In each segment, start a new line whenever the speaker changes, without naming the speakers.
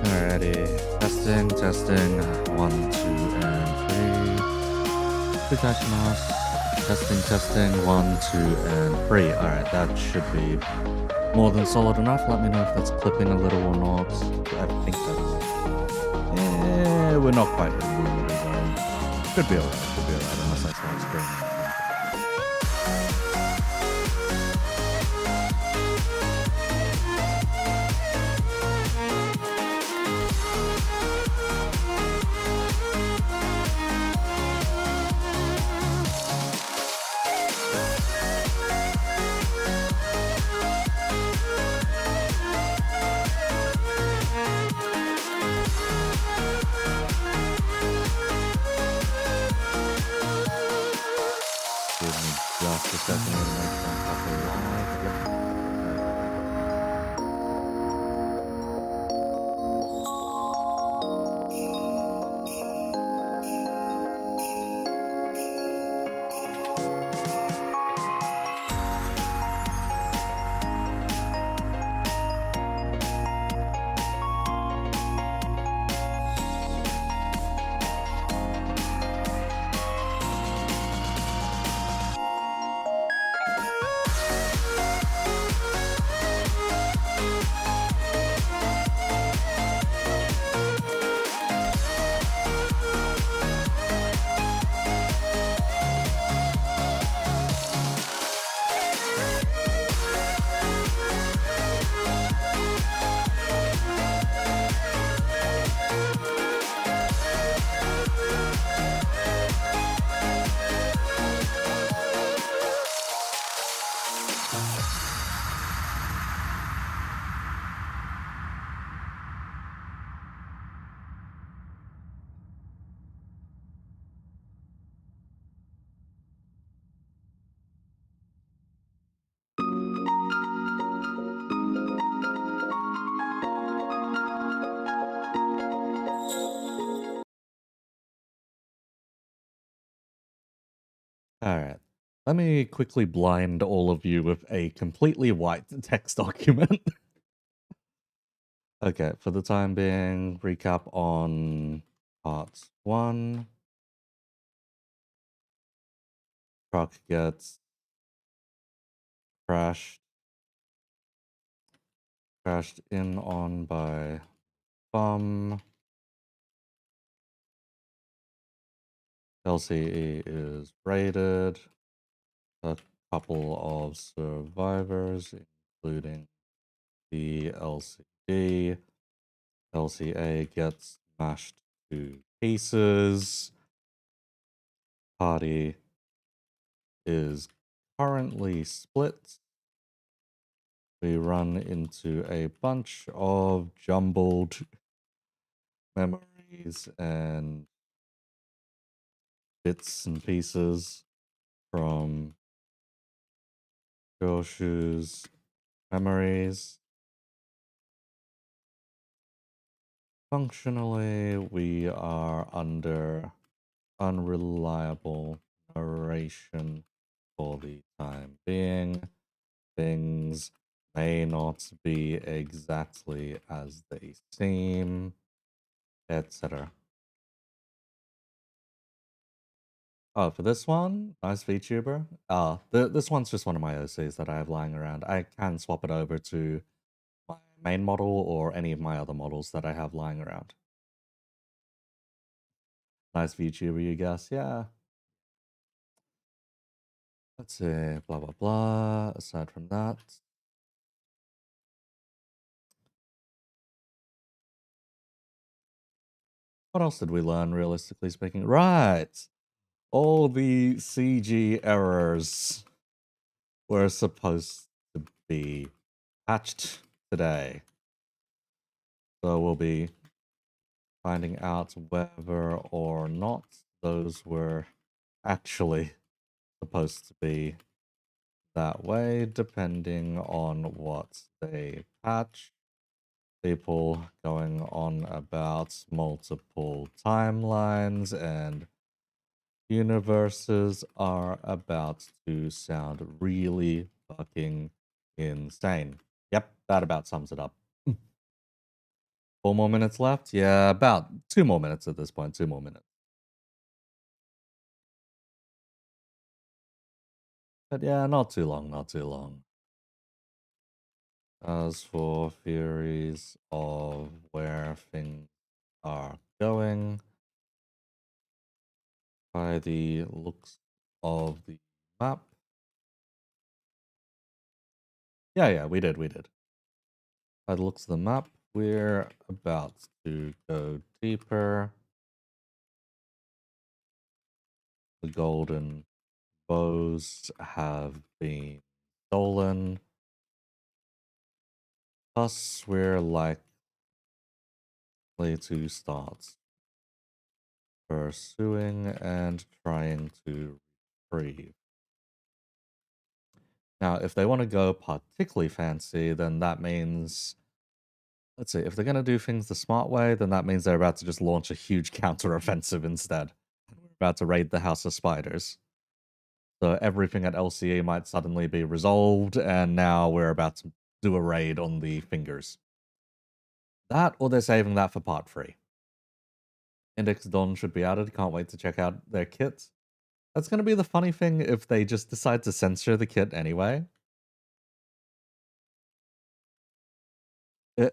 Alrighty, testing, 1, 2, and 3. Testing, 1, 2, and 3. Alright, that should be more than solid enough. Let me know if that's clipping a little or not. I think that's... we're not quite in the limited zone. Should be alright, unless I start screaming. Just a second, I'm gonna make something live. Alright. Let me quickly blind all of you with a completely white text document. Okay, for the time being, recap on part 1. Truck gets crashed in on by bum. LCE is raided. A couple of survivors, including the LCD. LCA gets smashed to pieces. Party is currently split. We run into a bunch of jumbled memories and bits and pieces from Joshu's memories. Functionally, we are under unreliable narration for the time being. Things may not be exactly as they seem, etc. Oh, for this one, nice VTuber. This one's just one of my OCs that I have lying around. I can swap it over to my main model or any of my other models that I have lying around. Nice VTuber, you guess? Yeah. Let's see, blah, blah, blah. Aside from that, what else did we learn, realistically speaking? Right! All the CG errors were supposed to be patched today. So we'll be finding out whether or not those were actually supposed to be that way, depending on what they patch. People going on about multiple timelines and universes are about to sound really fucking insane. Yep, that about sums it up. 4 more minutes left? Yeah, about 2 more minutes at this point. 2 more minutes. But yeah, not too long, not too long. As for theories of where things are going, by the looks of the map. Yeah, we did. By the looks of the map, we're about to go deeper. The golden bows have been stolen. Thus, we're likely to start pursuing and trying to retrieve. Now, if they want to go particularly fancy, then that means, let's see, if they're going to do things the smart way, then that means they're about to just launch a huge counter-offensive instead. We're about to raid the House of Spiders. So everything at LCE might suddenly be resolved, and now we're about to do a raid on the fingers. That, or they're saving that for part 3. Index Dawn should be added. Can't wait to check out their kit. That's going to be the funny thing if they just decide to censor the kit anyway.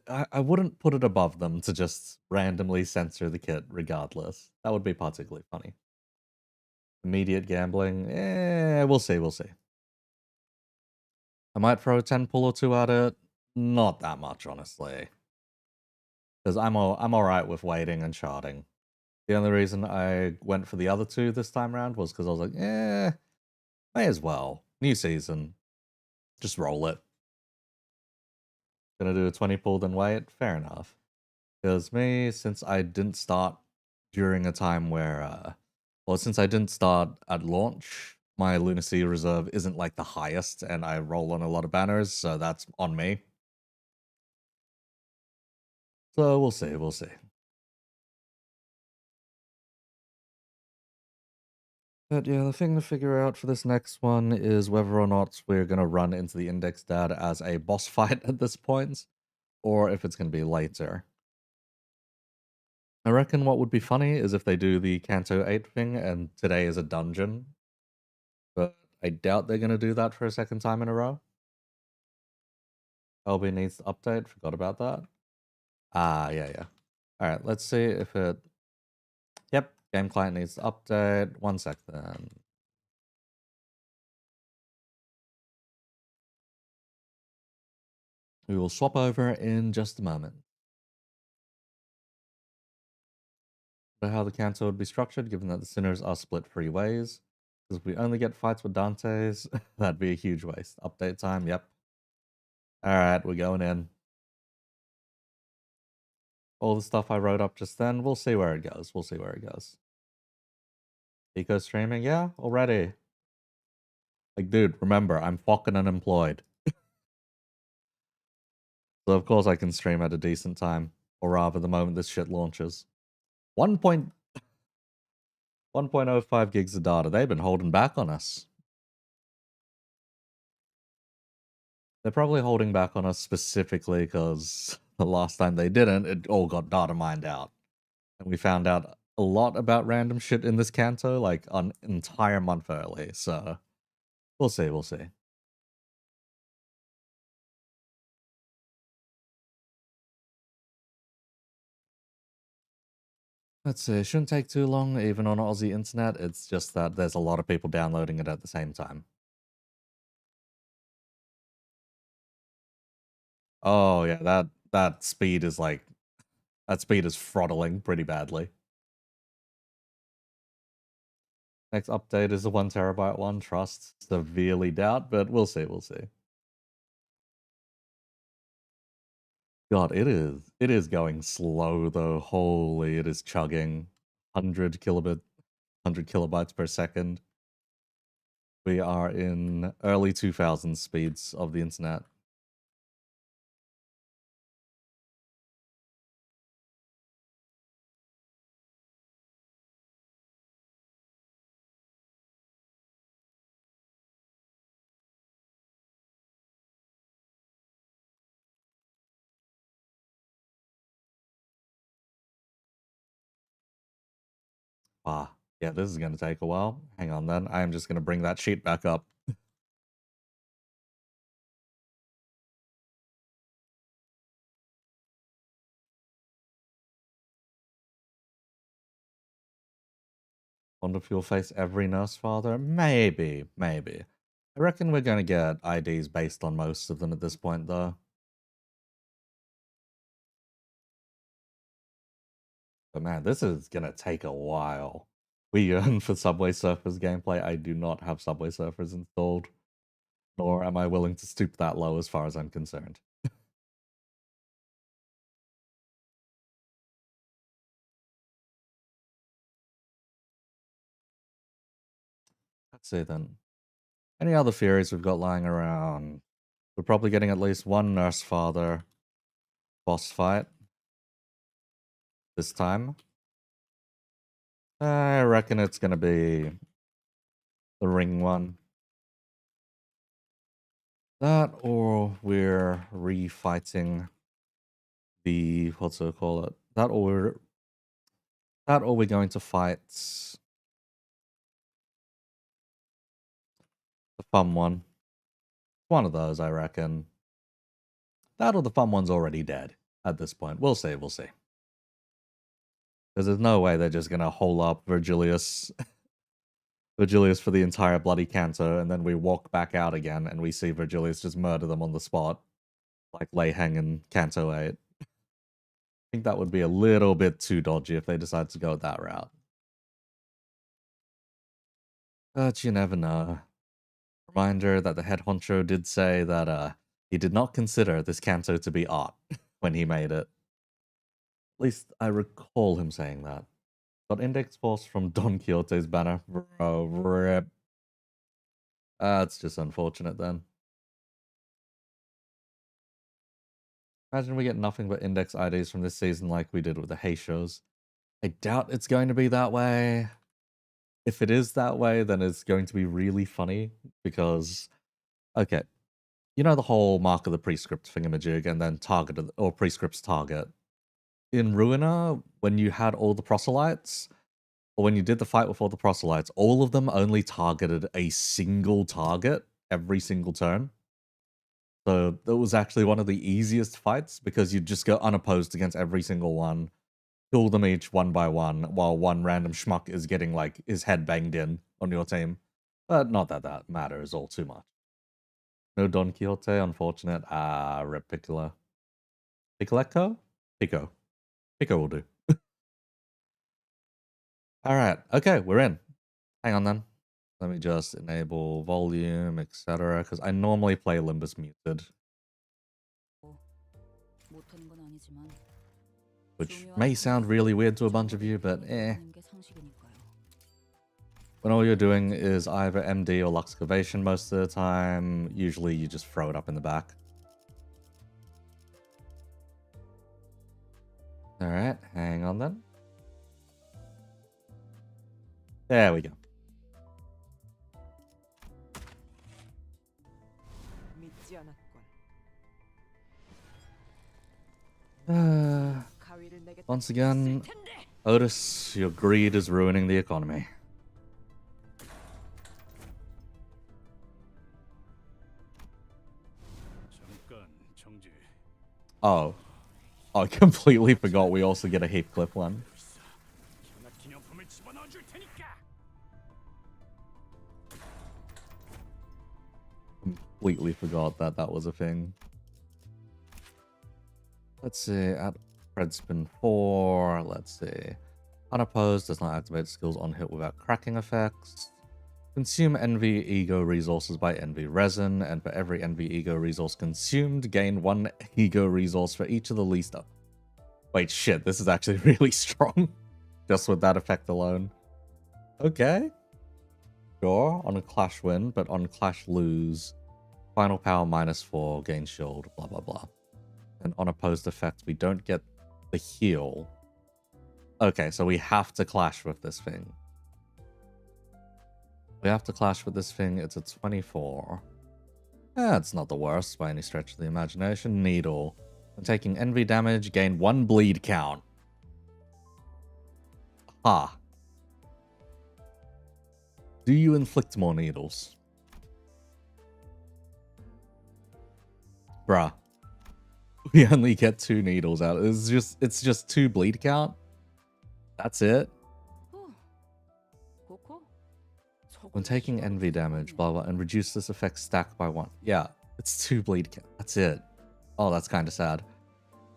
I wouldn't put it above them to just randomly censor the kit regardless. That would be particularly funny. Immediate gambling, we'll see. I might throw a 10 pull or 2 at it. Not that much, honestly. Because I'm alright with waiting and sharding. The only reason I went for the other 2 this time around was because I was like, may as well. New season. Just roll it. Gonna do a 20 pull then wait? Fair enough. Because me, since I didn't start during a time where, since I didn't start at launch, my lunacy reserve isn't like the highest, and I roll on a lot of banners, so that's on me. So we'll see. But yeah, the thing to figure out for this next one is whether or not we're going to run into the Index Dad as a boss fight at this point, or if it's going to be later. I reckon what would be funny is if they do the Canto 8 thing and today is a dungeon, but I doubt they're going to do that for a second time in a row. LB needs to update, forgot about that. Ah, yeah. Alright, let's see if it... Yep, game client needs to update. 1 sec then. We will swap over in just a moment. How the Canto would be structured, given that the sinners are split 3 ways. Because if we only get fights with Dantes, that'd be a huge waste. Update time, yep. Alright, we're going in. All the stuff I wrote up just then, we'll see where it goes. We'll see where it goes. Eco streaming, yeah, already. Like, dude, remember, I'm fucking unemployed. So of course I can stream at a decent time. Or rather, the moment this shit launches. 1.05 gigs of data. They've been holding back on us. They're probably holding back on us specifically because the last time they didn't, it all got data mined out. And we found out a lot about random shit in this Canto, like an entire month early. So we'll see, we'll see. Let's see, it shouldn't take too long, even on Aussie internet. It's just that there's a lot of people downloading it at the same time. Oh yeah, that speed is like... That speed is throttling pretty badly. Next update is the 1 terabyte one. Trust, severely doubt, but we'll see, we'll see. God, it is going slow though. Holy, it is chugging 100 kilobytes per second. We are in early 2000s speeds of the internet. Ah, yeah, this is gonna take a while. Hang on then. I am just gonna bring that sheet back up. Wonder if you'll face every nurse father? Maybe, maybe. I reckon we're gonna get IDs based on most of them at this point though. But man, this is gonna take a while. We yearn for Subway Surfers gameplay. I do not have Subway Surfers installed, nor am I willing to stoop that low as far as I'm concerned. Let's see then. Any other theories we've got lying around? We're probably getting at least one Nurse Father boss fight this time. I reckon it's gonna be the ring one. That, or we're refighting the... what's it call it? That, or we're going to fight the fun one. One of those, I reckon. That or the fun one's already dead at this point. We'll see, we'll see. Because there's no way they're just gonna hole up Virgilius for the entire bloody Canto, and then we walk back out again and we see Virgilius just murder them on the spot. Like Lei Heng in Canto 8. I think that would be a little bit too dodgy if they decide to go that route. But you never know. Reminder that the head honcho did say that he did not consider this Canto to be art when he made it. At least I recall him saying that. Got index force from Don Quixote's banner. Bro, rip. That's just unfortunate then. Imagine we get nothing but index IDs from this season like we did with the Hay shows. I doubt it's going to be that way. if it is that way, then it's going to be really funny because, okay, you know the whole mark of the prescript thingamajig and then target or prescript's target. In Ruiner, when you had all the proselytes, or when you did the fight with all the proselytes, all of them only targeted a single target every single turn. So that was actually one of the easiest fights because you'd just go unopposed against every single one, kill them each one by one, while one random schmuck is getting like his head banged in on your team. But not that that matters all too much. No Don Quixote, unfortunate. Ah, rip Piccolo. Picoleco? Pico. Pico will do. Alright, okay, we're in. Hang on then. Let me just enable volume, etc. Because I normally play Limbus muted. Which may sound really weird to a bunch of you, but eh. When all you're doing is either MD or Luxcavation most of the time, usually you just throw it up in the back. Alright, hang on then. There we go. Once again, Otis, your greed is ruining the economy. Oh. I completely forgot we also get a Heathcliff one. Completely forgot that that was a thing. Let's see, at Fred Spin 4, let's see. Unopposed does not activate skills on hit without cracking effects. Consume Envy Ego resources by Envy Resin, and for every Envy Ego resource consumed, gain 1 Ego resource for each of the least... Wait, shit, this is actually really strong. Just with that effect alone. Okay. Sure, on a Clash win, but on Clash lose. Final power -4, gain shield, blah blah blah. And on opposed effects, we don't get the heal. Okay, so we have to clash with this thing. We have to clash with this thing. It's a 24. That's not the worst by any stretch of the imagination. Needle. When taking envy damage, gain 1 bleed count. Ha. Do you inflict more needles? Bruh. We only get 2 needles out. It's just 2 bleed count. That's it. When taking envy damage, blah blah, and reduce this effect stack by 1. Yeah, it's 2 bleed count. That's it. Oh, that's kind of sad.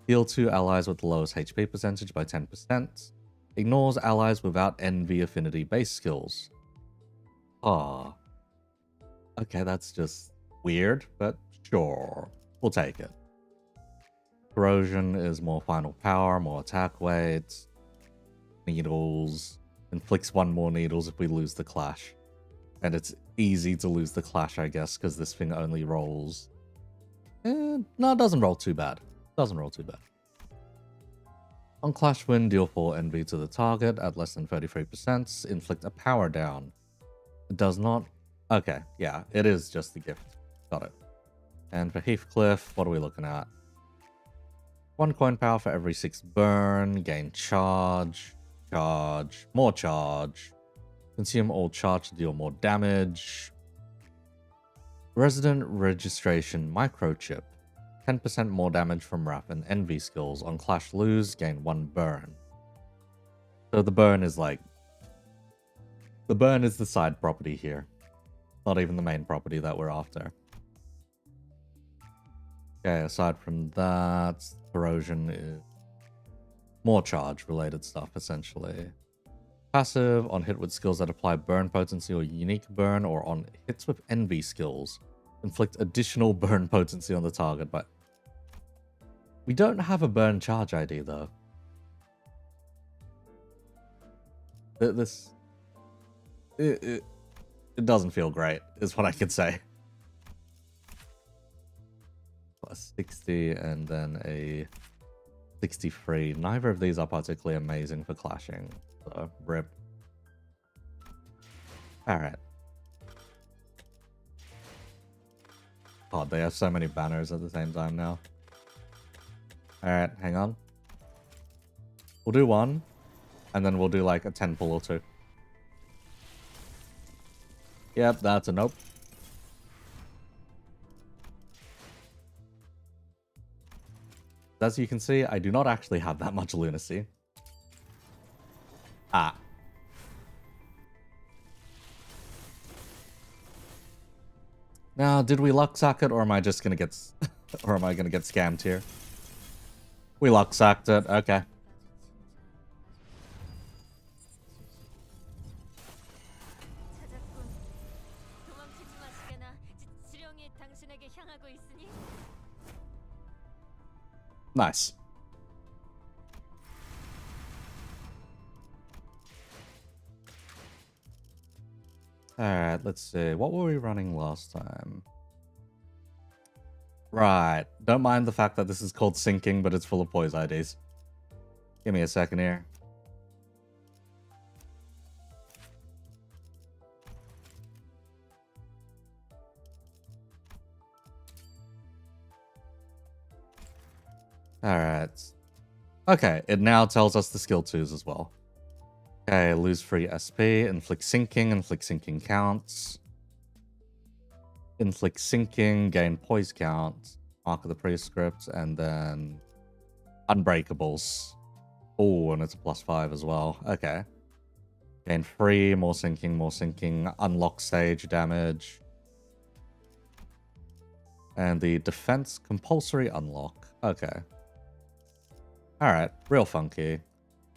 Heal 2 allies with the lowest HP percentage by 10%. Ignores allies without envy affinity base skills. Ah. Okay, that's just weird, but sure. We'll take it. Corrosion is more final power, more attack weight. Needles. Inflicts 1 more needles if we lose the clash. And it's easy to lose the clash, I guess, because this thing only rolls... no, it doesn't roll too bad. Doesn't roll too bad. On Clash win, deal 4 envy to the target at less than 33%. Inflict a power down. It does not... Okay, yeah, it is just the gift. Got it. And for Heathcliff, what are we looking at? 1 coin power for every 6 burn. Gain charge. Charge. More charge. Consume all charge to deal more damage. Resident registration microchip. 10% more damage from Wrath and Envy skills. On Clash lose, gain 1 burn. So the burn is like... The burn is the side property here. Not even the main property that we're after. Okay, aside from that, corrosion is more charge related stuff, essentially. Passive, on hit with skills that apply burn potency or unique burn, or on hits with envy skills. Inflict additional burn potency on the target, but... We don't have a burn charge ID, though. It doesn't feel great, is what I could say. Plus 60 and then a 63. Neither of these are particularly amazing for clashing. So, rip. Alright. God, they have so many banners at the same time now. Alright, hang on. We'll do one, and then we'll do like a 10 pull or two. Yep, that's a nope. As you can see, I do not actually have that much lunacy. Ah. Now, did we luck suck it, or am I just gonna get... or am I gonna get scammed here? We luck sucked it, okay. Nice. Alright, let's see. What were we running last time? Right. Don't mind the fact that this is called Sinking, but it's full of poise IDs. Give me a second here. Alright. Okay, it now tells us the skill 2s as well. Okay, lose free SP, inflict sinking counts. Inflict sinking, gain poise count, mark of the prescript, and then unbreakables. Oh, and it's a +5 as well. Okay. Gain free, more sinking, unlock stage damage. And the defense compulsory unlock. Okay. Alright, real funky.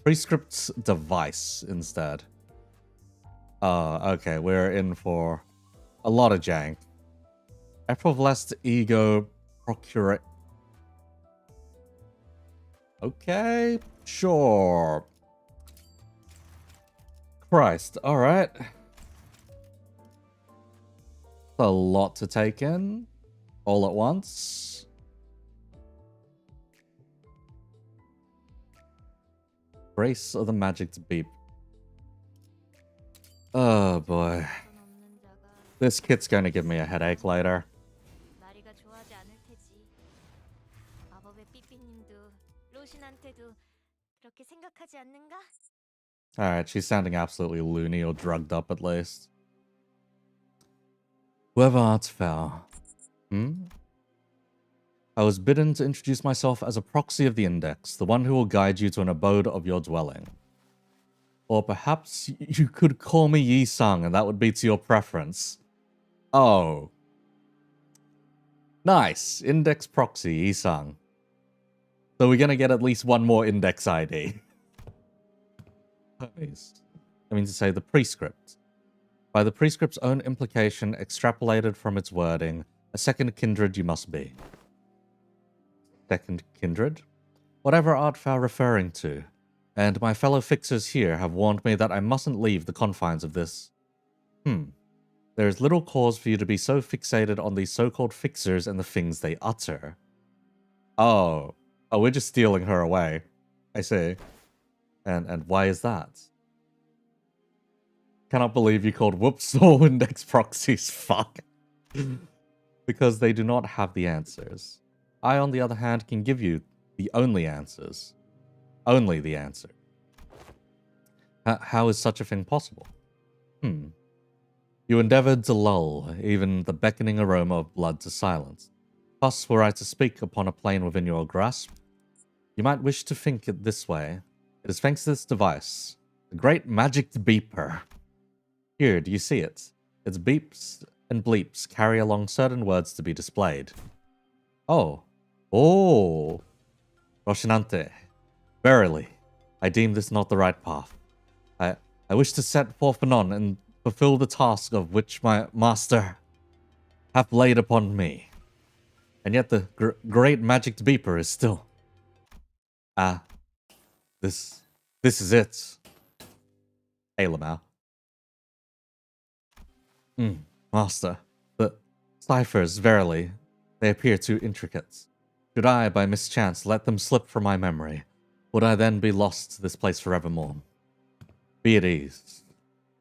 Prescript's device instead. Okay, we're in for a lot of jank. Effervescent ego procurate. Okay, sure. Christ, alright. A lot to take in all at once. Grace of the Magic to Beep. Oh boy. This kit's going to give me a headache later. Alright, she's sounding absolutely loony or drugged up at least. Whoever art thou? I was bidden to introduce myself as a proxy of the Index, the one who will guide you to an abode of your dwelling. Or perhaps you could call me Yi-sang, and that would be to your preference. Oh. Nice. Index proxy, Yi-sang. So we're gonna get at least one more Index ID. I mean to say the prescript. By the prescript's own implication, extrapolated from its wording, a second kindred you must be. Second kindred? Whatever art thou referring to? And my fellow fixers here have warned me that I mustn't leave the confines of this. There is little cause for you to be so fixated on these so-called fixers and the things they utter. Oh, we're just stealing her away. I see. And why is that? Cannot believe you called whoops all index proxies fuck. Because they do not have the answers. I, on the other hand, can give you the only answers. Only the answer. How is such a thing possible? You endeavored to lull even the beckoning aroma of blood to silence. Thus, were I to speak upon a plane within your grasp, you might wish to think it this way. It is thanks to this device, the great magic beeper. Here, do you see it? Its beeps and bleeps carry along certain words to be displayed. Oh. Roshinante. Verily, I deem this not the right path. I wish to set forth anon and fulfill the task of which my master hath laid upon me. And yet the great magic beeper is still... This is it. Hey, Lamau. Master, the ciphers, verily, they appear too intricate. Should I, by mischance, let them slip from my memory, would I then be lost to this place forevermore? Be at ease.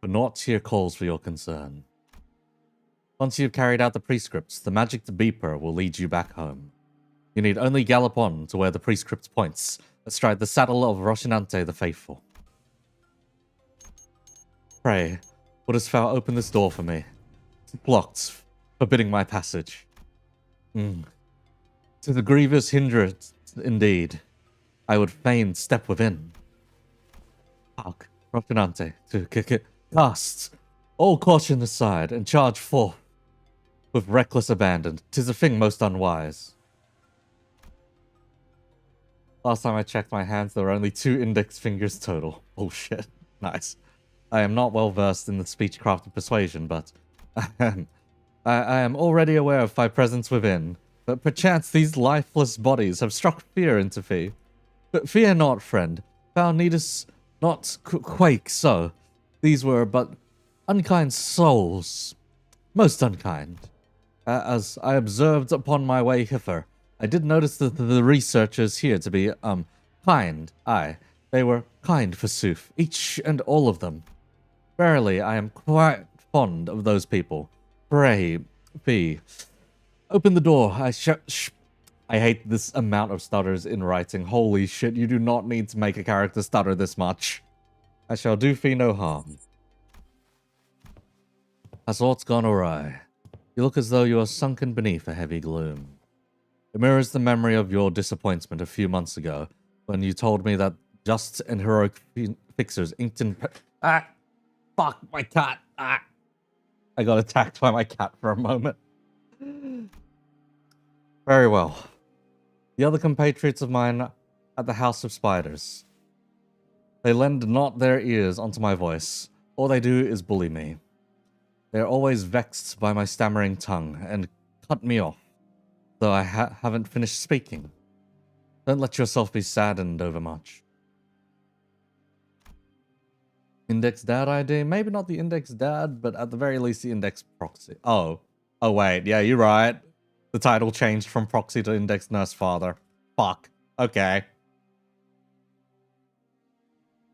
but naught here calls for your concern. Once you've carried out the prescripts, the magic beeper will lead you back home. You need only gallop on to where the prescript points, astride the saddle of Roshinante the Faithful. Pray, would Asfal open this door for me? It's blocked, forbidding my passage. To the grievous hindrance, indeed. I would fain step within. Hark, Roshinante, to cast all caution aside and charge forth with reckless abandon. 'Tis a thing most unwise. Last time I checked my hands, there were only 2 index fingers total. Bullshit. Nice. I am not well versed in the speechcraft of persuasion, but I am already aware of thy presence within. But perchance these lifeless bodies have struck fear into thee. But fear not, friend. Thou needest not quake so. These were but unkind souls. Most unkind. As I observed upon my way hither, I did notice that the researchers here to be, kind. Aye, they were kind forsooth, each and all of them. Verily, I am quite fond of those people. Pray, be. Open the door. I hate this amount of stutters in writing. Holy shit, you do not need to make a character stutter this much. I shall do thee no harm. Has aught gone awry? You look as though you are sunken beneath a heavy gloom. It mirrors the memory of your disappointment a few months ago, when you told me that just and heroic fixers inked in... Fuck, my cat! I got attacked by my cat for a moment. Very well. The other compatriots of mine at the House of Spiders. They lend not their ears unto my voice. All they do is bully me. They are always vexed by my stammering tongue, and cut me off, though I haven't finished speaking. Don't let yourself be saddened overmuch. Index dad ID? Maybe not the index dad, but at the very least the index proxy. Oh wait, yeah, you're right. The title changed from proxy to index nurse father. Fuck. Okay.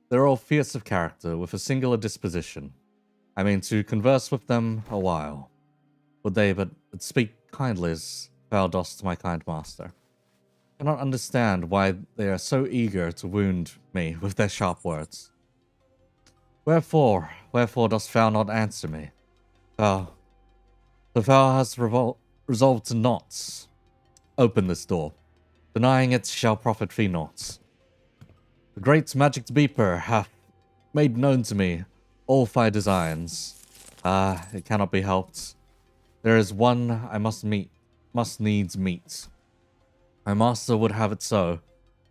They're all fierce of character, with a singular disposition. I mean, to converse with them a while. Would they but speak kindly as thou dost to my kind master. I cannot understand why they are so eager to wound me with their sharp words. Wherefore dost thou not answer me? Thou hast resolved to not open this door. Denying it shall profit thee not. The great magic beeper hath made known to me all thy designs. It cannot be helped. There is one I must needs meet. My master would have it so,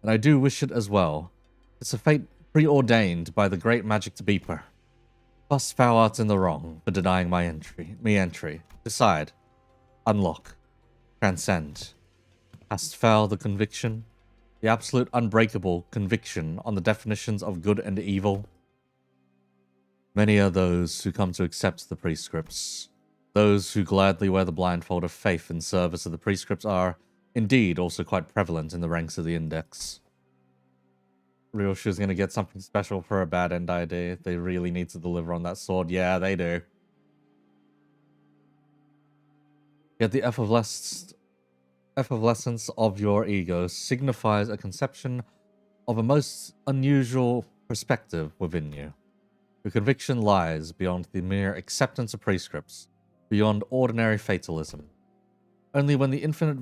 and I do wish it as well. It's a fate preordained by the great magic beeper. Thus thou art in the wrong for denying me entry. Decide. Unlock. Transcend. Hast thou the conviction? The absolute unbreakable conviction on the definitions of good and evil? Many are those who come to accept the prescripts. Those who gladly wear the blindfold of faith in service of the prescripts are, indeed, also quite prevalent in the ranks of the index. Ryoshu's gonna get something special for a bad end ID. They really need to deliver on that sword. Yeah, they do. Yet the effervescence of your ego signifies a conception of a most unusual perspective within you. Your conviction lies beyond the mere acceptance of prescripts, beyond ordinary fatalism. Only when the infinite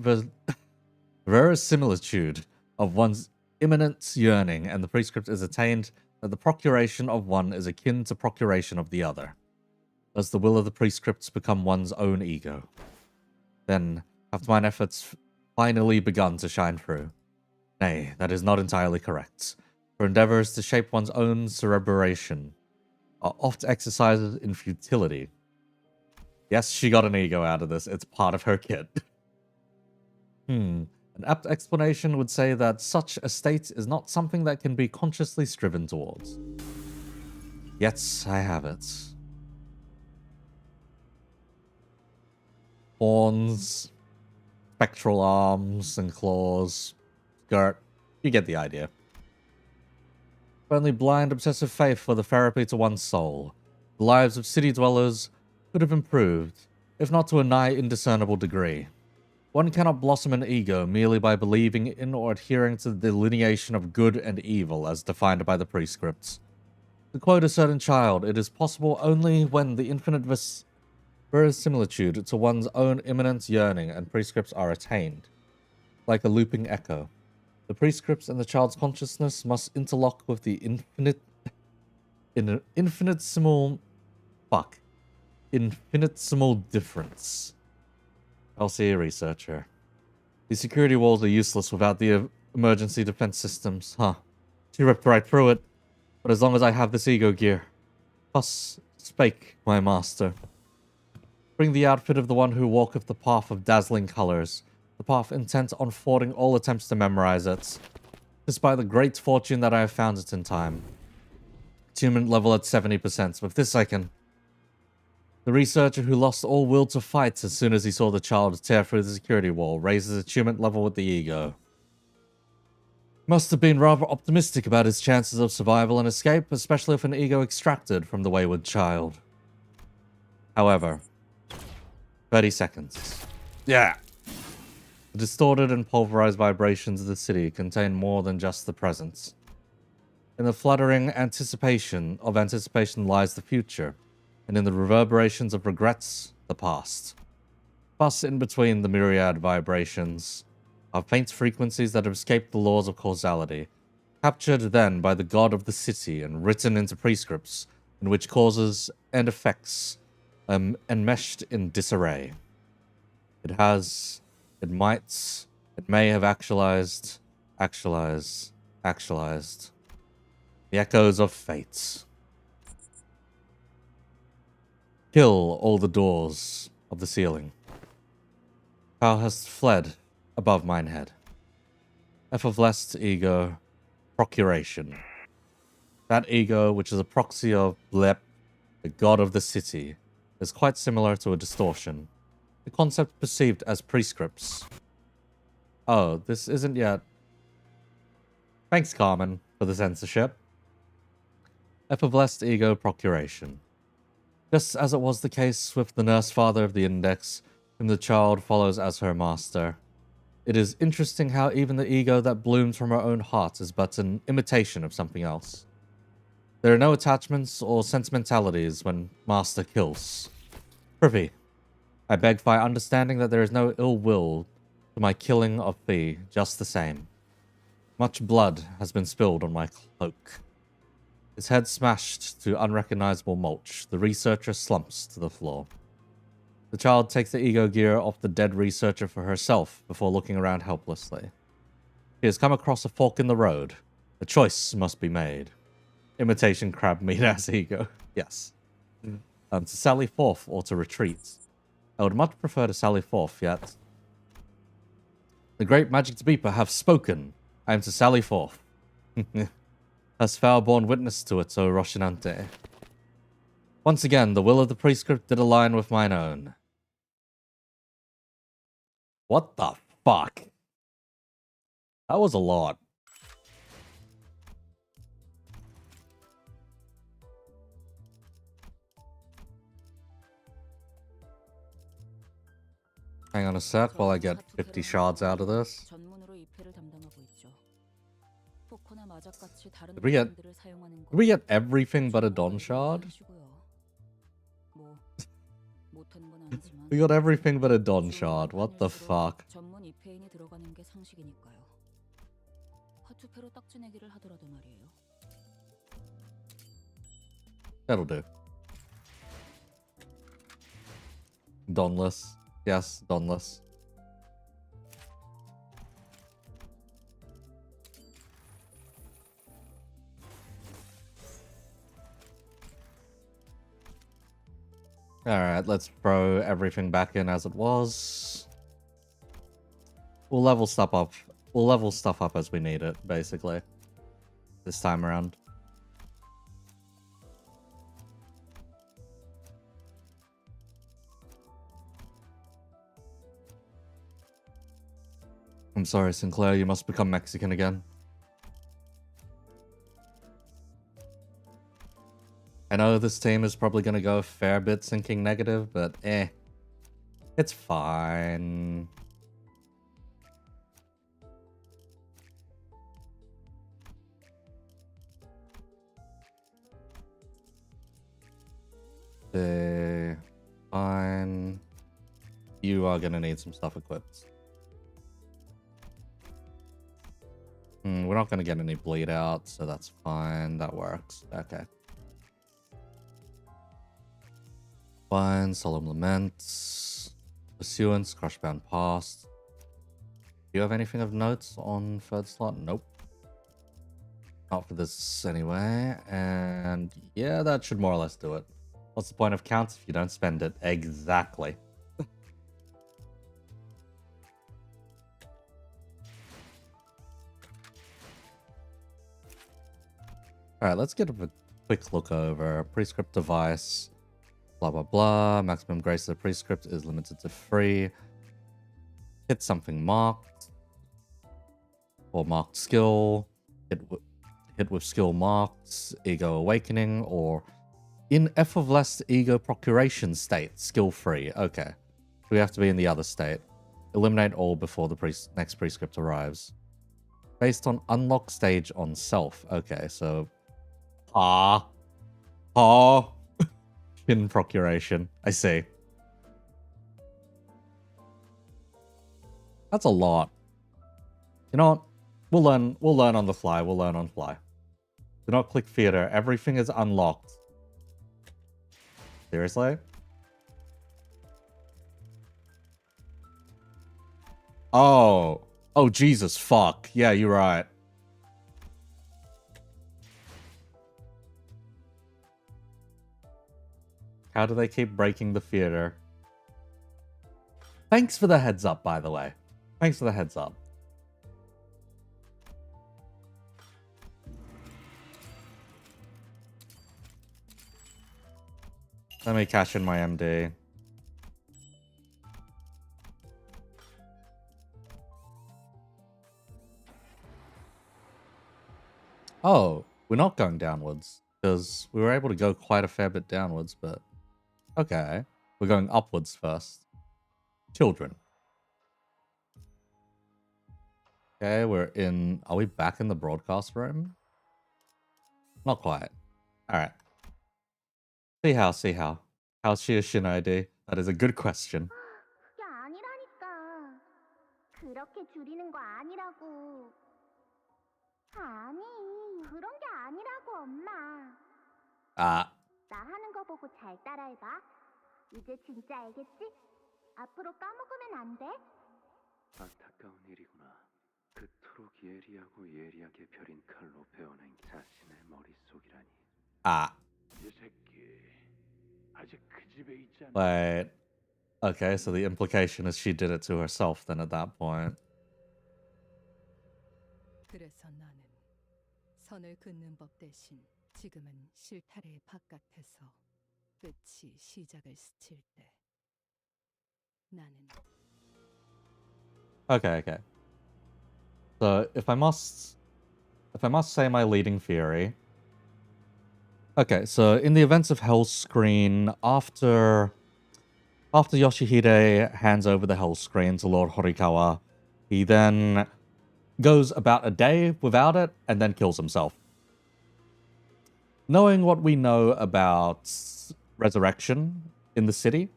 verisimilitude of one's imminent yearning and the prescript is attained that the procuration of one is akin to procuration of the other, does the will of the prescripts become one's own ego. Then have mine efforts finally begun to shine through. Nay, that is not entirely correct, for endeavors to shape one's own cerebration are oft exercises in futility. Yes, she got an ego out of this. It's part of her kit. An apt explanation would say that such a state is not something that can be consciously striven towards. Yet I have it. Horns, spectral arms and claws, skirt. You get the idea. Only blind obsessive faith for the therapy to one's soul. the lives of city dwellers could have improved, if not to a nigh indiscernible degree. One cannot blossom an ego merely by believing in or adhering to the delineation of good and evil as defined by the prescripts. To quote a certain child, it is possible only when the infinite verisimilitude to one's own immanent yearning and prescripts are attained. Like a looping echo, the prescripts and the child's consciousness must interlock with the infinitesimal difference. I'll see a researcher. The security walls are useless without the emergency defense systems. Huh. She ripped right through it. But as long as I have this ego gear. Thus spake my master. Bring the outfit of the one who walketh the path of dazzling colors. The path intent on thwarting all attempts to memorize it. 'Tis by the great fortune that I have found it in time. Attunement level at 70%. With this I can... The researcher who lost all will to fight as soon as he saw the child tear through the security wall raises attunement level with the ego. Must have been rather optimistic about his chances of survival and escape, especially if an ego extracted from the wayward child. However, 30 seconds. Yeah! The distorted and pulverized vibrations of the city contain more than just the present. In the fluttering anticipation lies the future, and in the reverberations of regrets, the past. Thus, in between the myriad vibrations, are faint frequencies that have escaped the laws of causality, captured then by the god of the city and written into prescripts, in which causes and effects enmeshed in disarray. It may have actualized. The echoes of fate. Kill all the doors of the ceiling. Thou hast fled above mine head. Effervesced ego, procuration. That ego, which is a proxy of Blep, the god of the city, is quite similar to a distortion. The concept perceived as prescripts. Oh, this isn't yet. Thanks, Carmen, for the censorship. Effervesced ego, procuration. Just as it was the case with the nurse father of the index, whom the child follows as her master. It is interesting how even the ego that blooms from her own heart is but an imitation of something else. There are no attachments or sentimentalities when master kills. Privy, I beg for understanding that there is no ill will to my killing of thee, just the same. Much blood has been spilled on my cloak. His head smashed to unrecognizable mulch, the researcher slumps to the floor. The child takes the ego gear off the dead researcher for herself before looking around helplessly. She has come across a fork in the road. A choice must be made. Imitation crab meat as ego. Yes. To sally forth or to retreat. I would much prefer to sally forth, yet. The great magic beeper have spoken. I am to sally forth. Hast thou borne witness to it, O Roshinante? Once again, the will of the prescript did align with mine own. What the fuck? That was a lot. Hang on a sec while I get 50 shards out of this. Did we get everything but a Don shard? We got everything but a Don shard. What the fuck? That'll do. Donless. Yes, Donless. Alright, let's throw everything back in as it was. We'll level stuff up. We'll level stuff up as we need it, basically. This time around. I'm sorry, Sinclair, you must become Mexican again. I know this team is probably going to go a fair bit sinking negative, but it's fine. Fine. You are going to need some stuff equipped. We're not going to get any bleed out, so that's fine. That works. Okay. Fine. Solemn Laments. Pursuance. Crushbound Past. Do you have anything of notes on third slot? Nope. Not for this anyway. And yeah, that should more or less do it. What's the point of counts if you don't spend it? Exactly. Alright, let's get a quick look over. Prescript device. Blah, blah, blah. Maximum grace of the prescript is limited to 3. Hit something marked. Or marked skill. Hit with skill marked. Ego awakening. Or in F of less ego procuration state. Skill free. Okay. We have to be in the other state. Eliminate all before the next prescript arrives. Based on unlock stage on self. Okay, so... in procuration. I see. That's a lot. You know what? We'll learn on the fly. We'll learn on fly. Do not click theater. Everything is unlocked. Seriously? Oh. Oh, Jesus, fuck. Yeah, you're right. How do they keep breaking the theater? Thanks for the heads up, by the way. Thanks for the heads up. Let me cash in my MD. Oh, we're not going downwards. Because we were able to go quite a fair bit downwards, but... Okay. We're going upwards first. Children. Okay, we're in... Are we back in the broadcast room? Not quite. Alright. See how, see how. How's she a Shinoide? That is a good question.
그게 아니라니까. 그렇게 줄이는 거 아니라고. 아니, 그런 게 아니라고, 엄마.
아.
나 하는 거 보고 잘 따라해봐. 이제 진짜 알겠지? 앞으로 까먹으면 안 돼.
안타까운 일이구나. 그토록 예리하고 예리하게 벼린 칼로 베어낸 자신의 머릿속이라니.
아.
이 새끼 아직 그 집에 있지 않나?
Wait. Okay, so the implication is she did it to herself then at that point.
그래서 나는 선을 긋는 법 대신 지금은 실타래 바깥에서 끝이 시작을 스칠 때 나는
Okay. So if I must say my leading theory. Okay, so in the events of Hell's Screen, after Yoshihide hands over the Hell Screen to Lord Horikawa, he then goes about a day without it and then kills himself. Knowing what we know about resurrection in the city,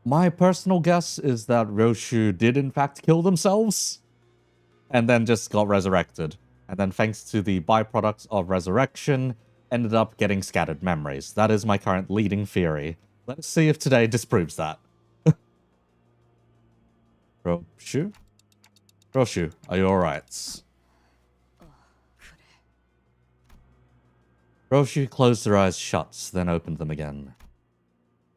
my personal guess is that Roshu did in fact kill themselves and then just got resurrected. And then thanks to the byproducts of resurrection, ended up getting scattered memories. That is my current leading theory. Let's see if today disproves that. Roshu? Roshu, are you alright? Roshu closed her eyes shut, then opened them again.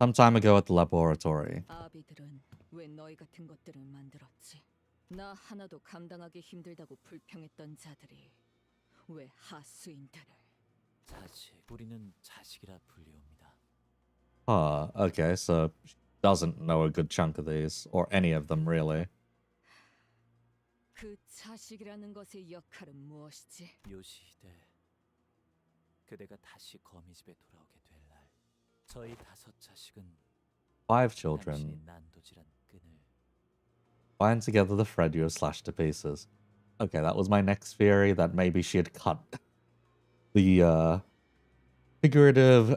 Some time ago at the laboratory.
아비들은 왜 너희 같은 것들을 만들었지? 나 하나도 감당하기 힘들다고 불평했던 자들이 왜 하수인들을?
자식, 우리는 자식이라 불리웁니다.
Okay, so she doesn't know a good chunk of these, or any of them really.
그 자식이라는 것의 역할은 무엇이지?
요시히데, 그대가 다시 거미 집에 돌아오게 저희 5자식은
5 children.
당신이 난도질한 끈을
Bind together the thread you have slashed to pieces. Okay, that was my next theory, that maybe she had cut the figurative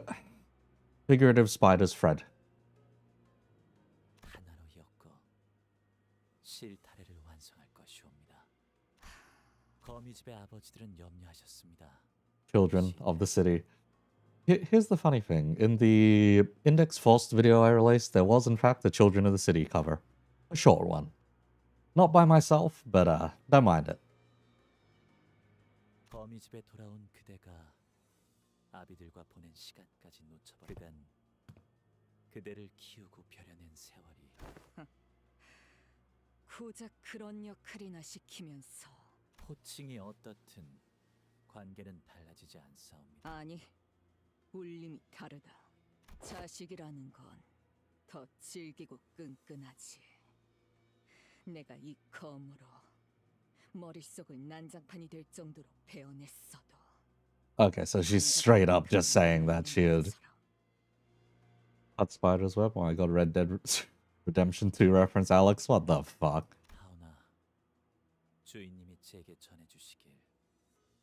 spider's thread.
하나로 엮어 실타래를 완성할 것이옵니다. 거미집의 아버지들은 염려하셨습니다.
Children of the city. Here's the funny thing. In the Index Faust video I released, there was in fact a Children of the City cover. A short one. Not by myself, but don't mind it.
거미집에 돌아온 그대가 아비들과 보낸 시간까지 놓쳐버. 그간 그대를 키우고 벼려낸 세월이
고작 그런 역할이나 시키면서.
호칭이 어떻든 관계는 달라지지 않사옵니다.
아니, 울림이 다르다. 자식이라는 건 더 질기고 끈끈하지. 내가 이 검으로 머릿속을 난장판이 될 정도로 베어냈어도.
Okay, so she's straight up just saying that she had cut Spider's Web. Oh, I got Red Dead Redemption 2 reference, Alex. What the fuck?
하오나 주인님이 제게 전해주시길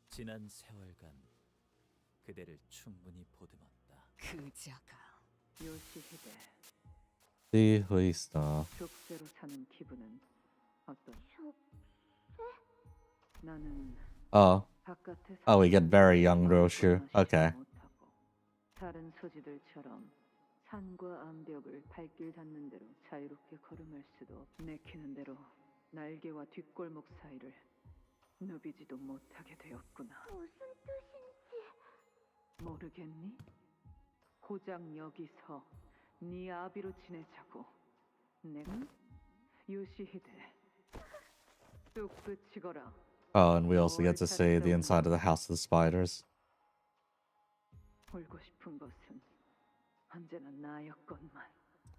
지난 세월간 그대를 충분히 보듬었다.
그자가
요시히데
The Huista.
족쇄로 사는 기분은 어떤? 나는
Oh.
바깥에
Oh, we get very young Roshu. Okay.
못하고 다른 소지들처럼 산과 암벽을 발길 닿는 대로 자유롭게 걸음할 수도 없. 내키는 대로 날개와 뒷골목 사이를 누비지도 못하게 되었구나.
무슨 뜻인지.
모르겠니? 고작 여기서 네 아비로 지내자고. 내가 요시히데 뚝 붙이거라.
Oh, and we also get to see the inside of the House of the Spiders.
울고 싶은 것은 언제나 나였건만.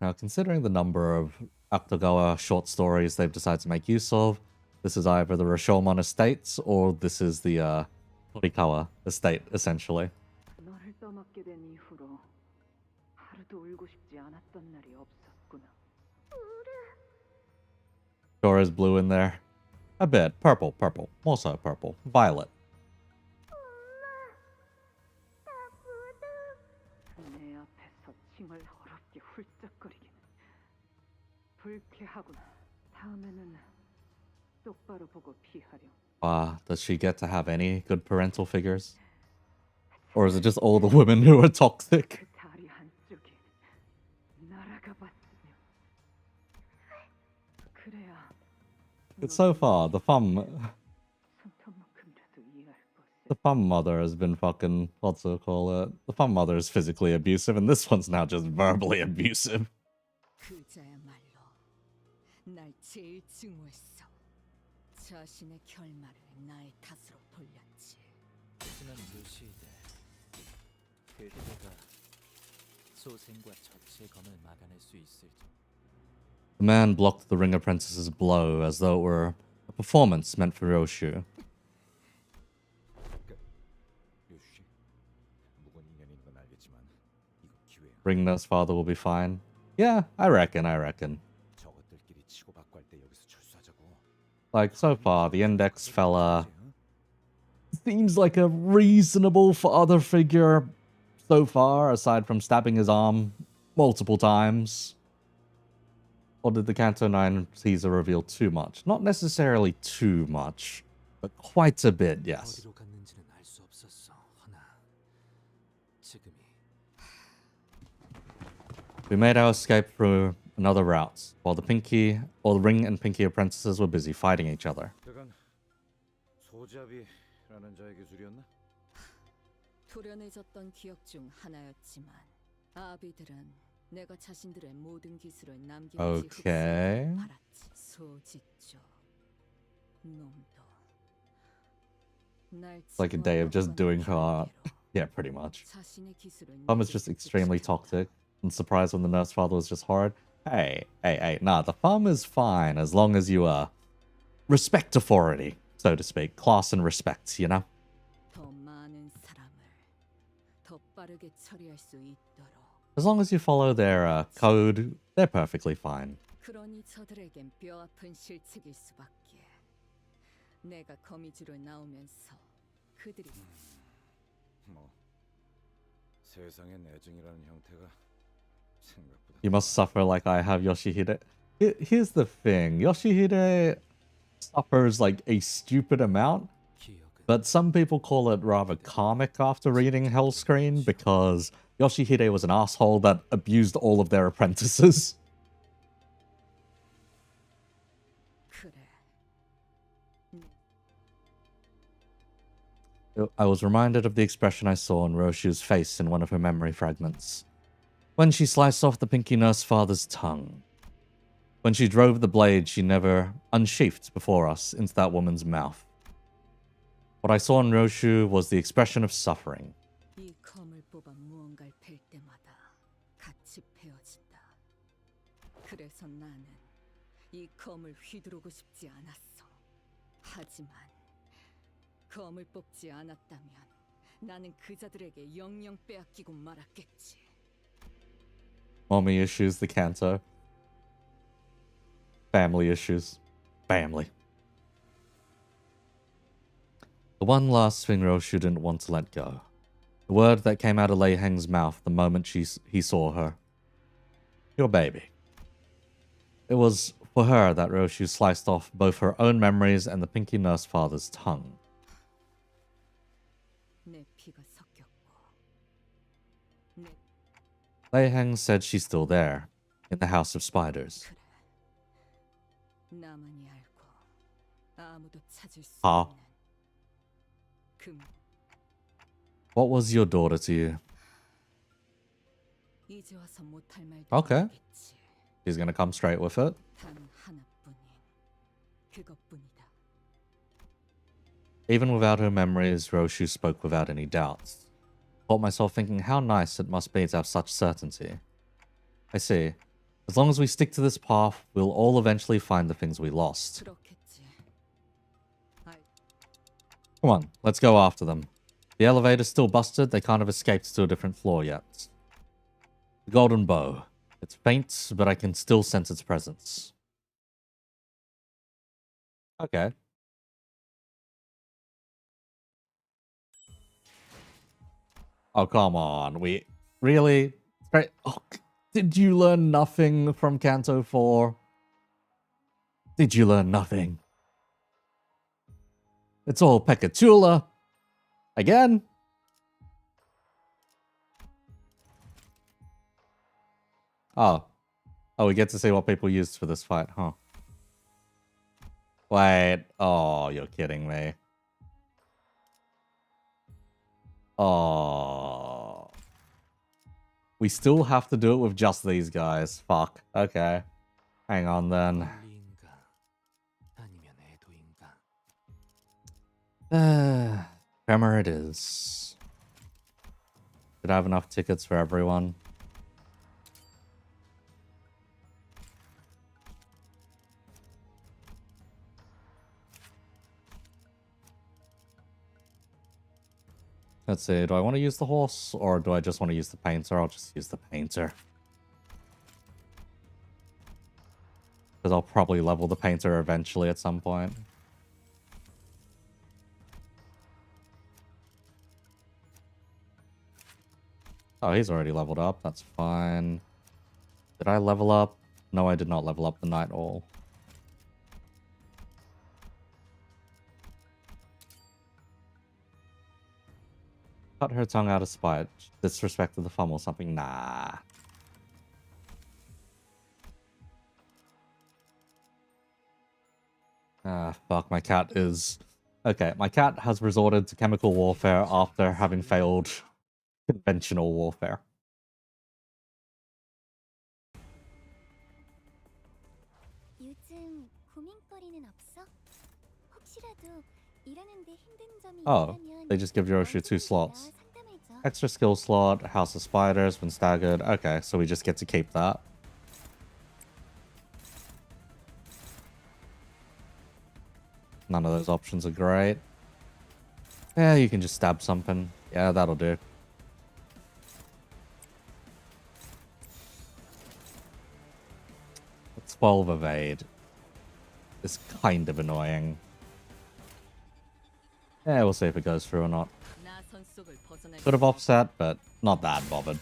Now, considering the number of Akutagawa short stories they've decided to make use of, this is either the Rashomon Estates or this is the Torikawa Estate, essentially.
너를 떠맡게 된 이후로 하루도 울고 싶지 않았던 날이 없었구나.
Sure is blue in there. A bit. Purple, purple. More so purple. Violet.
내 앞에서 칭을 어렵게 훌쩍거리기는 불쾌하구나. 다음에는 똑바로 보고 피하렴.
Does she get to have any good parental figures? Or is it just all the women who are toxic?
그 다리 한쪽에 날아가 봤으면. 그래야
So far, the fun
손톱만큼이라도 이해할
the
것을.
fun mother has been fucking, what's it call it? The fun mother is physically abusive, and this one's now just verbally abusive.
그자야말로 날 제일 증오했어. 자신의 결말을 나의 탓으로 돌렸지.
하지만 요시히데 그대가 소생과 저치의 검을 막아낼 수 있을지.
The man blocked the ring apprentice's blow as though it were a performance meant for Roshu.
요시, 무건 인연인 건 알겠지만 이거 기회야.
Ringnose father will be fine. Yeah, I reckon.
저것들끼리 치고받고 할 때 여기서 철수하자고.
Like, so far, the index fella seems like a reasonable father figure so far, aside from stabbing his arm multiple times. Or did the Canto 9 teaser reveal too much? Not necessarily too much, but quite a bit, yes.
어디로 갔는지는 알 수 없었어. 허나 지금이
We made our escape through another route, while the Ring and Pinky apprentices were busy fighting each other.
그건 소잡이라는 자의 기술이었나?
도련해졌던 기억 중 하나였지만 아비들은 내가 자신들의 모든 기술을 남김없이
Okay.
흡수하길 바랐지. 소짓죠. 놈도 날
It's like a day of just doing her art. Yeah, pretty much. Tom is just extremely toxic. I'm surprised when the nurse father was just horrid. Hey. Nah, the farm is fine as long as you respect authority, so to speak. Class and respect, you know?
더 많은 사람을 더 빠르게 처리할 수 있도록
As long as you follow their code, they're perfectly fine.
그러니 저들에겐 뼈아픈 실책일 수밖에. 내가 거미줄을 나오면서 그들이
뭐 세상의 내증이라는 형태가 생각보다
You must suffer like I have, Yoshihide. Here's the thing. Yoshihide suffers like a stupid amount,
기억은
but some people call it rather comic after reading Hellscreen because Yoshihide was an asshole that abused all of their apprentices.
그래.
I was reminded of the expression I saw on Roshu's face in one of her memory fragments. When she sliced off the Pinky Nurse Father's tongue. When she drove the blade she never unsheathed before us into that woman's mouth. What I saw in Roshu was the expression of suffering.
이 검을 뽑아 무언가를 벨 때마다 같이 베어진다. 그래서 나는 이 검을 휘두르고 싶지 않았어. 하지만 검을 뽑지 않았다면 나는 그자들에게 영영 빼앗기고 말았겠지.
Mommy issues, the Canto. Family issues. Family. The one last thing Roshu didn't want to let go. The word that came out of Lei Heng's mouth the moment he saw her. Your baby. It was for her that Roshu sliced off both her own memories and the Pinky Nurse Father's tongue.
내 피가 섞였고 내
Lei Heng said she's still there, in the House of Spiders.
그래. 나만이 알고 아무도 찾을 수
아.
없는 그
What was your daughter to you?
이제 와서 못할 말도
Okay.
없겠지.
She's gonna come straight with it.
단 하나뿐인 그것뿐이다.
Even without her memories, Roshu spoke without any doubts. Caught myself thinking how nice it must be to have such certainty. I see. As long as we stick to this path, we'll all eventually find the things we lost.
그렇겠지. 알
Come on, let's go after them. The elevator's still busted, they can't have escaped to a different floor yet. The golden bow. It's faint, but I can still sense its presence. Okay. Oh, come on. We really? Right. Oh, did you learn nothing from Canto 4? Did you learn nothing? It's all Pekatula. Again? Oh. Oh, we get to see what people used for this fight, huh? Wait. Oh, you're kidding me. Oh. We still have to do it with just these guys. Fuck. Okay. Hang on then.
원리인가 아니면 애도인가?
Tremor it is. Did I have enough tickets for everyone? Let's see, do I want to use the horse or do I just want to use the painter? I'll just use the painter. Because I'll probably level the painter eventually at some point. Oh, he's already leveled up. That's fine. Did I level up? No, I did not level up the Night Owl. Cut her tongue out of spite. Disrespected the thumb or something. Nah. Ah, fuck. My cat is... Okay, my cat has resorted to chemical warfare after having failed conventional warfare.
요즘 고민거리는 없어? 혹시라도 일하는데 힘든 점이
Oh,
있다면
they just give Yoshi 2 slots.
상담해줘.
Extra skill slot, House of Spiders when staggered. Okay, so we just get to keep that. None of those options are great. Yeah, you can just stab something. Yeah, that'll do. 12 evade is kind of annoying. Yeah, we'll see if it goes through or not.
나선 속을 벗어날
Could have offset, but not that bothered.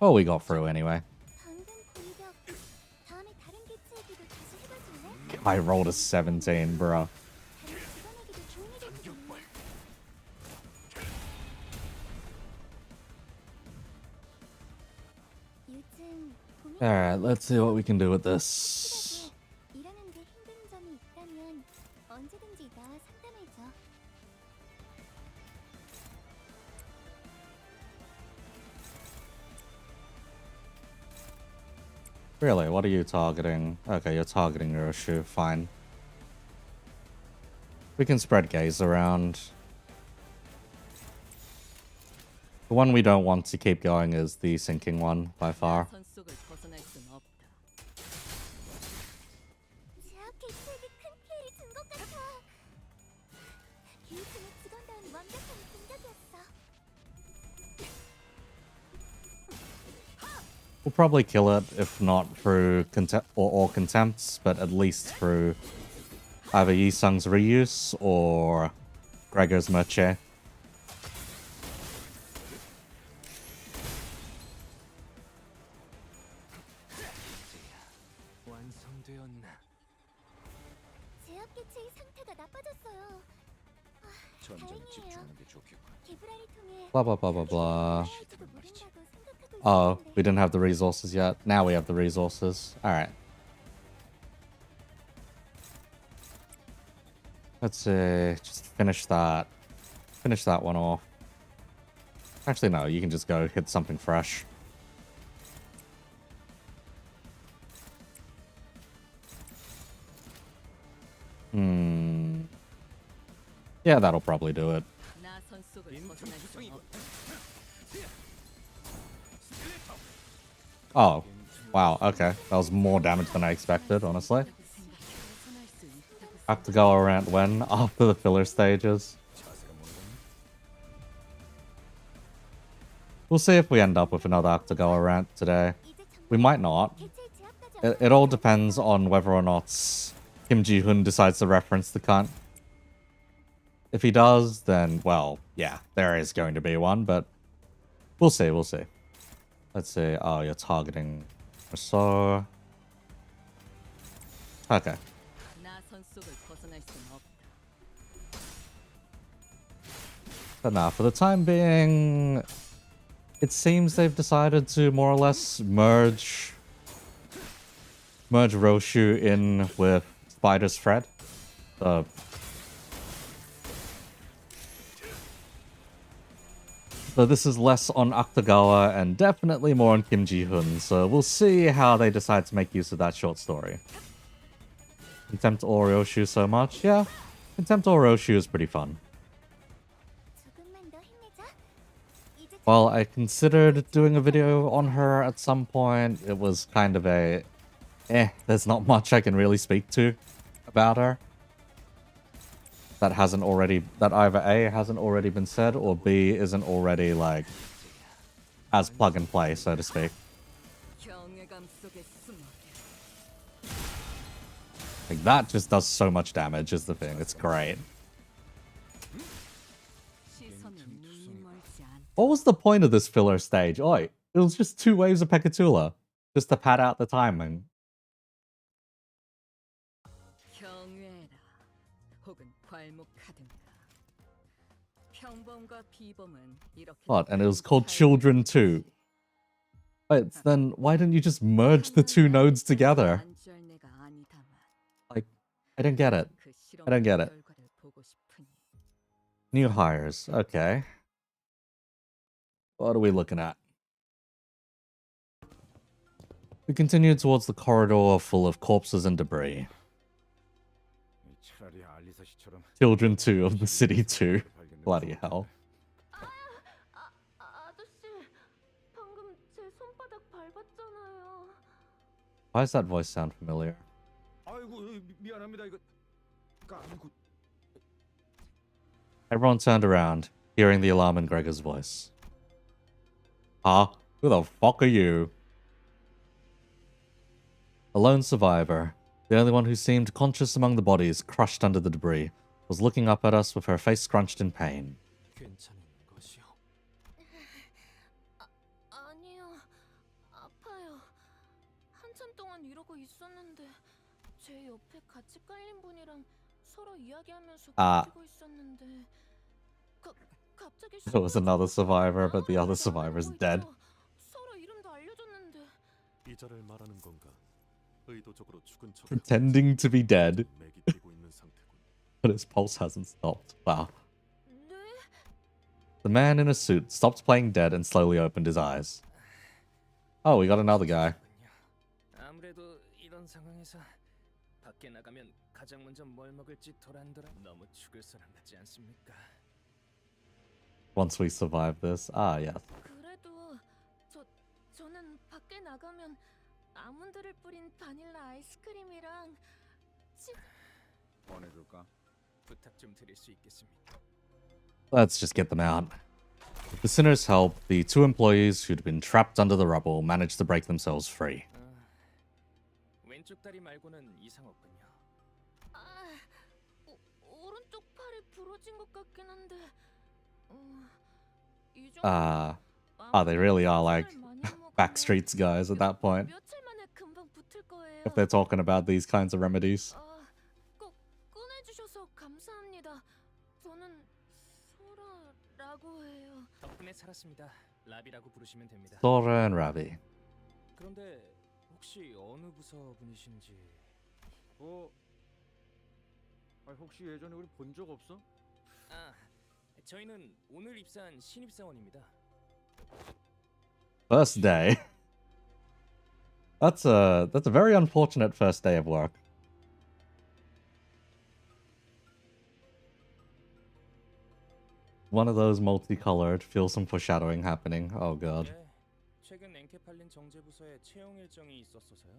Oh, we got through anyway.
방금 공격 다음에 다른 개체에게도 다시 해봐줄래?
I rolled a 17, bro.
다른 직원에게도 도움이 되거든요. 요즘 고민
Alright, let's see what we can do with this.
일하는데 힘든 점이 있다면 언제든지 나와 상담해줘.
Really, what are you targeting? Okay, you're targeting Urushu, fine. We can spread gaze around. The one we don't want to keep going is the sinking one, by far.
나선 속을 벗어날 순 없다.
제압 개체에게 큰 피해를 준 것 같아. 기후팀의 직원다운 완벽한 공격이었어.
We'll probably kill it, if not through contempt or contempts, but at least through either Yisung's reuse or Gregor's Merche.
완성되었나?
제압 개체의 상태가 나빠졌어요.
전쟁
다행이에요.
집중하는 게 좋겠군.
개브라를 통해
Blah, blah, blah, blah, blah.
할지도 모른다고 생각하고
Oh,
있었는데
we didn't have the resources yet. Now we have the resources. Alright. Let's see. Just finish that. Finish that one off. Actually, no. You can just go hit something fresh. Yeah, that'll probably do it.
나선 속을 벗어날 순 없다.
Oh. Wow, okay. That was more damage than I expected, honestly.
벗어날 수 있다고
Have to go around when? After the filler stages.
자세가 뭐라고?
We'll see if we end up with another Akutagawa rant today.
이제 정말
We might not.
개체의 제압까지
It all depends on whether or not Kim Ji-hoon decides to reference the cunt. If he does, then, well, yeah, there is going to be one, but we'll see, we'll see. Let's see. Oh, you're targeting so. Okay.
나선 속을 벗어날 순 없다.
But now, for the time being, it seems they've decided to more or less merge Roshu in with Spider's Thread. So this is less on Akutagawa and definitely more on Kim Ji-hoon. So we'll see how they decide to make use of that short story. Contempt or Roshu so much? Yeah, Contempt or Roshu is pretty fun.
조금만 더 힘내자. 이제
Well, I considered doing a video on her at some point. It was kind of a... there's not much I can really speak to about her. That either A, hasn't already been said, or B, isn't already, like, as plug and play, so to speak.
경외감 속에 숨어게.
Like, that just does so much damage, is the thing. It's great.
시선은 눈이 멀지 않다.
What was the point of this filler stage? Oh, it was just 2 waves of Pekatula. Just to pad out the timing.
경외라 혹은 괄목하든가. 평범과 비범은 이렇게
What? And it was called Children 2. Wait, then why didn't you just merge the 2 nodes together?
안주할 내가 아니다만
Like, I don't get it.
그
I don't get it.
결과를 보고 싶으니.
New hires. Okay. What are we looking at? We continue towards the corridor full of corpses and debris.
차라리 알리사 씨처럼
Children 2 of the City 2. Bloody hell.
아저씨 방금 제 손바닥 밟았잖아요.
Why does that voice sound familiar?
아이고 미안합니다. 이거 아니고.
Everyone turned around, hearing the alarm in Gregor's voice. Huh? Who the fuck are you? A lone survivor, the only one who seemed conscious among the bodies crushed under the debris, was looking up at us with her face scrunched in pain.
괜찮은 것이요.
아니요. 아파요. 한참 동안 이러고 있었는데 제 옆에 같이 깔린 분이랑 서로 이야기하면서 버티고 있었는데 갑자기
There was another survivor, but the other survivor's dead.
서로 이름도 알려줬는데
이자를 말하는 건가? 의도적으로 죽은 척
Pretending to be dead,
맥이 뛰고 있는 상태군.
but his pulse hasn't stopped. Wow.
네?
The man in a suit stopped playing dead and slowly opened his eyes. Oh, we got another guy.
아무래도 이런 상황에서 밖에 나가면 가장 먼저 뭘 먹을지 도란도란 너무 죽을 사람 같지 않습니까?
Once we survive this. Ah, yes.
그래도 저는 밖에 나가면 아몬드를 뿌린 바닐라 아이스크림이랑
보내줄까?
부탁 좀 드릴 수 있겠습니까?
Let's just get them out. With the sinner's help, the two employees who'd been trapped under the rubble managed to break themselves free.
왼쪽 다리 말고는 이상 없군요.
오른쪽 팔이 부러진 것 같긴 한데 이
They really are like Backstreet's guys at that point.
며칠 만에 금방 붙을 거예요.
If they're talking about these kinds of remedies.
꼭 꺼내주셔서 감사합니다. 저는 소라라고 해요.
덕분에 살았습니다. 라비라고 부르시면 됩니다.
Sora and Ravi.
그런데 혹시 어느 부서 분이신지?
혹시 예전에 우리 본 적 없어?
저희는 오늘 입사한 신입사원입니다.
First day. That's a very unfortunate first day of work. One of those multicolored, feel some foreshadowing happening. Oh god.
네, 최근 엔케팔린 정제부서에 채용 일정이 있었어서요.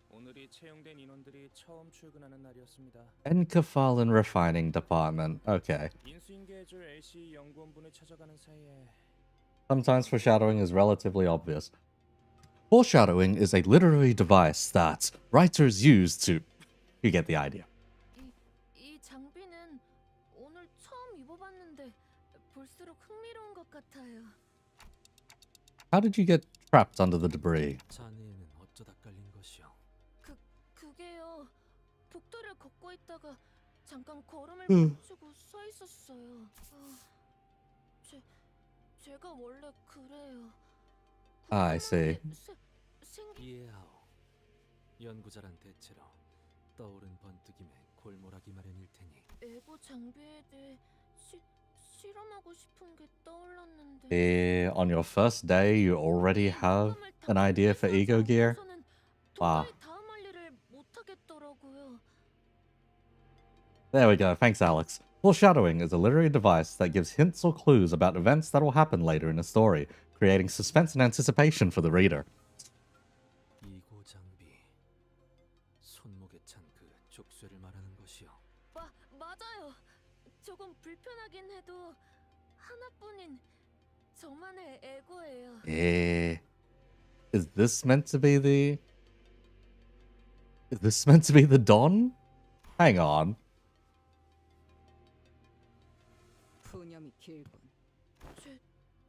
오늘이 채용된 인원들이 처음 출근하는 날이었습니다.
Enkephalin Refining Department. Okay.
인수인계해줄 LC 연구원분을 찾아가는 사이에
Sometimes foreshadowing is relatively obvious. Foreshadowing is a literary device that writers use to... You get the idea.
이 장비는 오늘 처음 입어봤는데 볼수록 흥미로운 것 같아요.
How did you get trapped under the debris?
자네에는 어쩌다 깔린 것이요?
그게요. 복도를 걷고 있다가 잠깐 걸음을 멈추고 서 있었어요. 제가 원래 그래요.
I see.
이해하오. 연구자란 대체로 떠오른 번뜩임에 골몰하기 마련일 테니.
에고 장비에 대해 실험하고 싶은 게 떠올랐는데.
On your first day, you already have an idea for ego gear? Wow.
다음 할 일을 못 하겠더라고요.
There we go. Thanks, Alex. Foreshadowing is a literary device that gives hints or clues about events that will happen later in a story, creating suspense and anticipation for the reader.
이고 장비. 손목에 찬 그 족쇄를 말하는 것이요.
맞아요. 조금 불편하긴 해도 하나뿐인 저만의 에고예요.
Is this meant to be the... Is this meant to be the Don? Hang on.
푸념이 길군.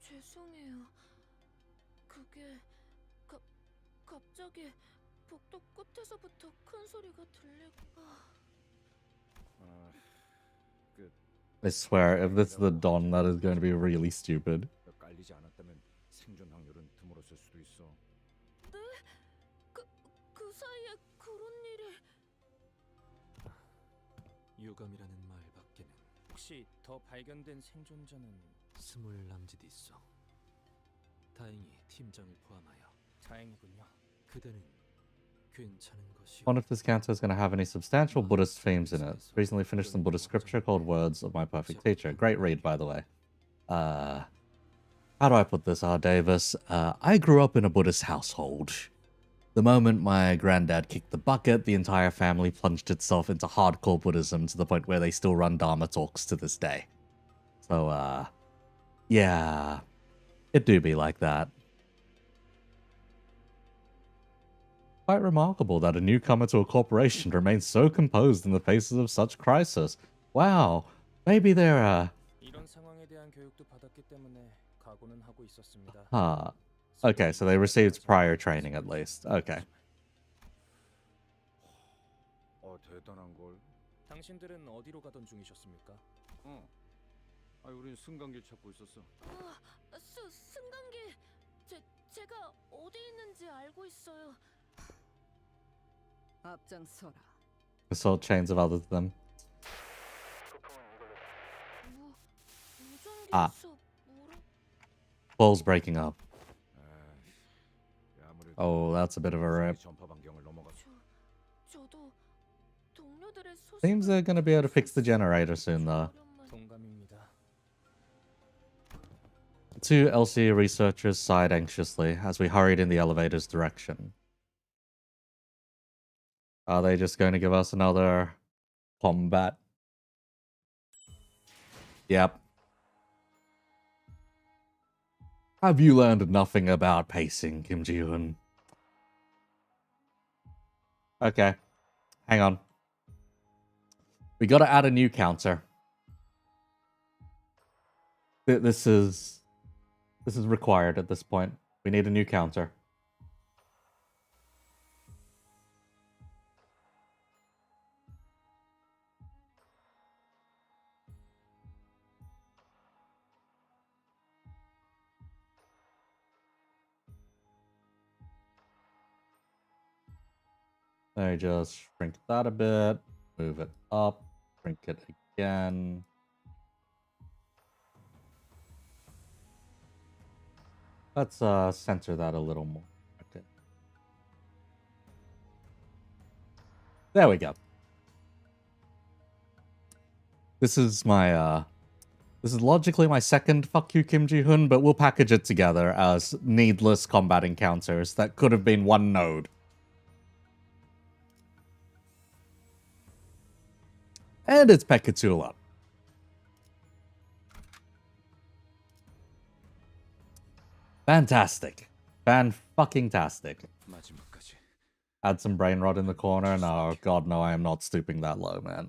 죄송해요. 그게 갑자기 복도 끝에서부터 큰 소리가 들리고.
I swear, if this is the Don, that is going to be really stupid.
깔리지 않았다면 생존 확률은 드물었을 수도 있어.
네? 그 사이에 그런 일이.
유감이라는 말밖에는. 혹시 더 발견된 생존자는 스물 남짓 있어. 다행히 팀장을 포함하여. 다행이군요. 그대는 괜찮은 것이오.
Wonder if this canto is going to have any substantial Buddhist themes in it. Recently finished some Buddhist scripture called Words of My Perfect Teacher. Great read, by the way. How do I put this, R. Davis? I grew up in a Buddhist household. The moment my granddad kicked the bucket, the entire family plunged itself into hardcore Buddhism to the point where they still run Dharma talks to this day. So, yeah, it do be like that. Quite remarkable that a newcomer to a corporation remains so composed in the faces of such crisis. Wow, maybe they're,
이런 상황에 대한 교육도 받았기 때문에 각오는 하고 있었습니다.
Okay, so they received prior training at least. Okay.
대단한 걸.
당신들은 어디로 가던 중이셨습니까?
우린 승강길 찾고 있었어.
승강기 제가 어디 있는지 알고 있어요. 앞장서라.
Assault chains of others them. Ah. Paul's breaking up. Oh, that's a bit of a rip. Seems they're gonna be able to fix the generator soon, though. Two LC researchers sighed anxiously as we hurried in the elevator's direction. Are they just going to give us another combat? Yep. Have you learned nothing about pacing, Kim Ji-hoon? Okay. Hang on. We gotta add a new counter. This is required at this point. We need a new counter. I just shrink that a bit, move it up, shrink it again. Let's center that a little more. Okay. There we go. This is my this is logically my second fuck you Kim Ji-hoon, but we'll package it together as needless combat encounters that could have been one node. And it's Pekatula. Fantastic. Fan-fucking-tastic. Add some brain rot in the corner. No, god no, I am not stooping that low, man.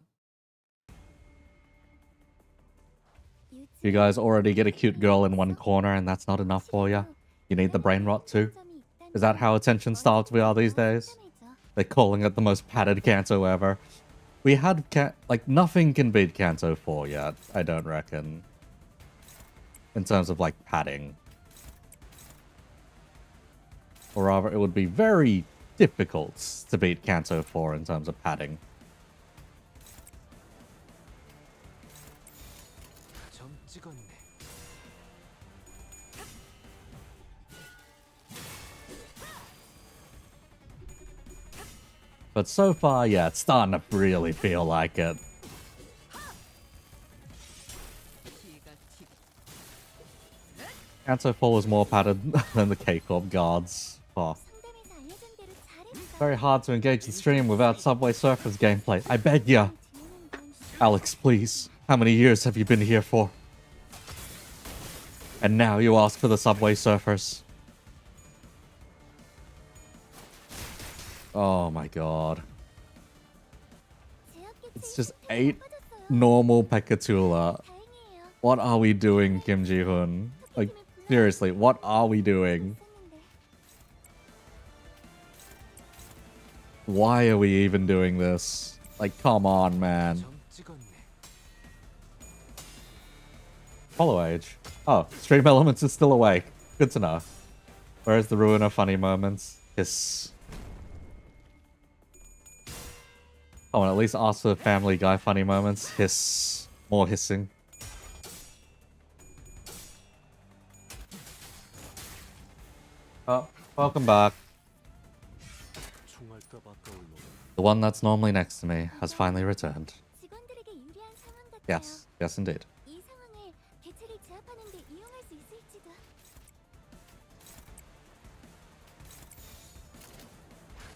You guys already get a cute girl in one corner and that's not enough for you? You need the brain rot too? Is that how attention-starved we are these days? They're calling it the most padded Canto ever. We had, like, nothing can beat Canto 4 yet, I don't reckon. In terms of, like, padding. Or rather, it would be very difficult to beat Canto 4 in terms of padding. But so far, yeah, it's starting to really feel like it. Canto 4 was more padded than the K-Corp guards. Oh. Very hard to engage the stream without Subway Surfers gameplay. I beg ya. Alex, please. How many years have you been here for? And now you ask for the Subway Surfers. Oh my god. It's just 8 normal Pekatula. What are we doing, Kim Ji-hoon? Like, seriously, what are we doing? Why are we even doing this? Like, come on, man. Follow age. Oh, Stream Elements is still awake. Good to know. Where's the ruin of funny moments? Hiss. Oh, and at least ask for Family Guy funny moments. Hiss. More hissing. Oh, welcome back. The one that's normally next to me has finally returned. Yes, yes indeed.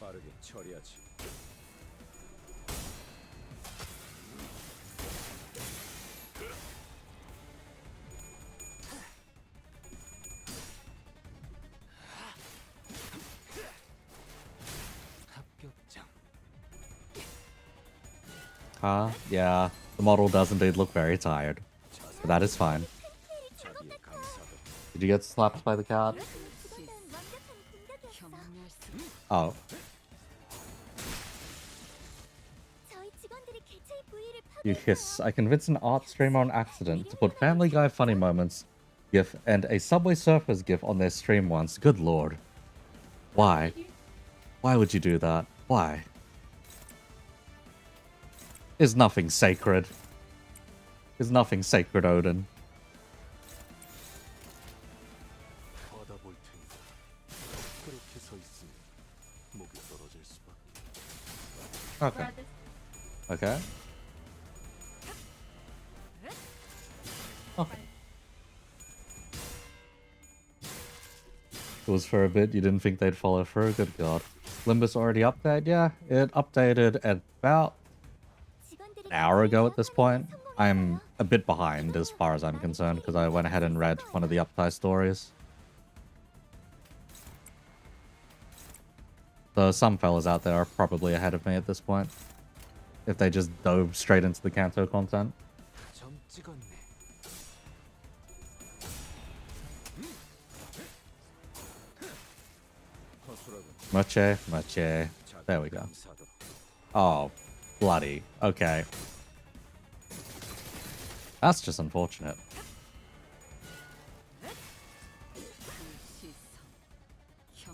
빠르게 처리하지.
합격장.
Yeah, the model does indeed look very tired. But that is fine.
자비에 감사도.
Did you get slapped by the cat?
그것은 완벽한 공격이었어.
경험할 수
Oh,
저희 직원들이 개체의 부위를
yes. I convinced an art streamer on accident to put Family Guy Funny Moments GIF and a Subway Surfers GIF on their stream once. Good lord. Why? Why would you do that? Why? There's nothing sacred. There's nothing sacred, Odin.
받아볼 테니까. 그렇게 서 있으면 목이 떨어질 수밖에.
Okay. Okay. Okay. It was for a bit. You didn't think they'd follow through? Good god. Limbus already updated? Yeah, it updated at about an hour ago at this point. I'm a bit behind as far as I'm concerned because I went ahead and read one of the Uptie stories. So some fellas out there are probably ahead of me at this point. If they just dove straight into the Canto content.
점 찍었네.
허술하군.
Muche, muche. There we go.
감사도.
Oh, bloody. Okay. That's just unfortunate.
시선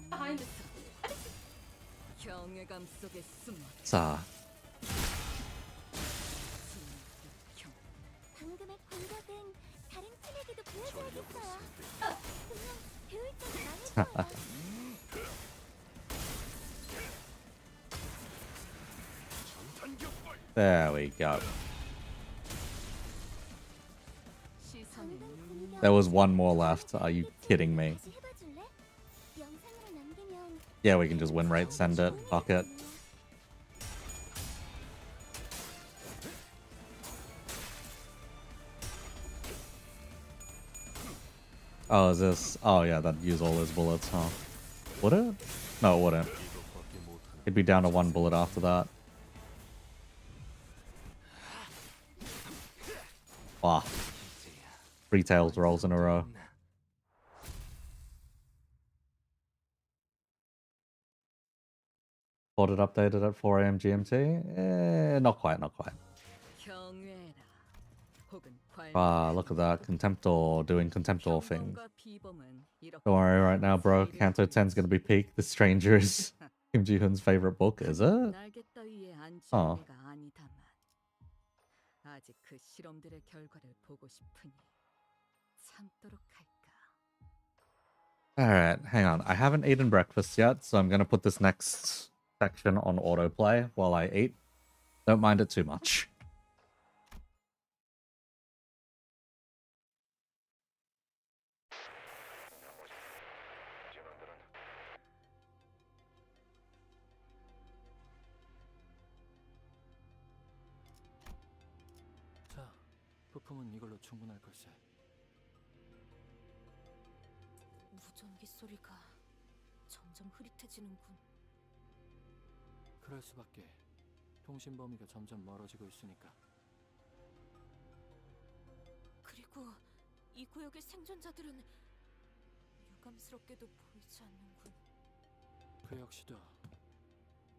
경멸 경외감 속에 숨어
자,
진격형
방금의 공격은 다른 팀에게도 보여줘야겠어요. 분명 배울 점이 많을 거예요.
there we go.
시선에 눈이
There was one more left. Are you kidding me?
다시 해봐줄래? 영상으로 남기면
Yeah, we can just win rate, send it. Fuck it. Oh, is this? Oh, yeah, that'd use all his bullets, huh? Would it? No, it wouldn't.
이것밖에 못하는.
He'd be down to one bullet after that. Wow. 3 tails rolls in a row. Thought it updated at 4 AM GMT? Not quite, not quite.
경외라 혹은
Ah, look at that. Contemptor doing Contemptor things.
평범과 비범은 이렇게
Don't worry right now, bro. Canto 10's gonna be peak. The Stranger is Kim Ji-hoon's favorite book, is it?
날개 따위에 앉을
어.
때가 아니다만 아직 그 실험들의 결과를 보고 싶으니 참도록 할까.
Alright, hang on. I haven't eaten breakfast yet, so I'm gonna put this next section on autoplay while I eat. Don't mind it too much.
자, 부품은 이걸로 충분할 걸세.
무전기 소리가 점점 흐릿해지는군.
그럴 수밖에. 통신 범위가 점점 멀어지고 있으니까.
그리고 이 구역의 생존자들은 유감스럽게도 보이지 않는군.
그 역시도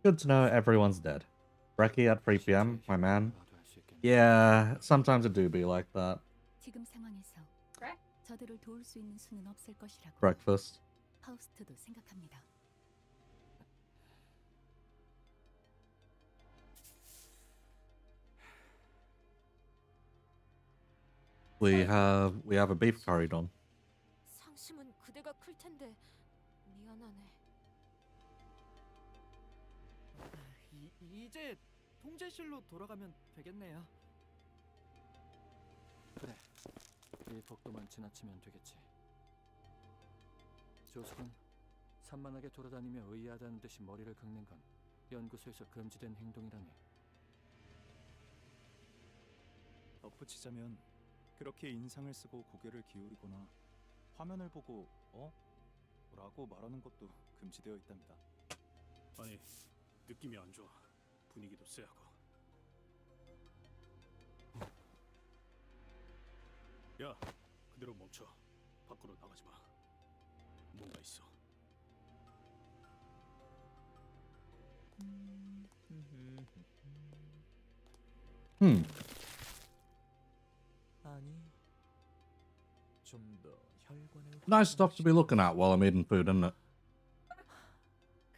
Good to know everyone's dead. Brekkie at 3 PM, my man.
봐도 할 수 있겠네.
Yeah, sometimes it do be like that.
지금 상황에서 저들을 도울 수 있는 수는 없을 것이라고
Breakfast.
파우스트도 생각합니다.
We have a beef curry done.
상심은 그대가 클 텐데 미안하네.
이제 통제실로 돌아가면 되겠네요. 그래. 이 복도만 지나치면 되겠지. 조석은
산만하게 돌아다니며 의아하다는 듯이 머리를 긁는 건 연구소에서 금지된 행동이라네.
덧붙이자면 그렇게 인상을 쓰고 고개를 기울이거나 화면을 보고 라고 말하는 것도 금지되어 있답니다.
아니, 느낌이 안 좋아. 분위기도 쎄하고. 야, 그대로 멈춰. 밖으로 나가지 마. 뭔가 있어.
아니, 좀 더 혈관을
Nice stuff to be looking at while I'm eating food, isn't it?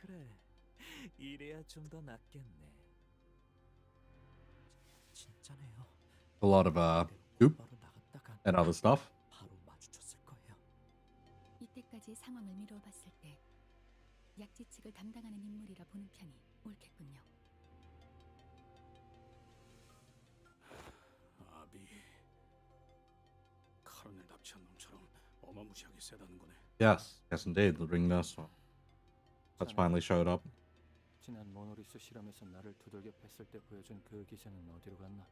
그래, 이래야 좀 더 낫겠네. 진짜네요.
A lot of goop
바로 나갔다가
and other stuff.
바로 마주쳤을 거예요.
이때까지의 상황을 미루어 봤을 때 약지 측을 담당하는 인물이라 보는 편이 옳겠군요.
아비, 카론을 납치한 놈처럼 어마무시하게 세다는 거네.
Yes, yes indeed, the ring nurse that's finally showed up.
지난 모노리스 실험에서 나를 두들겨 팼을 때 보여준 그 기세는 어디로 갔나?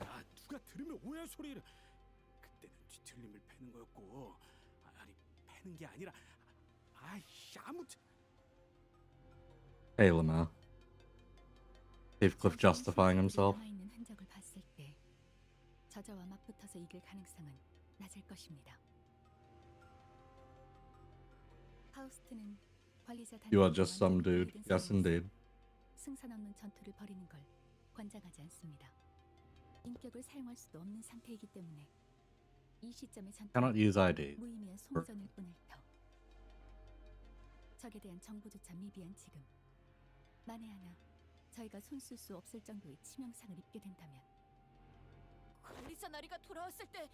아, 누가 들으면 오해할 소리를. 그때는 뒤틀림을 패는 거였고, 아니 패는 게 아니라, 아이씨 아무튼.
Hey, Lamar. Heathcliff justifying himself.
남아있는 흔적을 봤을 때 저자와 맞붙어서 이길 가능성은 낮을 것입니다. 파우스트는 관리자
You are just some dude. Yes, indeed.
승산 없는 전투를 벌이는 걸 권장하지 않습니다. 인격을 사용할 수도 없는 상태이기 때문에 이 시점의
Cannot
전투는
use ID.
무의미한 소모전일 뿐일 터. 적에 대한 정보조차 미비한 지금, 만에 하나 저희가 손쓸 수 없을 정도의 치명상을 입게 된다면
관리자 나리가 돌아왔을 때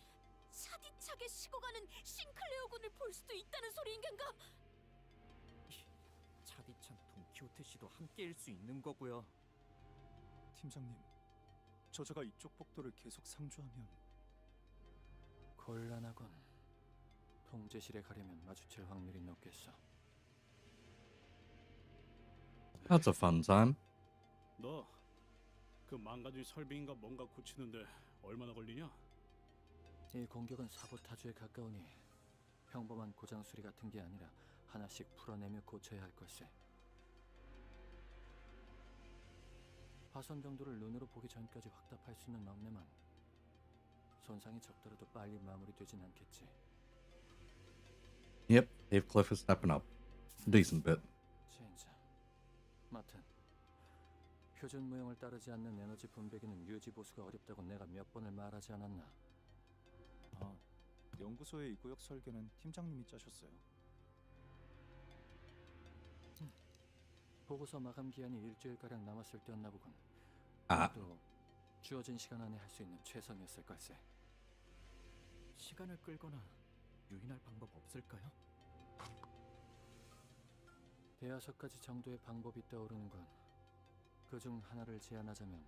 차디차게 식어가는 싱클레어 군을 볼 수도 있다는 소리인 건가?
차디찬 돈키호테 씨도 함께일 수 있는 거고요. 팀장님, 저자가 이쪽 복도를 계속 상주하면
곤란하군. 통제실에 가려면 마주칠 확률이 높겠어.
That's a fun time.
너 그 망가진 설빙인가 뭔가 고치는데 얼마나 걸리냐?
이 공격은 사보타주에 가까우니 평범한 고장 수리 같은 게 아니라 하나씩 풀어내며 고쳐야 할 걸세. 파손 정도를 눈으로 보기 전까지 확답할 수는 없네만 손상이 적더라도 빨리 마무리되진 않겠지.
Yep, Heathcliff is stepping up. Decent bit.
진짜. 마튼, 표준 무형을 따르지 않는 에너지 분배기는 유지 보수가 어렵다고 내가 몇 번을 말하지 않았나?
연구소의 이 구역 설계는 팀장님이 짜셨어요.
보고서 마감 기한이 일주일가량 남았을 때였나 보군.
아.
또 주어진 시간 안에 할 수 있는 최선이었을 걸세.
시간을 끌거나 유인할 방법 없을까요?
대여섯 가지 정도의 방법이 떠오르는 건 그중 하나를 제안하자면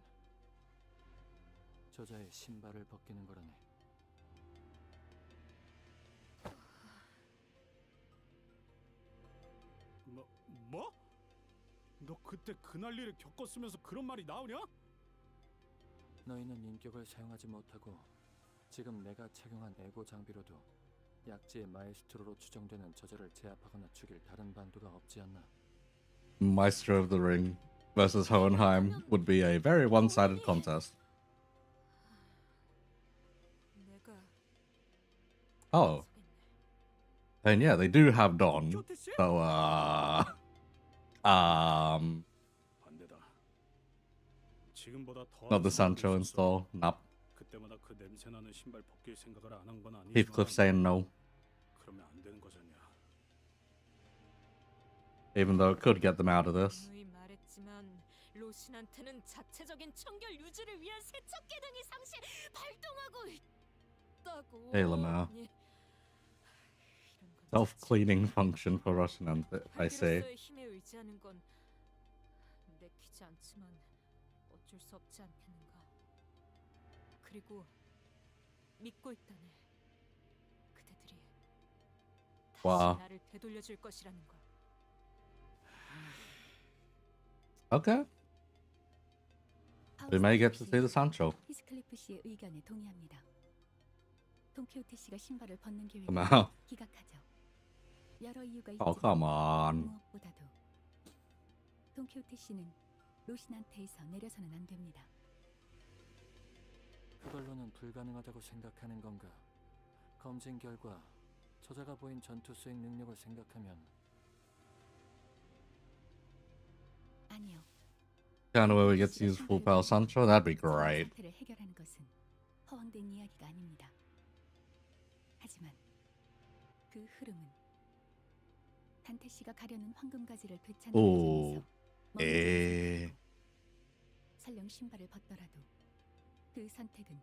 저자의 신발을 벗기는 거라네.
뭐? 너 그때 그 난리를 겪었으면서 그런 말이 나오냐?
너희는 인격을 사용하지 못하고 지금 내가 착용한 에고 장비로도 약지의 마에스트로로 추정되는 저자를 제압하거나 죽일 다른 방도가 없지 않나.
Maestro of the Ring versus Hohenheim would be a very one-sided contest. Oh. And yeah, they do have Dawn. So,
반대다. 지금보다 더
not the Sancho install. Nope.
그때마다 그 냄새 나는 신발 벗길 생각을 안 한 건 아니지만
Heathcliff saying no.
그러면 안 되는 거잖냐.
Even though it could get them out of this.
누이 말했지만 로신한테는 자체적인 청결 유지를 위한 세척 기능이 상시 발동하고 있다고.
Hey, Lamar.
예.
Self-cleaning function for Russian, I say.
발기로서의 힘에 의지하는 건 내키지 않지만 어쩔 수 없지 않겠는가. 그리고 믿고 있다네. 그대들이
Wow.
나를 되돌려줄 것이라는 걸.
Okay. We may get to see the Sancho.
히스클리프 씨의 의견에 동의합니다. 돈키호테 씨가 신발을 벗는
Come
계획을
on.
기각하죠. 여러 이유가
Oh,
있지만
come on.
무엇보다도 돈키호테 씨는 로신한테에서 내려서는 안 됩니다.
그걸로는 불가능하다고 생각하는 건가? 검진 결과 저자가 보인 전투 수행 능력을 생각하면
아니요.
Kind of where we get to use full power Sancho. That'd be great.
사태를 해결하는 것은 허황된 이야기가 아닙니다. 하지만 그 흐름은 단테 씨가 가려는 황금 가지를 되찾는
오.
과정에서
에.
설령 신발을 벗더라도 그 선택은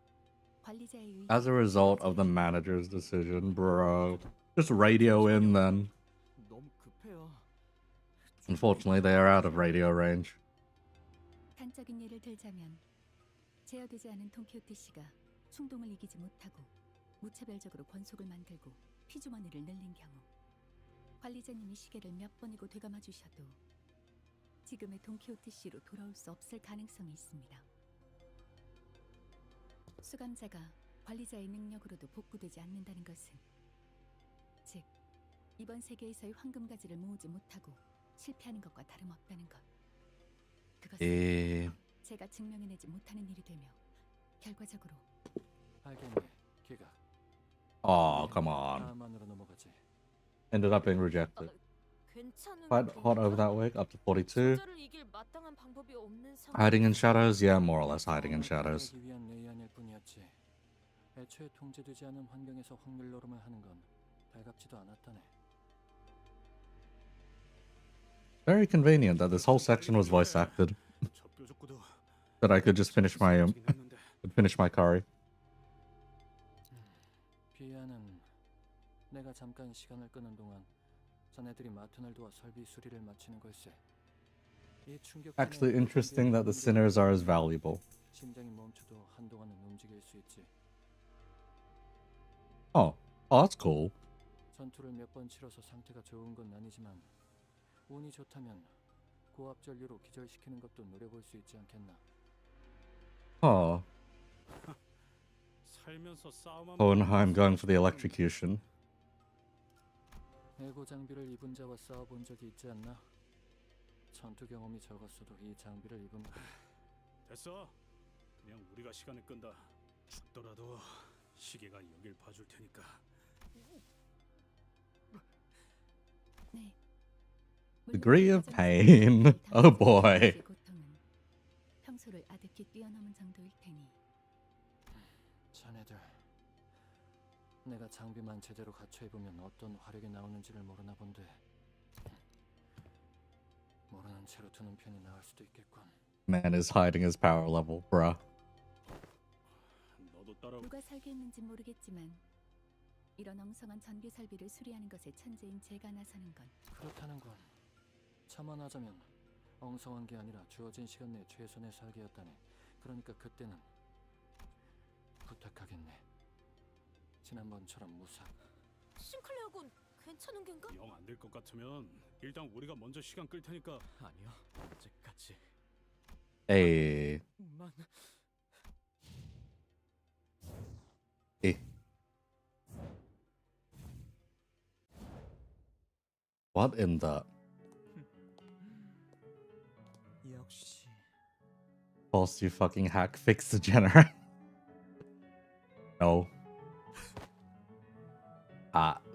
관리자의 의지.
As a result of the manager's decision, bro. Just radio in then.
너무 급해요.
Unfortunately, they are out of radio range.
단적인 예를 들자면 제어되지 않은 돈키호테 씨가 충동을 이기지 못하고 무차별적으로 권속을 만들고 피주머니를 늘린 경우 관리자님이 시계를 몇 번이고 되감아 주셔도 지금의 돈키호테 씨로 돌아올 수 없을 가능성이 있습니다. 수감자가 관리자의 능력으로도 복구되지 않는다는 것은 즉 이번 세계에서의 황금 가지를 모으지 못하고 실패하는 것과 다름없다는 것. 그것은
에.
제가 증명해내지 못하는 일이 되며 결과적으로
알겠네. 기각.
Oh, come on.
다음만으로 넘어가지.
Ended up being rejected.
괜찮은
Quite hot over that week, up to 42.
저자를 이길 마땅한 방법이 없는 상황.
Hiding in shadows? Yeah, more or less hiding in shadows.
하기 위한 내연일 뿐이었지. 애초에 통제되지 않은 환경에서 확률 노름을 하는 건 달갑지도 않았다네.
Very convenient that this whole section was voice acted.
저 뾰족구도
That I could just finish my curry.
비아는 내가 잠깐 시간을 끄는 동안 자네들이 마트널 도와 설비 수리를 마치는 걸세. 이 충격감에
Actually interesting that the sinners are as valuable.
심장이 멈춰도 한동안은 움직일 수 있지.
Oh, that's cool.
전투를 몇 번 치러서 상태가 좋은 건 아니지만 운이 좋다면 고압 전류로 기절시키는 것도 노려볼 수 있지 않겠나.
Oh,
살면서 싸움한
Hohenheim going for the electrocution.
에고 장비를 입은 자와 싸워본 적이 있지 않나? 전투 경험이 적었어도 이 장비를 입으면
됐어. 그냥 우리가 시간을 끈다. 죽더라도 시계가 여길 봐줄 테니까.
네.
Degree of pain. Oh boy.
고통은 평소를 아득히 뛰어넘은 정도일 테니
자네들 내가 장비만 제대로 갖춰 입으면 어떤 화력이 나오는지를 모르나 본데 모르는 채로 두는 편이 나을 수도 있겠군.
Man is hiding his power level, bruh.
너도 따라.
누가 설계했는지 모르겠지만 이런 엉성한 전기 설비를 수리하는 것에 천재인 제가 나서는 건
그렇다는 건 참아하자면 엉성한 게 아니라 주어진 시간 내 최선의 설계였다네. 그러니까 그때는 부탁하겠네. 지난번처럼 무사.
싱클레어군 괜찮은 겐가?
영 안 될 것 같으면 일단 우리가 먼저 시간 끌 테니까.
아니요. 언제까지?
Hey.
만
Eh. What in the...
역시
False, you fucking hack. Fix the generator. No.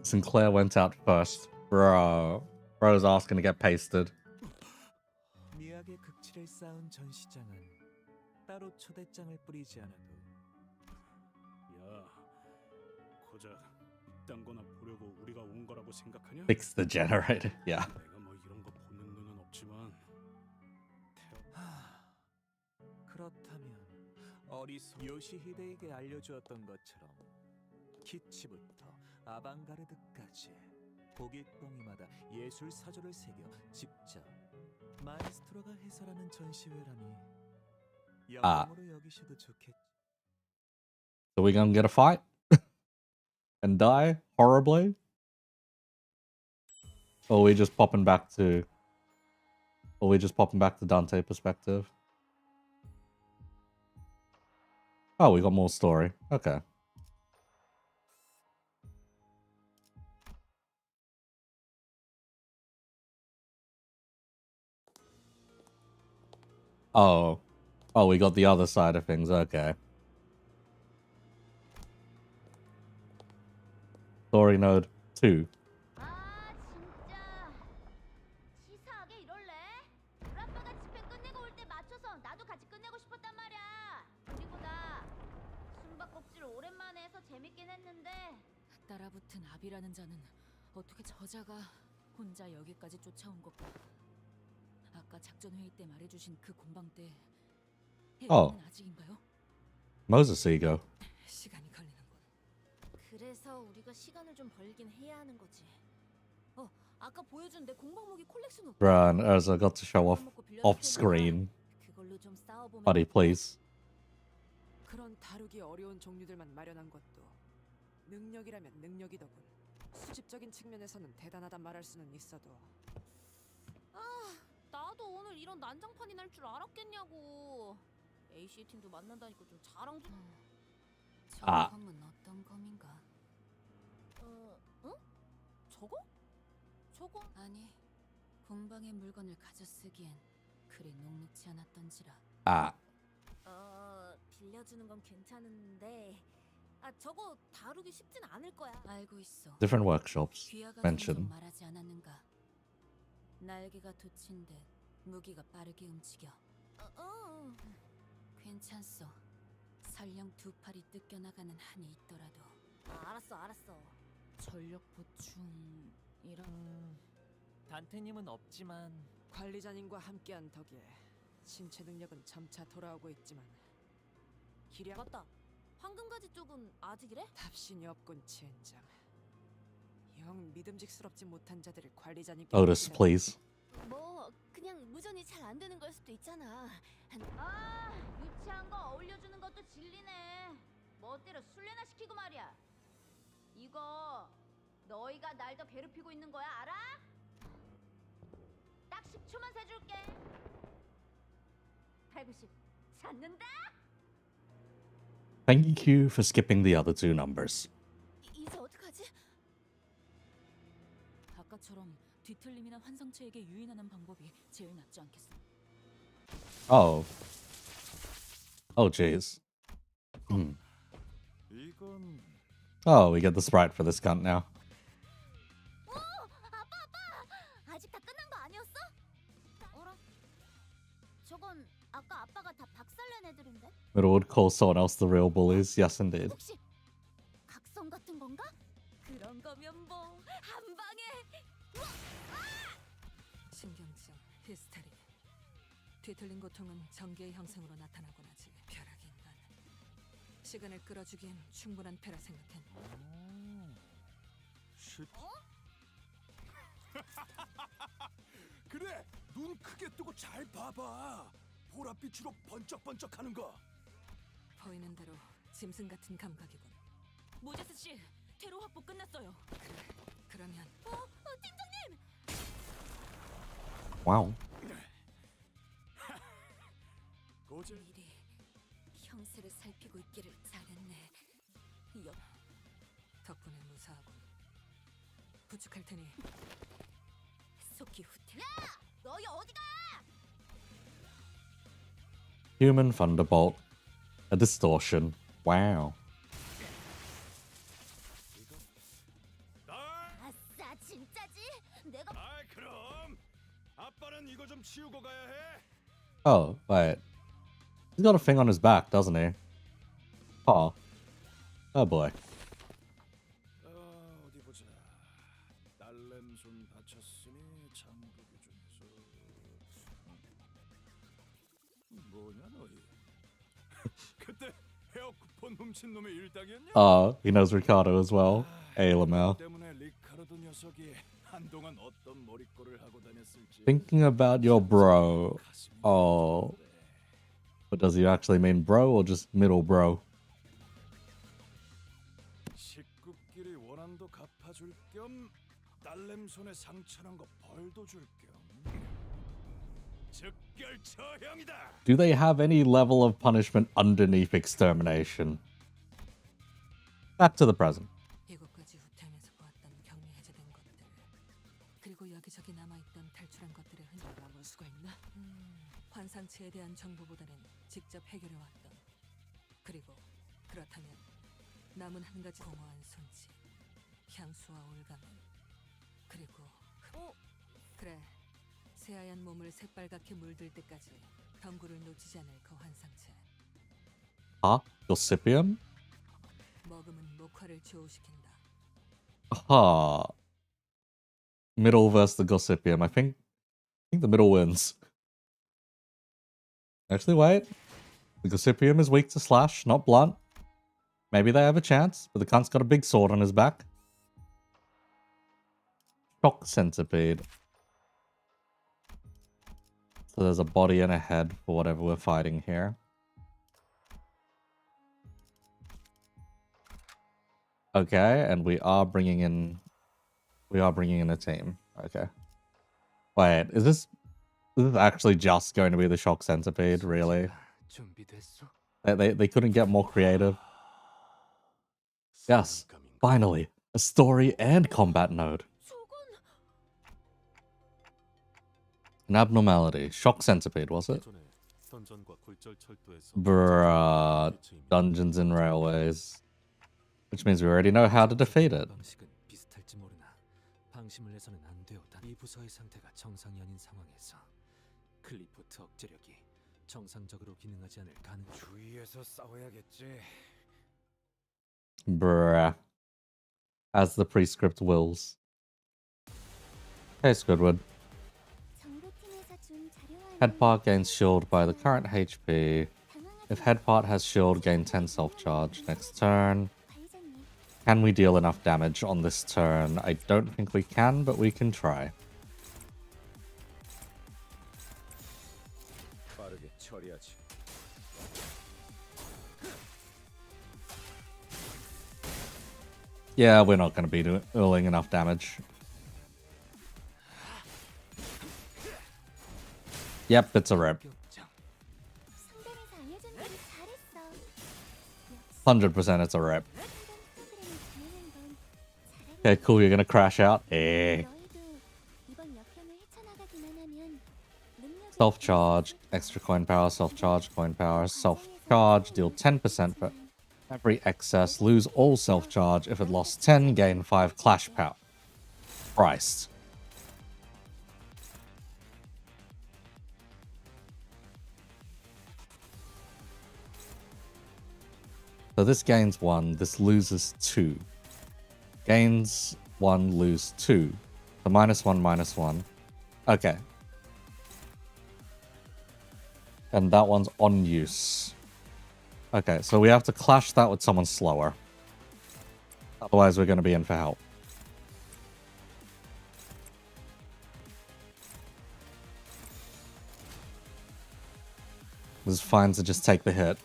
Sinclair went out first. Bro. Bro's asking to get pasted.
미학의 극치를 쌓은 전시장은 따로 초대장을 뿌리지 않아도
야, 고작 이딴 거나 보려고 우리가 온 거라고 생각하냐?
Fix the generator. Yeah.
내가 뭐 이런 거 보는 눈은 없지만
그렇다면 요시히데에게 알려주었던 것처럼 키치부터 아방가르드까지 고깃덩이마다 예술 사조를 새겨 직접 마에스트로가 해설하는 전시회라니 영광으로 여기셔도 좋겠.
So we gonna get a fight? And die horribly? Or are we just popping back to... Or are we just popping back to Dante perspective? Oh, we got more story. Okay. Oh. Oh, we got the other side of things. Okay. Story node 2.
아 진짜 치사하게 이럴래? 우리 아빠가 집회 끝내고 올 때 맞춰서 나도 같이 끝내고 싶었단 말이야. 그리고 나 숨바꼭질 오랜만에 해서 재밌긴 했는데
따라붙은 압이라는 자는 어떻게 저자가 혼자 여기까지 쫓아온 걸까? 아까 작전 회의 때 말해주신 그 공방 때 해결은 아직인가요?
Moses ego.
시간이 걸리는군.
그래서 우리가 시간을 좀 벌긴 해야 하는 거지. 아까 보여준 내 공방무기 콜렉션
Bruh, and Urza got to show off screen.
그걸로 좀 싸워보면
Buddy, please.
그런 다루기 어려운 종류들만 마련한 것도 능력이라면 능력이더군. 수집적인 측면에서는 대단하단 말할 수는 있어도
나도 오늘 이런 난장판이 날 줄 알았겠냐고. AC 팀도 만난다니까 좀 자랑 좀.
아.
검은 어떤 검인가?
응? 저거? 저거?
아니, 공방의 물건을 가져 쓰기엔 그리 녹록지 않았던지라.
Ah.
빌려주는 건 괜찮은데. 저거 다루기 쉽진 않을 거야.
알고 있어.
Different workshops.
귀하가
Mention.
종종 말하지 않았는가? 날개가 돋친 듯 무기가 빠르게 움직여. 괜찮소. 설령 두 팔이 뜯겨나가는 한이 있더라도.
알았어.
전력 보충이랑
단테님은 없지만
관리자님과 함께한 덕에 신체 능력은 점차 돌아오고 있지만 기량
맞다. 황금가지 쪽은 아직이래?
답신이 없군 젠장. 영 믿음직스럽지 못한 자들을 관리자님께
Otis, please.
뭐 그냥 무전이 잘 안 되는 걸 수도 있잖아. 유치한 거 어울려주는 것도 진리네. 멋대로 술래나 시키고 말이야. 이거 너희가 날 더 괴롭히고 있는 거야, 알아? 딱 10초만 세줄게. 890 찾는다.
Thank you for skipping the other two numbers.
이제 어떡하지?
아까처럼 뒤틀림이나 환상체에게 유인하는 방법이 제일 낫지 않겠어?
Oh. Oh, jeez.
이건
Oh, we get the sprite for this cunt now.
아빠! 아직 다 끝난 거 아니었어? 어라? 저건 아까 아빠가 다 박살낸 애들인데?
But it would call someone else the real bullies. Yes, indeed.
혹시 각성 같은 건가? 그런 거면 뭐 한 방에
신경증, 히스테리. 뒤틀린 고통은 전기의 형성으로 나타나곤 하지. 벼락인간. 시간을 끌어주기엔 충분한 패라 생각했.
그래, 눈 크게 뜨고 잘 봐봐. 보랏빛으로 번쩍번쩍하는 거.
보이는 대로 짐승 같은 감각이군. 모제스 씨, 테러 확보 끝났어요. 그러면
팀장님!
Wow.
고질.
미리 형세를 살피고 있기를 잘했네. 덕분에 무사하군. 부축할 테니 속히 후퇴.
너희 어디가?
Human Thunderbolt. A distortion. Wow.
아싸, 진짜지? 내가
그럼 아빠는 이거 좀 치우고 가야 해.
Oh, wait. He's got a thing on his back, doesn't he? Oh. Oh boy.
어디 보자. 딸램손 받쳤으니 장부기 중에서 뭐냐 너희? 그때 헤어 쿠폰 훔친 놈의 일당이었냐?
He knows Ricardo as well. ALML.
때문에 리카르도 녀석이 한동안 어떤 머리꼴을 하고 다녔을지.
Thinking about your bro. Oh. But does he actually mean bro or just middle bro?
식구끼리 원한도 갚아줄 겸
딸내손에 상처난 거 벌도 줄게요. 즉결 처형이다.
Do they have any level of punishment underneath extermination? Back to the present.
이곳까지 후퇴하면서 보았던 격리 해제된 것들, 그리고 여기저기 남아있던 탈출한 것들의 흔적을 볼 수가 있나? 환상체에 대한 정보보다는 직접 해결해왔던, 그리고 그렇다면 남은 한 가지 공허한 손짓, 향수와 올가면, 그리고 그래, 새하얀 몸을 새빨갛게 물들 때까지 덩굴을 놓치지 않을 그 환상체.
Ah, Gossipium?
먹음은 목화를 조우시킨다.
Aha. Middle versus the Gossipium. I think the middle wins. Actually, wait. The Gossipium is weak to slash, not blunt. Maybe they have a chance, but the cunt's got a big sword on his back. Shock centipede. So there's a body and a head for whatever we're fighting here. Okay, and we are bringing in a team. Okay. Wait, is this actually just going to be the shock centipede, really? They couldn't get more creative. Yes, finally, a story and combat node. An abnormality. Shock centipede, was it? Bruh. Dungeons and railways. Which means we already know how to defeat it.
방심을 해서는 안 돼요. 이 부서의 상태가 정상이 아닌 상황에서 클리포트 억제력이 정상적으로 기능하지 않을 가능.
주위에서 싸워야겠지.
Bruh. As the prescript wills. Hey, Squidward. Head part gains shield by the current HP. If head part has shield, gain 10 self-charge next turn. Can we deal enough damage on this turn? I don't think we can, but we can try. Yeah, we're not going to be dealing enough damage. Yep, it's a rip. 100% it's a rip. Okay, cool, you're gonna crash out. Eh. Self-charge, extra coin power, self-charge, coin power, self-charge, deal 10% for every excess, lose all self-charge. If it lost 10, gain 5 clash power. Christ. So this gains 1, this loses 2. Gains 1, lose 2. So -1, -1. Okay. And that one's on use. Okay, so we have to clash that with someone slower. Otherwise we're going to be in for help. It's fine to just take the hit.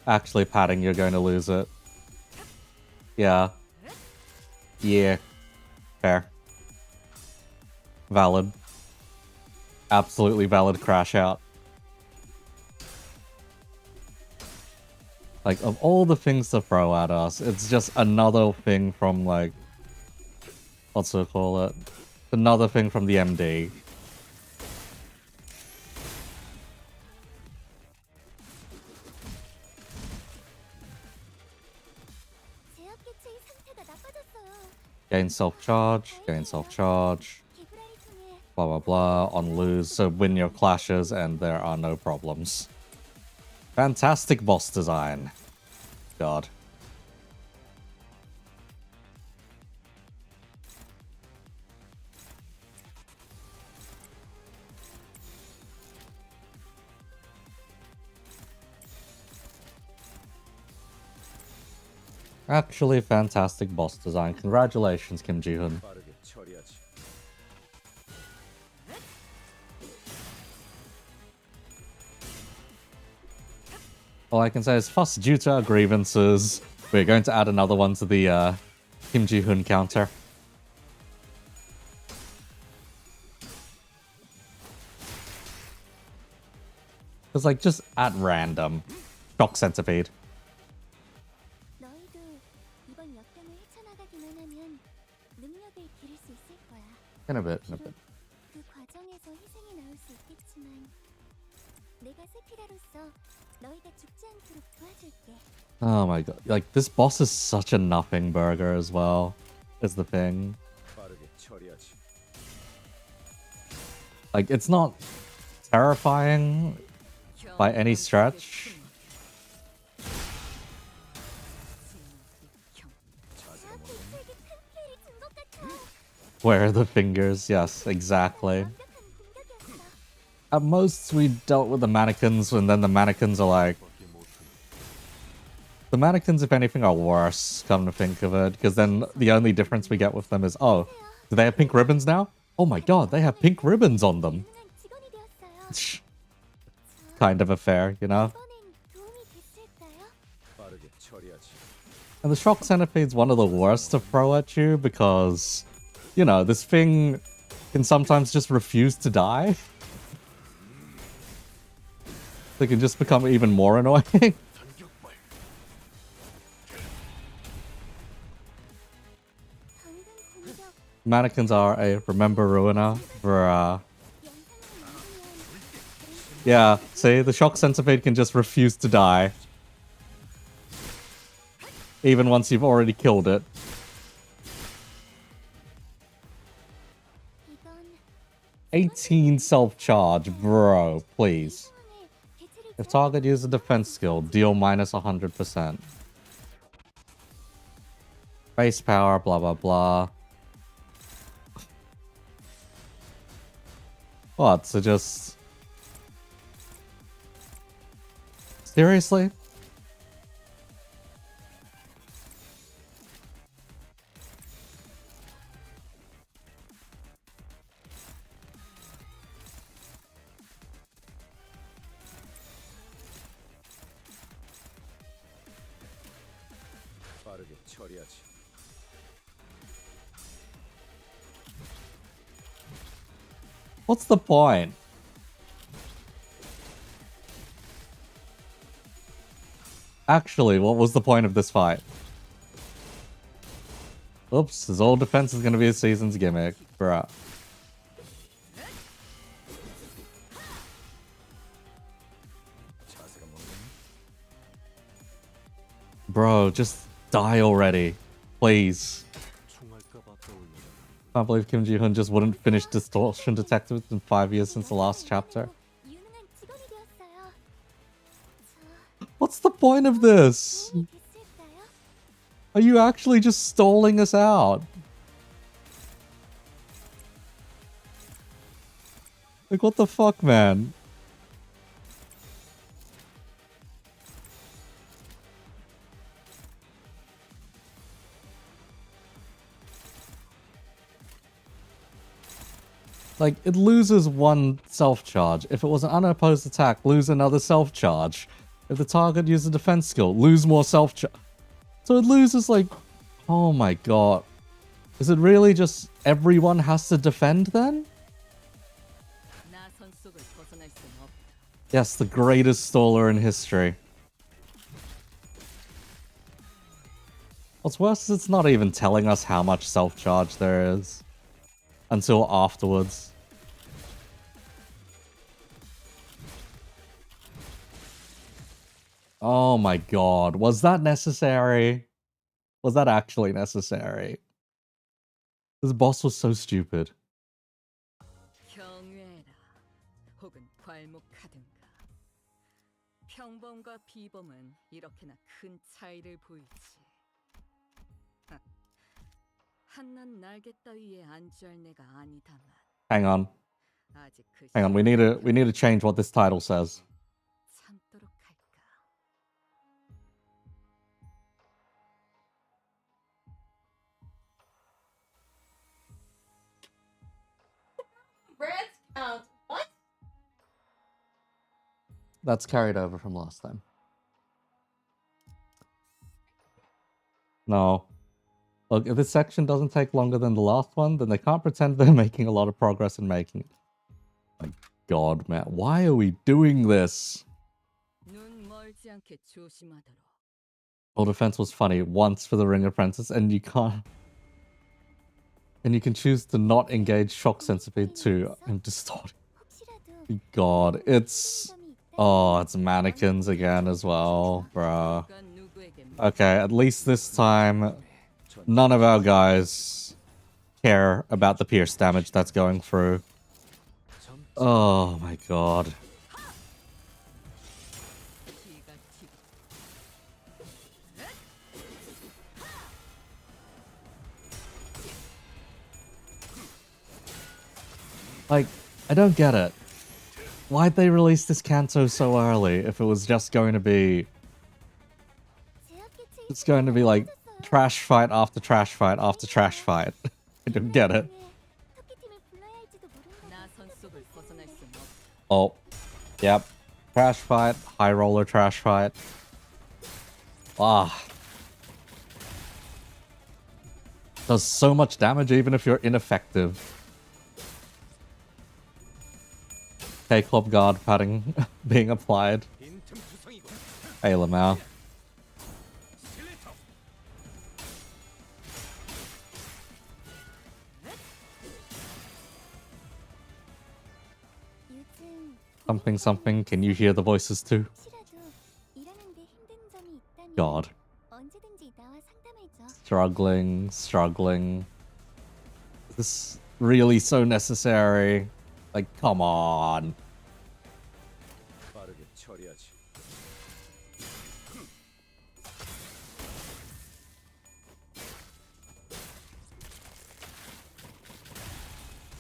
Actually, padding, you're going to lose it. Yeah. Yeah. Fair. Valid. Absolutely valid crash out. Like, of all the things to throw at us, it's just another thing from, like... What's it call it? Another thing from the MD. Gain self-charge, gain self-charge, blah blah blah, on lose, so win your clashes and there are no problems. Fantastic boss design. God. Actually, fantastic boss design. Congratulations, Kim Ji-hoon. All I can say is, first, due to our grievances, we're going to add another one to the Kim Ji-hoon counter. It's like just at random. Shock centipede.
너희도 이번 역경을 헤쳐나가기만 하면 능력을 기를 수 있을 거야.
In a bit, in a bit.
그 과정에서 희생이 나올 수 있겠지만 내가 세피라로서 너희가 죽지 않도록 도와줄게.
Oh my god. Like, this boss is such a nothing burger as well, is the thing. Like, it's not terrifying by any stretch. Where are the fingers? Yes, exactly. At most, we dealt with the mannequins, and then the mannequins are like... The mannequins, if anything, are worse, come to think of it. Because then the only difference we get with them is, oh, do they have pink ribbons now? Oh my god, they have pink ribbons on them. Kind of a fair, you know? And the shock centipede's one of the worst to throw at you because, you know, this thing can sometimes just refuse to die. They can just become even more annoying. Mannequins are a remember ruiner for yeah, see, the shock centipede can just refuse to die. Even once you've already killed it. $18 self-charge, bro, please. If target uses a defense skill, deal minus 100%. Base power, blah blah blah. What, so just... Seriously? What's the point? Actually, what was the point of this fight? Oops, his old defense is gonna be a season's gimmick. Bruh. Bro, just die already. Please. Can't believe Kim Ji-hoon just wouldn't finish Distortion Detective in 5 years since the last chapter. What's the point of this? Are you actually just stalling us out? Like, what the fuck, man? Like, it loses one self-charge. If it was an unopposed attack, lose another self-charge. If the target uses a defense skill, lose more self-charge. So it loses, like... Oh my god. Is it really just everyone has to defend, then? Yes, the greatest staller in history. What's worse is it's not even telling us how much self-charge there is. Until afterwards. Oh my god, was that necessary? Was that actually necessary? This boss was so stupid. Hang on. Hang on, we need to change what this title says. What? That's carried over from last time. No. Look, if this section doesn't take longer than the last one, then they can't pretend they're making a lot of progress in making it. My god, man. Why are we doing this? Full Defense was funny once for the Ring Apprentice, and you can't... And you can choose to not engage Shock Centipede too. I'm distorting. God, it's... Oh, it's mannequins again as well, bruh. Okay, at least this time, none of our guys care about the pierce damage that's going through. Oh my god. Like, I don't get it. Why'd they release this Canto so early if it was just going to be... It's going to be like trash fight after trash fight after trash fight. I don't get it. Oh. Yep. Trash fight. High roller trash fight. Ah. Does so much damage even if you're ineffective. K-Club guard padding being applied. Hey, Lamau. Something, something. Can you hear the voices too? God. Struggling, struggling. Is this really so necessary? Like, come on.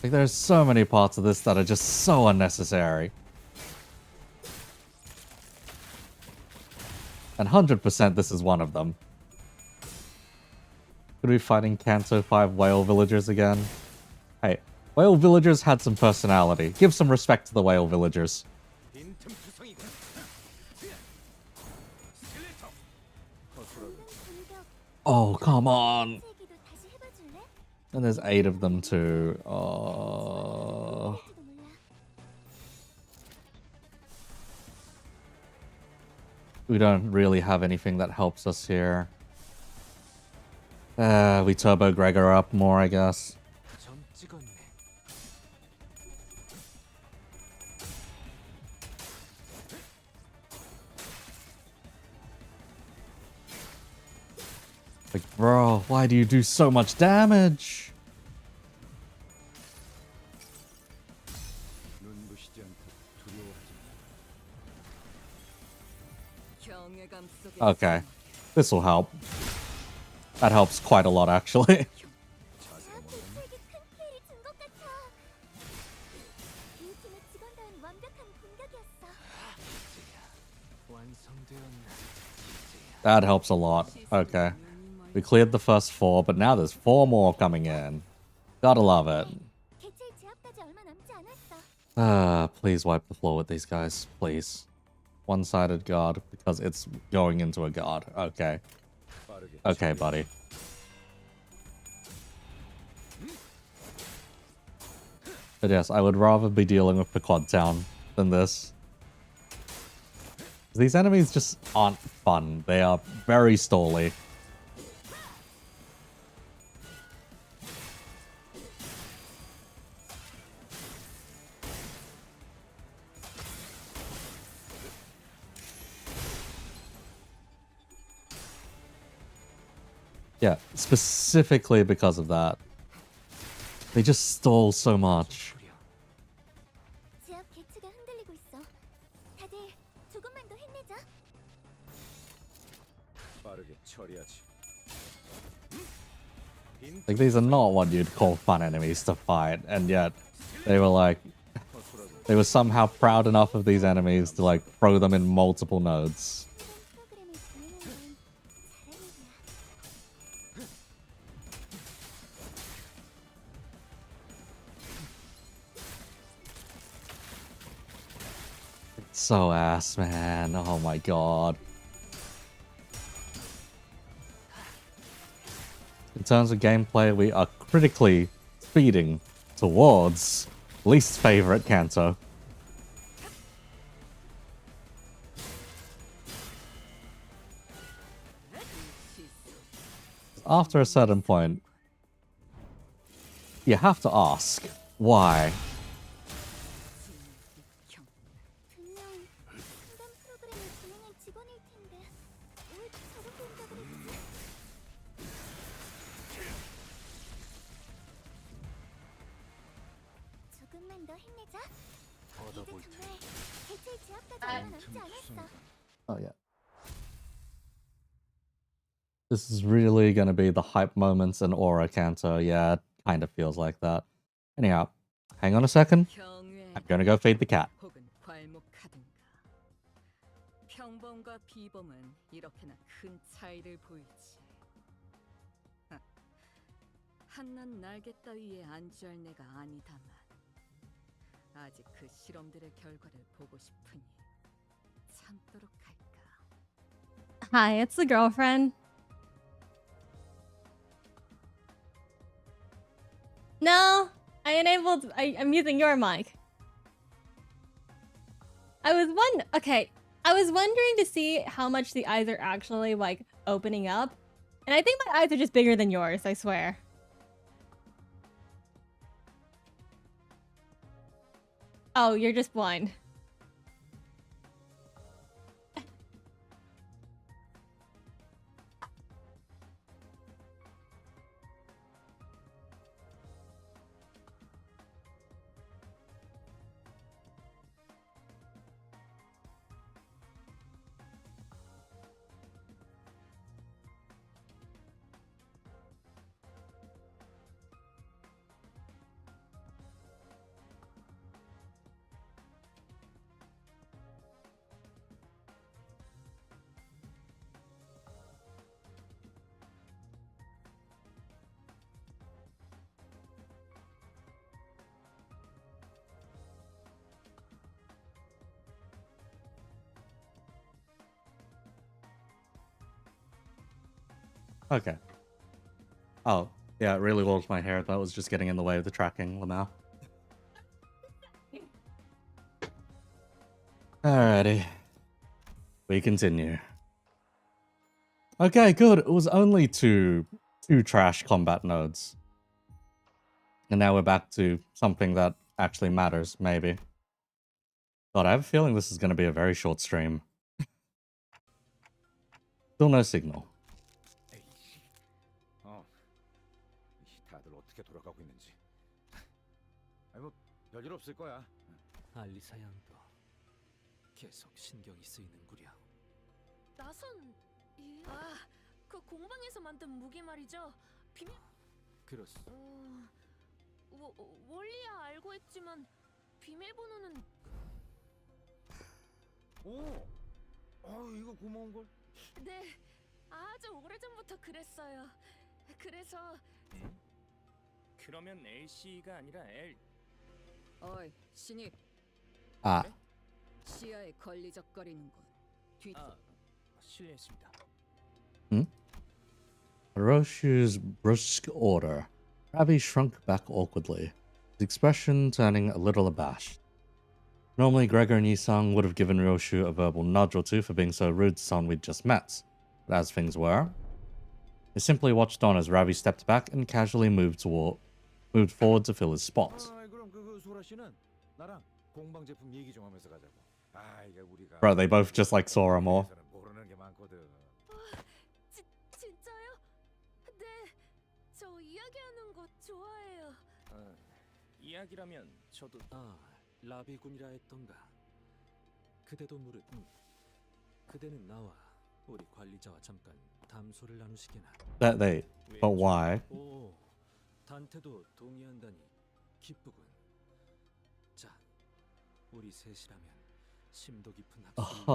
Like, there's so many parts of this that are just so unnecessary. And 100% this is one of them. Could we be fighting Canto 5 whale villagers again? Hey, whale villagers had some personality. Give some respect to the whale villagers. Oh, come on. And there's 8 of them too. Oh. We don't really have anything that helps us here. We turbo Gregor up more, I guess. Like, bro, why do you do so much damage? Okay, this will help. That helps quite a lot, actually. That helps a lot. Okay. We cleared the first 4, but now there's 4 more coming in. Gotta love it. Please wipe the floor with these guys, please. One-sided guard, because it's going into a guard. Okay. Okay, buddy. But yes, I would rather be dealing with the quad town than this. These enemies just aren't fun. They are very stally. Yeah, specifically because of that. They just stall so much. Like, these are not what you'd call fun enemies to fight, and yet they were like... They were somehow proud enough of these enemies to, like, throw them in multiple nodes. So ass, man. Oh my god. in terms of gameplay, we are critically speeding towards least favorite Canto. After a certain point, you have to ask, why?
분명 상담 프로그램을 진행할 직원일 텐데 왜 저렇게 운다고 그랬지? 조금만 더 힘내자. 이제 정말 대체 제압까지 얼마 남지 않았어.
Oh, yeah. This is really gonna be the hype moments in Aura Canto. Yeah, it kind of feels like that. Anyhow, hang on a second. I'm gonna go feed the cat.
혹은 괄목하든가. 평범과 비범은 이렇게나 큰 차이를 보이지. 한낱 날개 따위에 안주할 내가 아니다만 아직 그 실험들의 결과를 보고 싶으니 참도록 할까.
Hi, it's the girlfriend. No, I'm using your mic. I was wondering to see how much the eyes are actually like opening up. And I think my eyes are just bigger than yours, I swear. Oh, you're just blind.
Okay. Oh, yeah, it really was my hair. That was just getting in the way of the tracking, Lamau. Alrighty. We continue. Okay, good. It was only two trash combat nodes. And now we're back to something that actually matters, maybe. God, I have a feeling this is going to be a very short stream. Still no signal.
다들 어떻게 돌아가고 있는지. 뭐 별일 없을 거야.
알리사 양도 계속 신경이 쓰이는구려.
나선 그 공방에서 만든 무기 말이죠. 비밀.
그렇소.
원리야 알고 있지만 비밀번호는.
이거 고마운 걸.
네, 아주 오래전부터 그랬어요. 그래서.
그러면 LC가 아니라 L.
어이, 신입.
아.
시야에 걸리적거리는군. 뒤.
실례했습니다.
Hiroshu's brusque order. Ravi shrunk back awkwardly, his expression turning a little abashed. Normally, Gregor and Yisung would have given Hiroshu a verbal nudge or two for being so rude to someone we'd just met. But as things were, they simply watched on as Ravi stepped back and casually moved forward to fill his spot. Bro, they both just like Sora more.
진짜요? 네, 저 이야기하는 거 좋아해요.
이야기라면 저도.
라비군이라 했던가. 그대도 무릇. 그대는 나와 우리 관리자와 잠깐 담소를 나누시게나.
But why?
오, 단테도 동의한다니 기쁘군. 자, 우리 셋이라면 심도 깊은 학습을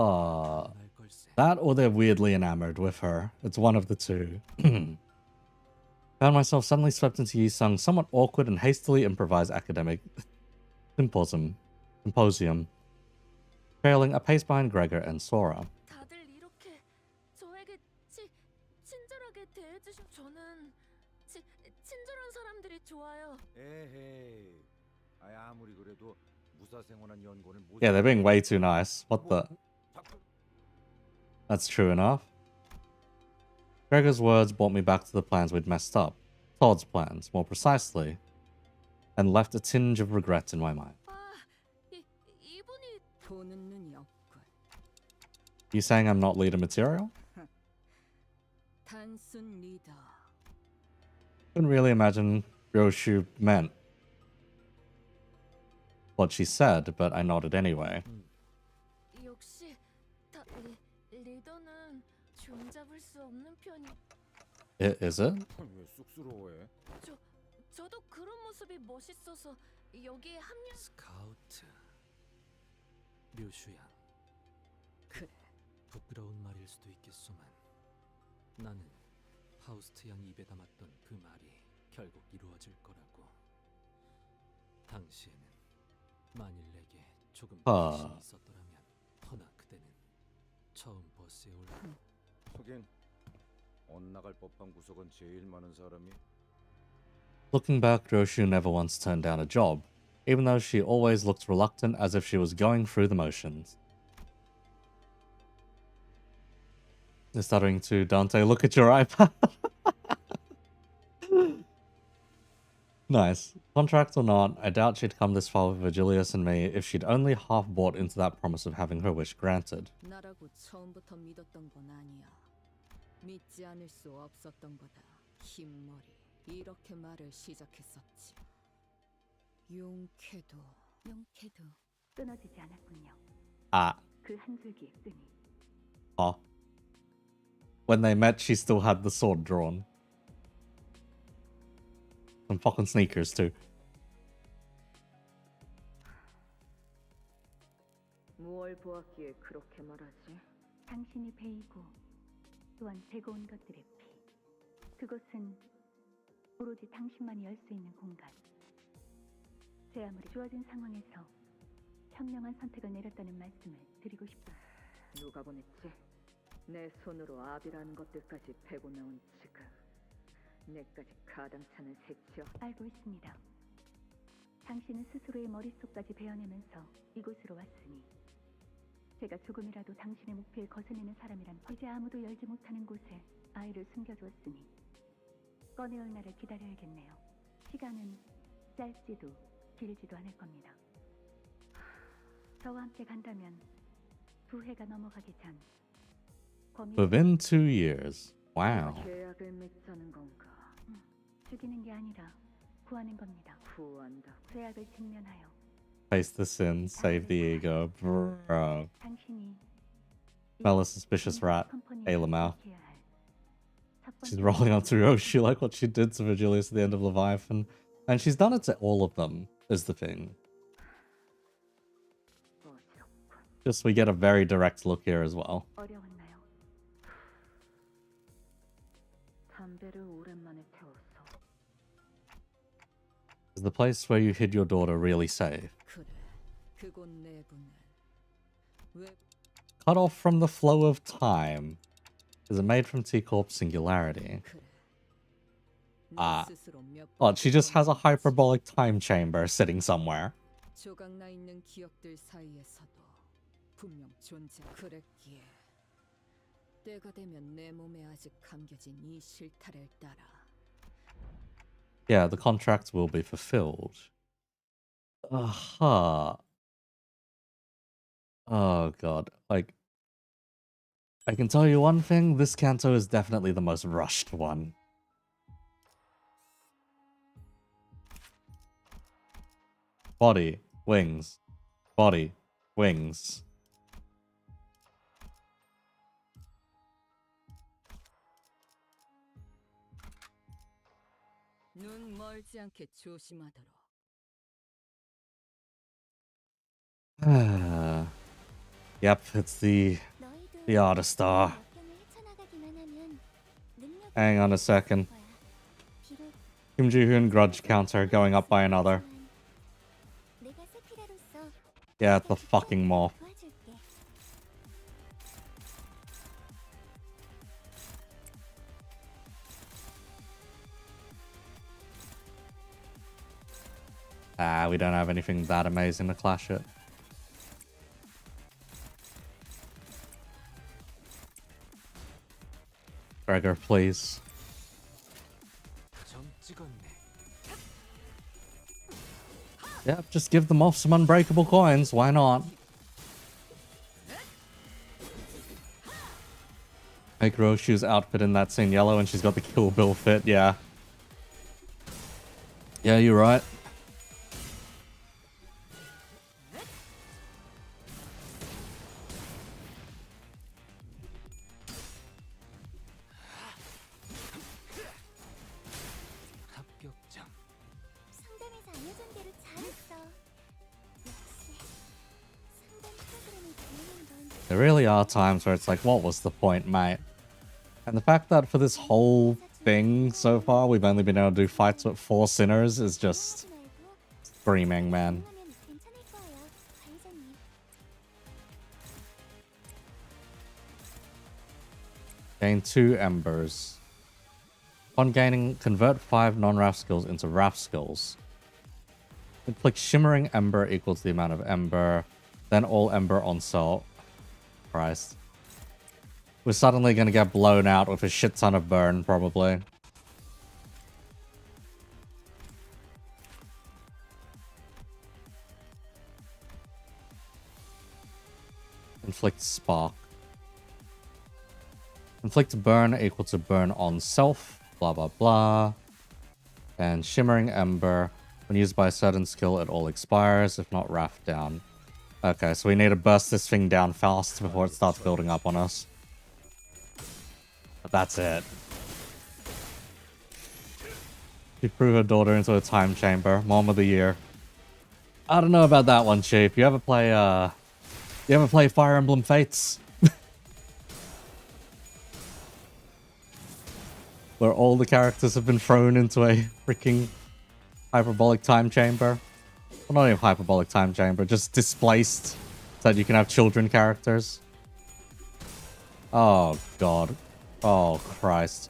할 걸세.
That or they're weirdly enamored with her. It's one of the two. Found myself suddenly swept into Yisung's somewhat awkward and hastily improvised academic symposium, trailing a pace behind Gregor and Sora.
다들 이렇게 저에게 친절하게 대해주신 저는 친절한 사람들이 좋아요.
에헤이. 아무리 그래도 무사 생활한 연구원을 못.
Yeah, they're being way too nice. What the? That's true enough. Gregor's words brought me back to the plans we'd messed up. Todd's plans, more precisely. And left a tinge of regret in my mind.
이분이
보는 눈이 없군.
You saying I'm not leader material?
단순 리더.
Couldn't really imagine Ryoshu meant what she said, but I nodded anyway.
역시 리더는 종잡을 수 없는 편이.
Is it?
왜 쑥스러워해?
저도 그런 모습이 멋있어서 여기에 합류.
스카우트. 류슈야.
그래.
부끄러운 말일 수도 있겠소만 나는 파우스트 양이 입에 담았던 그 말이 결국 이루어질 거라고. 당시에는 만일 내게 조금 자신이 있었더라면 허나 그대는 처음 버스에 올라.
하긴 엇나갈 법한 구석은 제일 많은 사람이.
Looking back, Ryoshu never once turned down a job, even though she always looked reluctant as if she was going through the motions. Stuttering to Dante, look at your iPad. Nice. Contract or not, I doubt she'd come this far with Virgilius and me if she'd only half bought into that promise of having her wish granted.
나라고 처음부터 믿었던 건 아니야. 믿지 않을 수 없었던 거다. 흰머리. 이렇게 말을 시작했었지. 용케도
끊어지지 않았군요.
그
한줄기의 끈이.
When they met, she still had the sword drawn. Some fucking sneakers, too.
무얼 보았기에 그렇게 말하지?
당신이 베이고 또한 베고 온 것들의 피. 그것은 오로지 당신만이 열 수 있는 공간. 제 아무리 주어진 상황에서 현명한 선택을 내렸다는 말씀을 드리고 싶어요.
누가 보냈지? 내 손으로 압이라는 것들까지 베고 나온 지금 내까지 가당찮은 새치여.
알고 있습니다. 당신은 스스로의 머릿속까지 베어내면서 이곳으로 왔으니 제가 조금이라도 당신의 목표에 거슬리는 사람이란 이제 아무도 열지 못하는 곳에 아이를 숨겨두었으니 꺼내올 날을 기다려야겠네요. 시간은 짧지도 길지도 않을 겁니다. 저와 함께 간다면 두 해가 넘어가기 전
Within 2 years. Wow.
계약을 맺자는 건가?
죽이는 게 아니라 구하는 겁니다.
구한다.
죄악을 직면하여
Face the sin, save the ego. Bro.
당신이
Smell a suspicious rat. Alamau. She's rolling up to Roshi like what she did to Virgilius at the end of Leviathan. And she's done it to all of them, is the thing. Just we get a very direct look here as well.
어려웠나요?
담배를 오랜만에 태웠어.
Is the place where you hid your daughter really safe?
그래. 그곳 내부는 왜
Cut off from the flow of time. Is it made from T-Corp singularity?
그래.
Ah.
네 스스로 몇
Oh, she just has a hyperbolic time chamber sitting somewhere.
조각나 있는 기억들 사이에서도 분명 존재. 그랬기에 때가 되면 내 몸에 아직 감겨진 이 실타래를 따라.
Yeah, the contract will be fulfilled. Oh god. Like, I can tell you one thing, this canto is definitely the most rushed one. Body, wings, body, wings.
눈 멀지 않게 조심하도록.
Yep, it's the artist star. Hang on a second. Kim Ji-hoon grudge counter going up by another. Yeah, the fucking moth. Ah, we don't have anything that amazing to clash it. Gregor, please. Yep, just give them off some unbreakable coins. Why not? Make Roshu's outfit in that scene yellow and she's got the Kill Bill fit. Yeah. Yeah, you're right. There really are times where it's like, what was the point, mate? And the fact that for this whole thing so far, we've only been able to do fights with 4 sinners is just screaming, man. Gain 2 embers. Upon gaining, convert 5 non-Wrath skills into Wrath skills. Inflict Shimmering Ember equals the amount of Ember. Then all Ember on Salt. Christ. We're suddenly going to get blown out with a shit ton of burn, probably. Inflict Spark. Inflict Burn equal to Burn on Self. Blah, blah, blah. And Shimmering Ember. When used by a certain skill, it all expires. If not, Wrath down. Okay, so we need to burst this thing down fast before it starts building up on us. But that's it. She threw her daughter into a time chamber. Mom of the year. I don't know about that one, Chief. You ever play Fire Emblem Fates? Where all the characters have been thrown into a freaking hyperbolic time chamber. Well, not even hyperbolic time chamber, just displaced so that you can have children characters. Oh, God. Oh, Christ.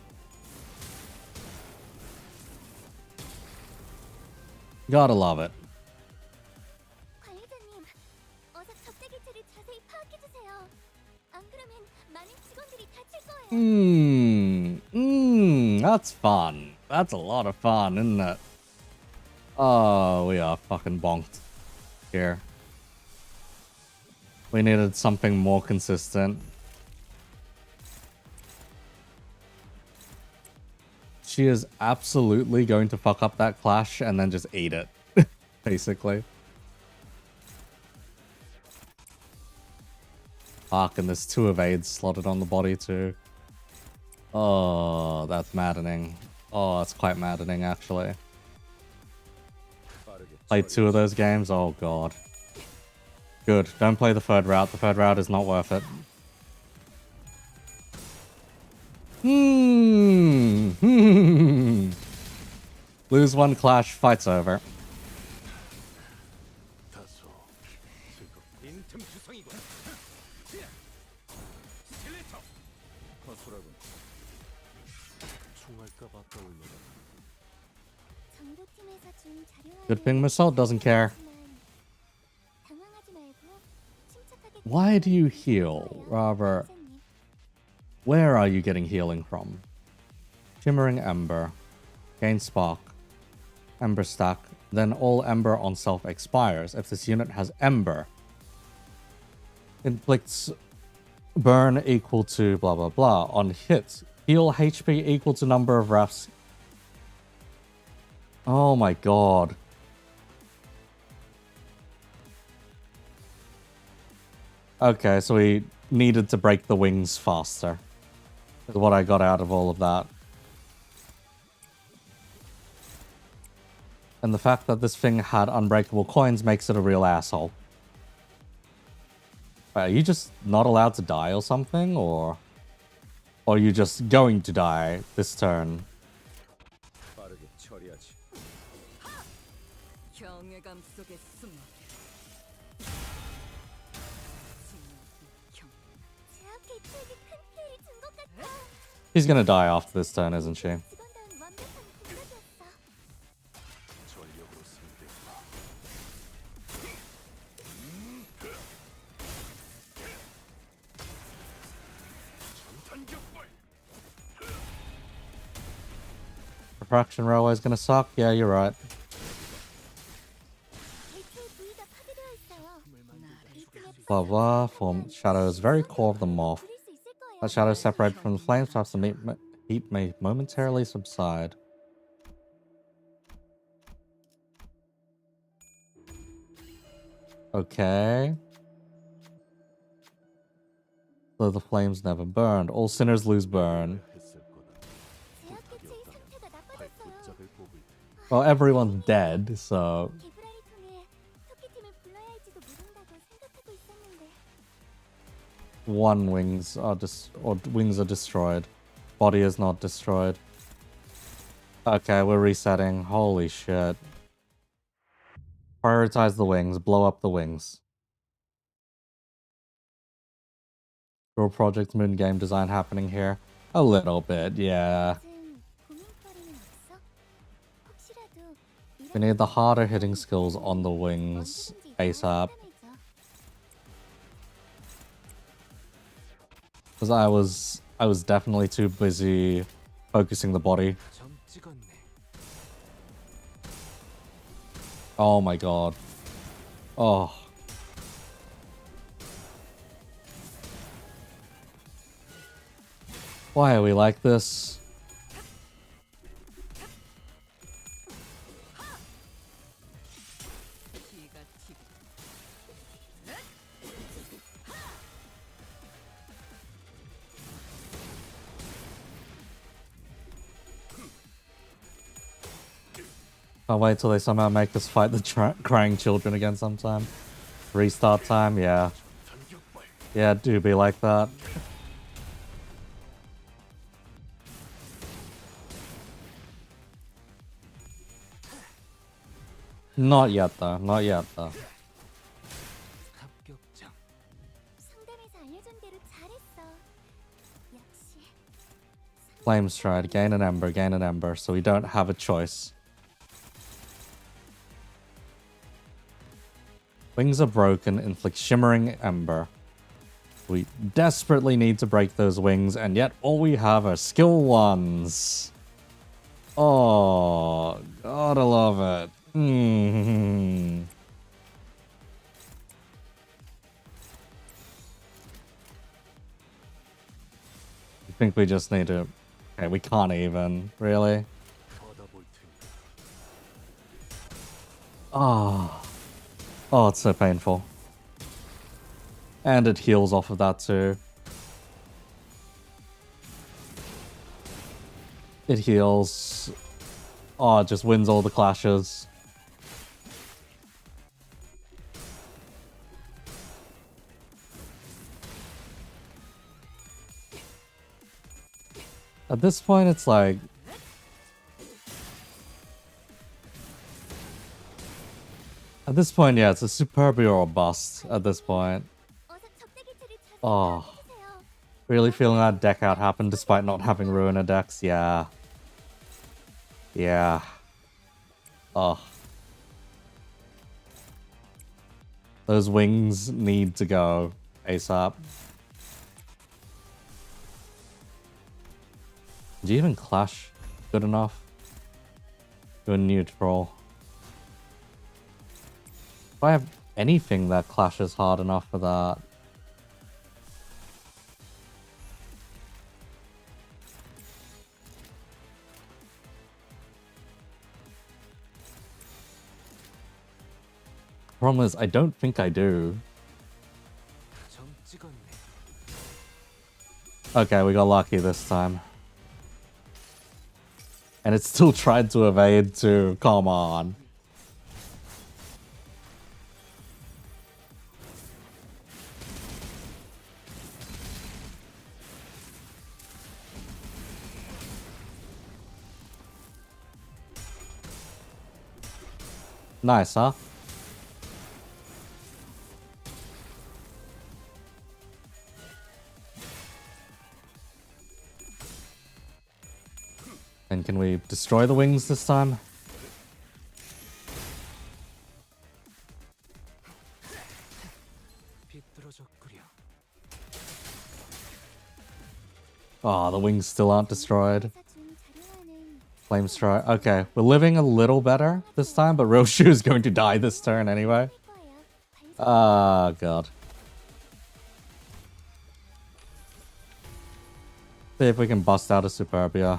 Gotta love it. That's fun. That's a lot of fun, isn't it? Oh, we are fucking bonked here. We needed something more consistent. She is absolutely going to fuck up that clash and then just eat it, basically. Fuck, and there's 2 evades slotted on the body too. Oh, that's maddening. Oh, that's quite maddening, actually. Played 2 of those games? Oh, God. Good. Don't play the 3rd route. The 3rd route is not worth it. Lose 1 clash, fight's over. Good thing Massault doesn't care. Why do you heal? Rather, where are you getting healing from? Shimmering Ember. Gain Spark. Ember stack. Then all Ember on self expires. If this unit has Ember, inflicts burn equal to blah blah blah. On hit, heal HP equal to number of Wraths. Oh my God. Okay, so we needed to break the wings faster. Is what I got out of all of that. And the fact that this thing had unbreakable coins makes it a real asshole. Wait, are you just not allowed to die or something? Or are you just going to die this turn? She's gonna die after this turn, isn't she? Refraction railway is gonna suck. Yeah, you're right. Blah blah. Form shadows very core of the morph. That shadow separated from the flames, perhaps the heat may momentarily subside. Okay. So the flames never burned. All sinners lose burn. Well, everyone's dead, so... One wings are wings are destroyed. Body is not destroyed. Okay, we're resetting. Holy shit. Prioritize the wings. Blow up the wings. Real Project Moon game design happening here. A little bit, yeah. We need the harder hitting skills on the wings ASAP. Because I was definitely too busy focusing the body. Oh my god. Oh. Why are we like this? I'll wait till they somehow make us fight the crying children again sometime. Restart time, yeah. Yeah, do be like that. Not yet though, not yet though. Flame Stride, gain an ember, so we don't have a choice. Wings are broken, inflict shimmering ember. We desperately need to break those wings, and yet all we have are skill ones. Oh, gotta love it. I think we just need to... Okay, we can't even, really. Oh. Oh, it's so painful. And it heals off of that too. It heals. Oh, it just wins all the clashes. At this point, it's like... At this point, yeah, it's a Superbia or bust at this point. Oh. Really feeling that deck out happen despite not having Ruiner decks, yeah. Yeah. Oh. Those wings need to go ASAP. Do you even clash good enough? You're neutral. If I have anything that clashes hard enough for that. Problem is, I don't think I do. Okay, we got lucky this time. And it still tried to evade too. Come on. Nice, huh? And can we destroy the wings this time? Oh, the wings still aren't destroyed. Flame strike. Okay, we're living a little better this time, but Roshu is going to die this turn anyway. Ah, God. See if we can bust out a Superbia.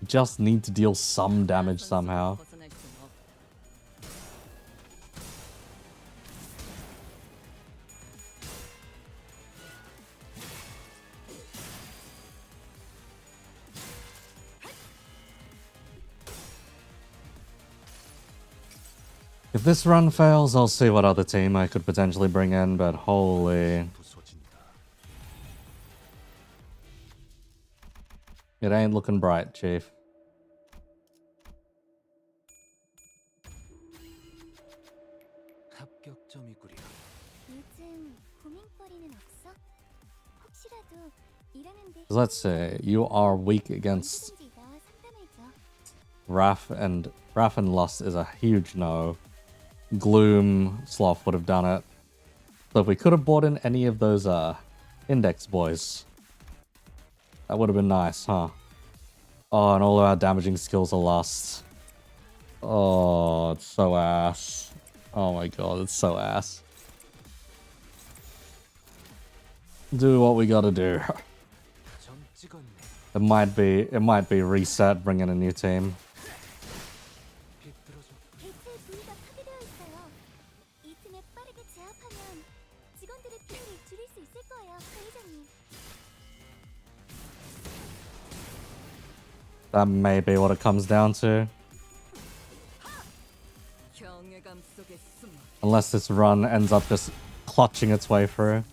Just need to deal some damage somehow. If this run fails, I'll see what other team I could potentially bring in, but holy... It ain't looking bright, Chief. Let's say you are weak against Wrath and Lust is a huge no. Gloom, Sloth would have done it. So if we could have bought in any of those index boys, that would have been nice, huh? Oh, and all of our damaging skills are Lust. Oh, it's so ass. Oh my god, it's so ass. Do what we gotta do. It might be reset, bring in a new team. That may be what it comes down to. Unless this run ends up just clutching its way through.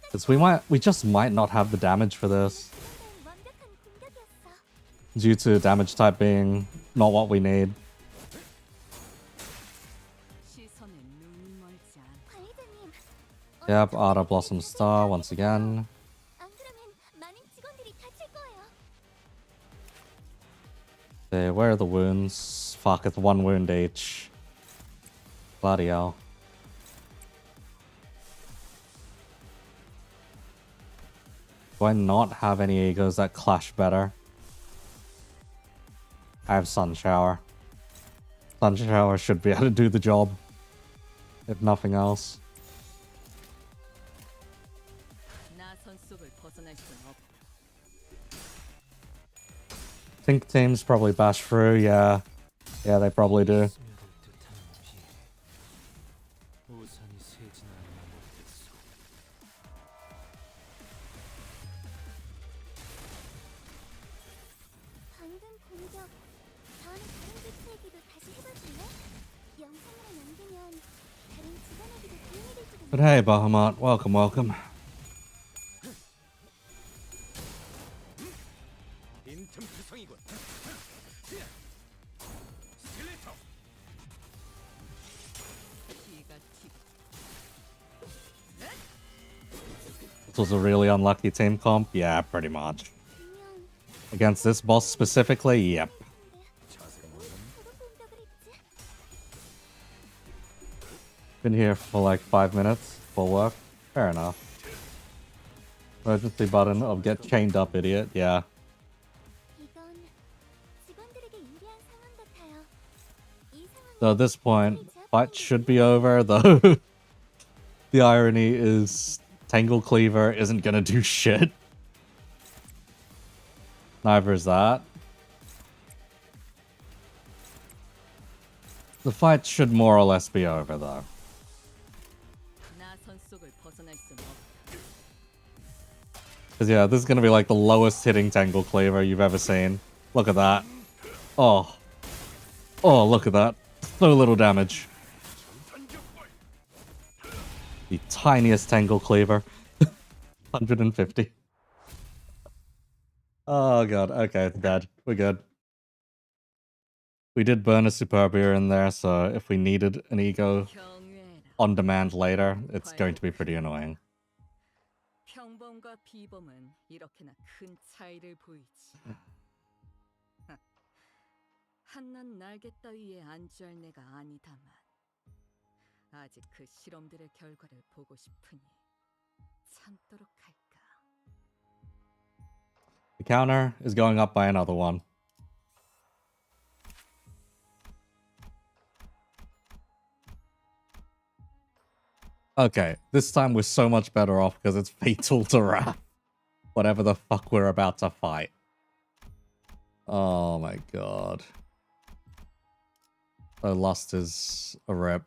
Because we just might not have the damage for this. Due to damage type being not what we need. Yep, Arda Blossom Star once again. Okay, where are the wounds? Fuck, it's 1 wound each. Bloody hell. Do I not have any egos that clash better? I have Sun Shower. Sun Shower should be able to do the job. If nothing else. Think teams probably bash through, yeah. Yeah, they probably do. But hey, Bahamut, welcome, welcome. This was a really unlucky team comp? Yeah, pretty much. Against this boss specifically? Yep. Been here for like 5 minutes. Full work. Fair enough. Emergency button of get chained up, idiot. Yeah. So at this point, fight should be over, though. The irony is Tangle Cleaver isn't gonna do shit. Neither is that. The fight should more or less be over, though. Because yeah, this is gonna be like the lowest hitting Tangle Cleaver you've ever seen. Look at that. Oh. Oh, look at that. So little damage. The tiniest Tangle Cleaver. 150. Oh god, okay, it's dead. We're good. We did burn a Superbia in there, so if we needed an ego on demand later, it's going to be pretty annoying.
한낱 날개 따위에 안주할 내가 아니다만 아직 그 실험들의 결과를 보고 싶으니 참도록 할까.
The counter is going up by another one. Okay, this time we're so much better off because it's fatal to wrath. Whatever the fuck we're about to fight. Oh my god. So lust is a rep.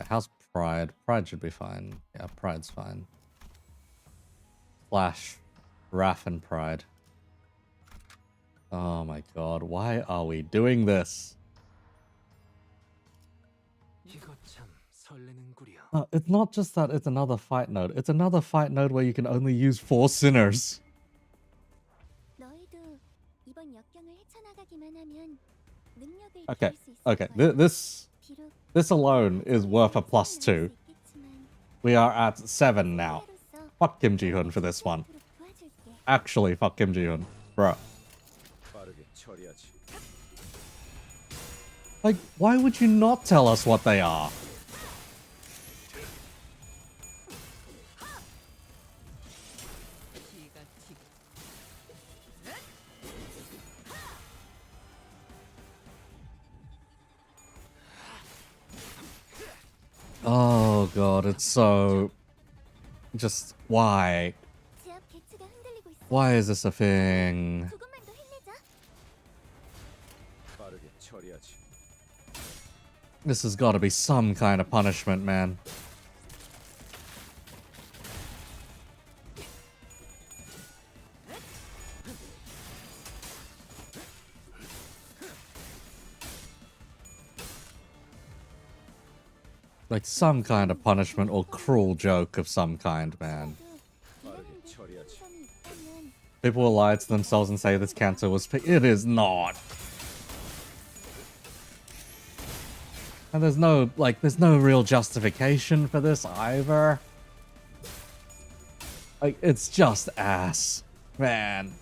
How's pride? Pride should be fine. Yeah, pride's fine. Flash, wrath, and pride. Oh my god, why are we doing this? No, it's not just that it's another fight node. It's another fight node where you can only use 4 sinners. Okay, okay. This alone is worth a +2. We are at 7 now. Fuck Kim Ji-hoon for this one. Actually, fuck Kim Ji-hoon. Bruh. Like, why would you not tell us what they are? Oh god, it's so... Just, why? Why is this a thing? This has got to be some kind of punishment, man. Like some kind of punishment or cruel joke of some kind, man. People will lie to themselves and say this Canto was it is not. And there's no real justification for this either. Like, it's just ass, man.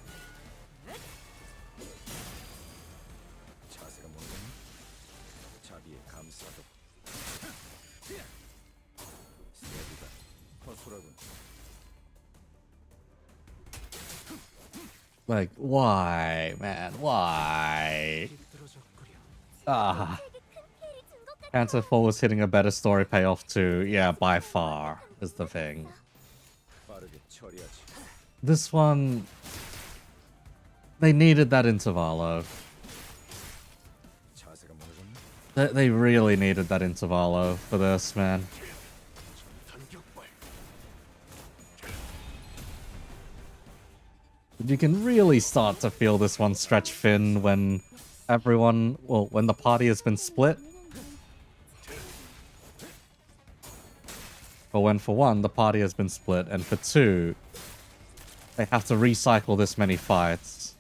Like, why, man? Why? Ah. Canto 4 was hitting a better story payoff too. Yeah, by far, is the thing. This one... They needed that intervallo. They really needed that intervallo for this, man. You can really start to feel this one stretch thin when everyone, well, when the party has been split. But when, for one, the party has been split, and for two, they have to recycle this many fights.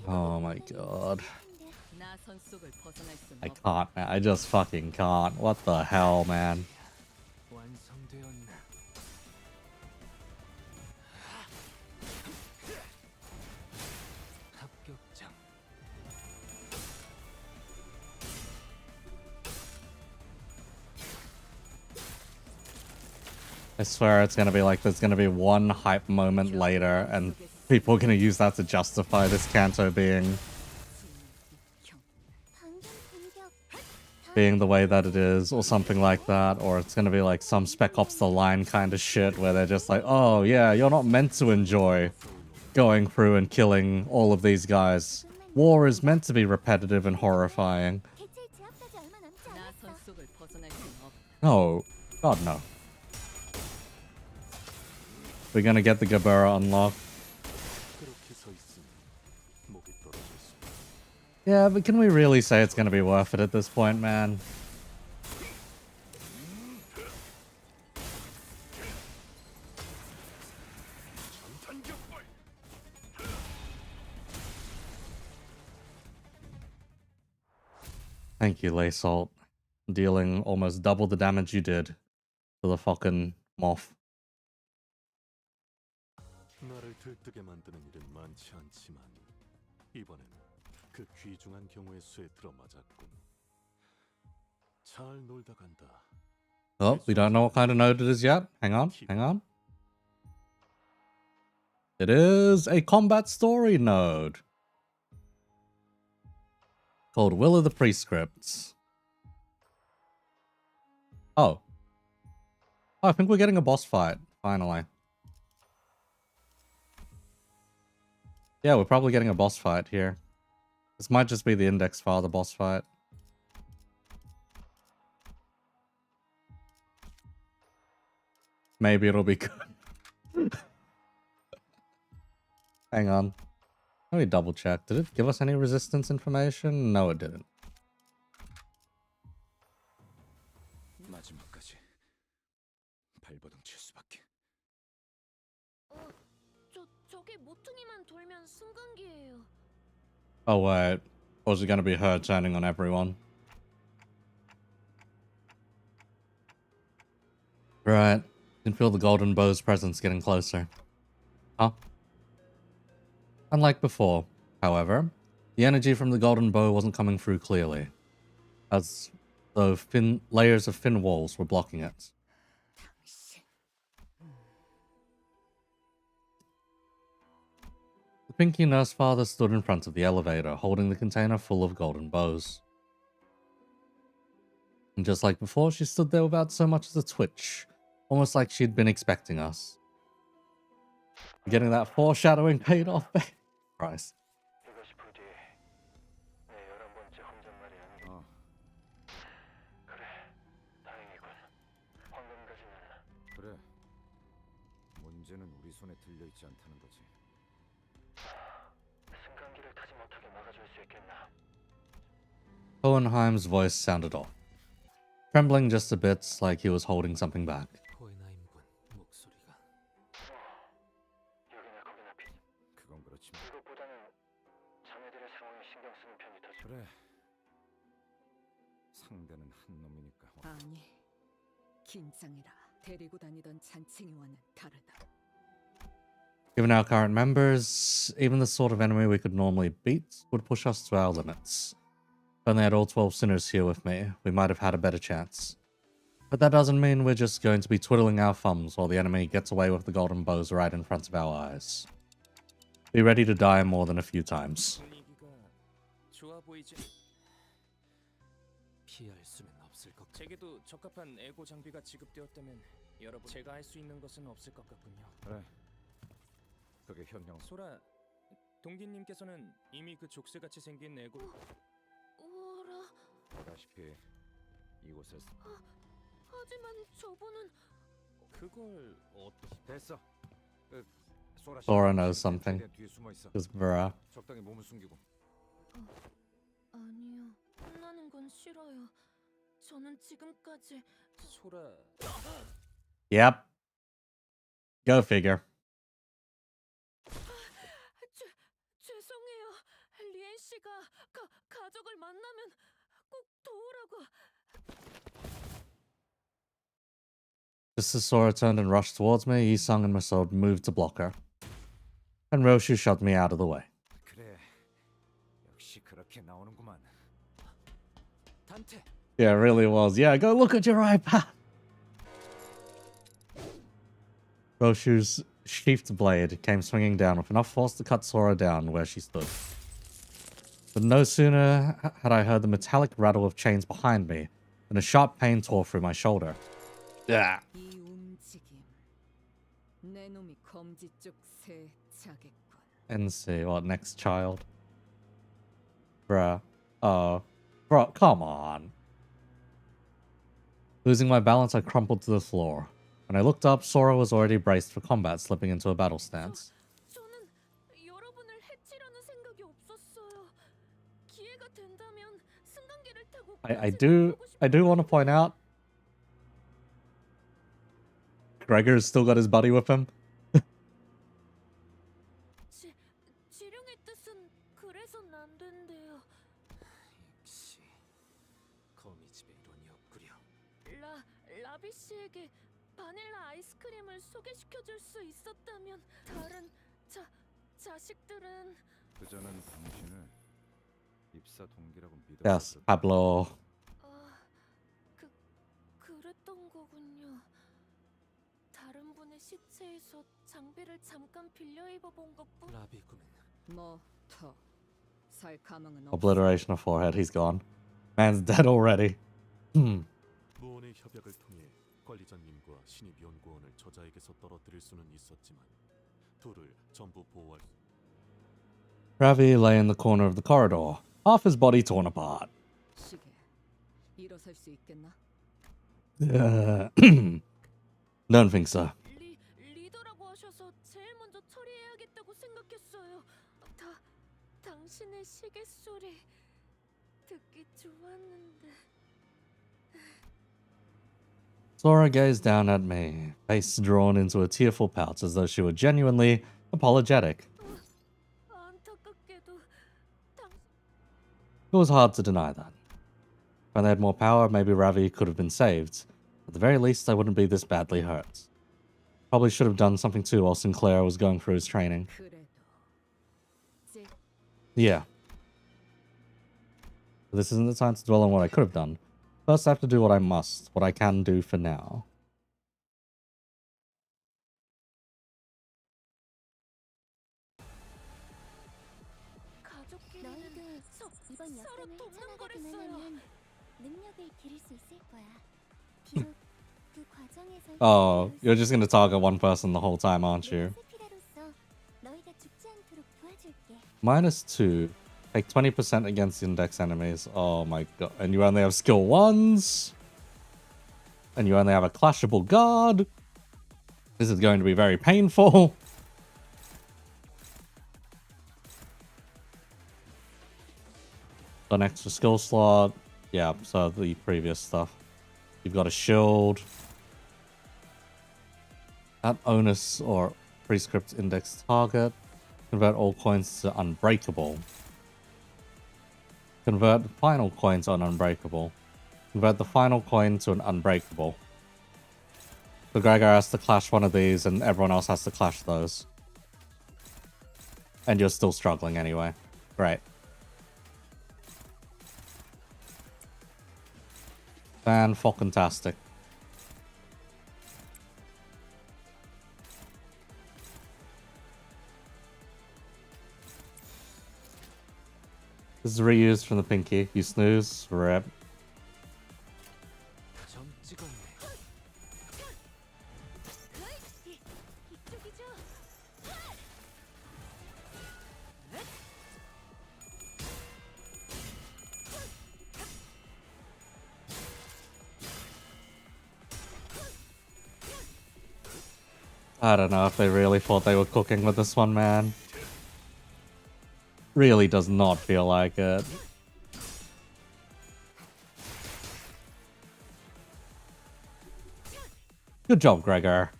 Oh my god. I can't, man. I just fucking can't. What the hell, man? I swear it's gonna be like there's gonna be one hype moment later and people are gonna use that to justify this Canto being the way that it is or something like that, or it's gonna be like some Spec Ops The Line kind of shit where they're just like, oh yeah, you're not meant to enjoy going through and killing all of these guys. War is meant to be repetitive and horrifying. No. God, no. We're gonna get the Gabura unlocked. Yeah, but can we really say it's gonna be worth it at this point, man? Thank you, Laysalt. Dealing almost double the damage you did to the fucking moth.
나를 들뜨게 만드는 일은 많지 않지만 이번엔 그 귀중한 경우의 수에 들어맞았군. 잘 놀다 간다.
Oh, we don't know what kind of node it is yet. Hang on, hang on. It is a combat story node called Will of the Prescripts. Oh. I think we're getting a boss fight, finally. Yeah, we're probably getting a boss fight here. This might just be the Index Father boss fight. Maybe it'll be good. Hang on. Let me double check. Did it give us any resistance information? No, it didn't.
마지막까지 발버둥 칠 수밖에.
저게 모퉁이만 돌면 승강기예요.
Oh, wait. Or is it going to be her turning on everyone? Right. You can feel the golden bow's presence getting closer. Huh? Unlike before, however, the energy from the golden bow wasn't coming through clearly, as though thin layers of thin walls were blocking it. The Pinky Nurse Father stood in front of the elevator, holding the container full of golden bows. And just like before, she stood there without so much as a twitch, almost like she'd been expecting us. Getting that foreshadowing paid off. Christ.
그래. 문제는 우리 손에 들려 있지 않다는 거지.
승강기를 타지 못하게 막아줄 수 있겠나?
Hohenheim's voice sounded off, trembling just a bit like he was holding something back.
호hen하임군 목소리가.
여기나 거기나 비.
그건 그렇지만.
이것보다는 자네들의 상황에 신경 쓰는 편이 더 좋.
그래. 상대는 한 놈이니까.
아니, 긴장해라. 데리고 다니던 잔챙이와는 다르다.
Given our current members, even the sort of enemy we could normally beat would push us to our limits. If only I had all 12 sinners here with me, we might have had a better chance. But that doesn't mean we're just going to be twiddling our thumbs while the enemy gets away with the golden bows right in front of our eyes. Be ready to die more than a few times.
피할 수는 없을 것 같아.
제게도 적합한 에고 장비가 지급되었다면 여러분 제가 할 수 있는 것은 없을 것 같군요.
그래. 그게 현형.
소라, 동기님께서는 이미 그 족쇄같이 생긴 에고.
우와라.
보다시피 이곳에서.
하지만 저분은
그걸 어떻게?
됐어. 소라 씨.
Sora knows something.
뒤에 숨어 있어.
Just bruh.
적당히 몸을 숨기고.
아니요. 혼나는 건 싫어요. 저는 지금까지
소라.
Yep. Go figure.
죄송해요. 리엔 씨가 가족을 만나면 꼭 도우라고.
Just as Sora turned and rushed towards me, Yi-sung and Masoud moved to block her. And Roshu shoved me out of the way.
그래. 역시 그렇게 나오는구만.
단테.
Yeah, it really was. Yeah, go look at your iPad. Roshu's sheathed blade came swinging down with enough force to cut Sora down where she stood. But no sooner had I heard the metallic rattle of chains behind me than a sharp pain tore through my shoulder. Yeah.
이 움직임, 내 놈이 검지 쪽 세차겠군.
NC, what, next child? Bruh. Oh. Bro, come on. Losing my balance, I crumpled to the floor. When I looked up, Sora was already braced for combat, slipping into a battle stance.
저는 여러분을 해치려는 생각이 없었어요. 기회가 된다면 승강기를 타고
I do want to point out Gregor's still got his buddy with him.
지룡의 뜻은 그래서는 안 된대요.
역시 거미 집에 이론이 없구려.
라비 씨에게 바닐라 아이스크림을 소개시켜줄 수 있었다면 다른 자식들은
그저는 당신을 입사 동기라고
Yes,
믿었었다.
Pablo.
그랬던 거군요. 다른 분의 시체에서 장비를 잠깐 빌려 입어본 것뿐.
라비 꿈은
뭐더살 가망은
Obliteration of forehead. He's gone. Man's dead already.
무언의 협약을 통해 관리자님과 신입 연구원을 저자에게서 떨어뜨릴 수는 있었지만 둘을 전부 보호할
Ravi lay in the corner of the corridor, half his body torn apart.
시계 일어설 수 있겠나?
Don't think so.
리더라고 하셔서 제일 먼저 처리해야겠다고 생각했어요. 당신의 시계 소리 듣기 좋았는데.
Sora gazed down at me, face drawn into a tearful pout as though she were genuinely apologetic.
안타깝게도
It was hard to deny that. If I had more power, maybe Ravi could have been saved. At the very least, I wouldn't be this badly hurt. Probably should have done something too while Sinclair was going through his training. Yeah. But this isn't the time to dwell on what I could have done. First, I have to do what I must, what I can do for now.
너희도 이번 역경을 헤쳐나가기만 하면 능력을 기를 수 있을 거야. 비록 그 과정에서
Oh, you're just gonna target one person the whole time, aren't you?
너희가 죽지 않도록 도와줄게.
-2. Take 20% against index enemies. Oh my god. And you only have skill 1s. And you only have a clashable guard. This is going to be very painful. An extra skill slot. Yeah, so the previous stuff. You've got a shield. Add onus or prescript index target. Convert all coins to unbreakable. Convert the final coin to an unbreakable. Convert the final coin to an unbreakable. So Gregor has to clash one of these and everyone else has to clash those. And you're still struggling anyway. Great. Fan-fucking-tastic. This is reused from the pinky. You snooze, rip. I don't know if they really thought they were cooking with this one, man. Really does not feel like it. Good job, Gregor.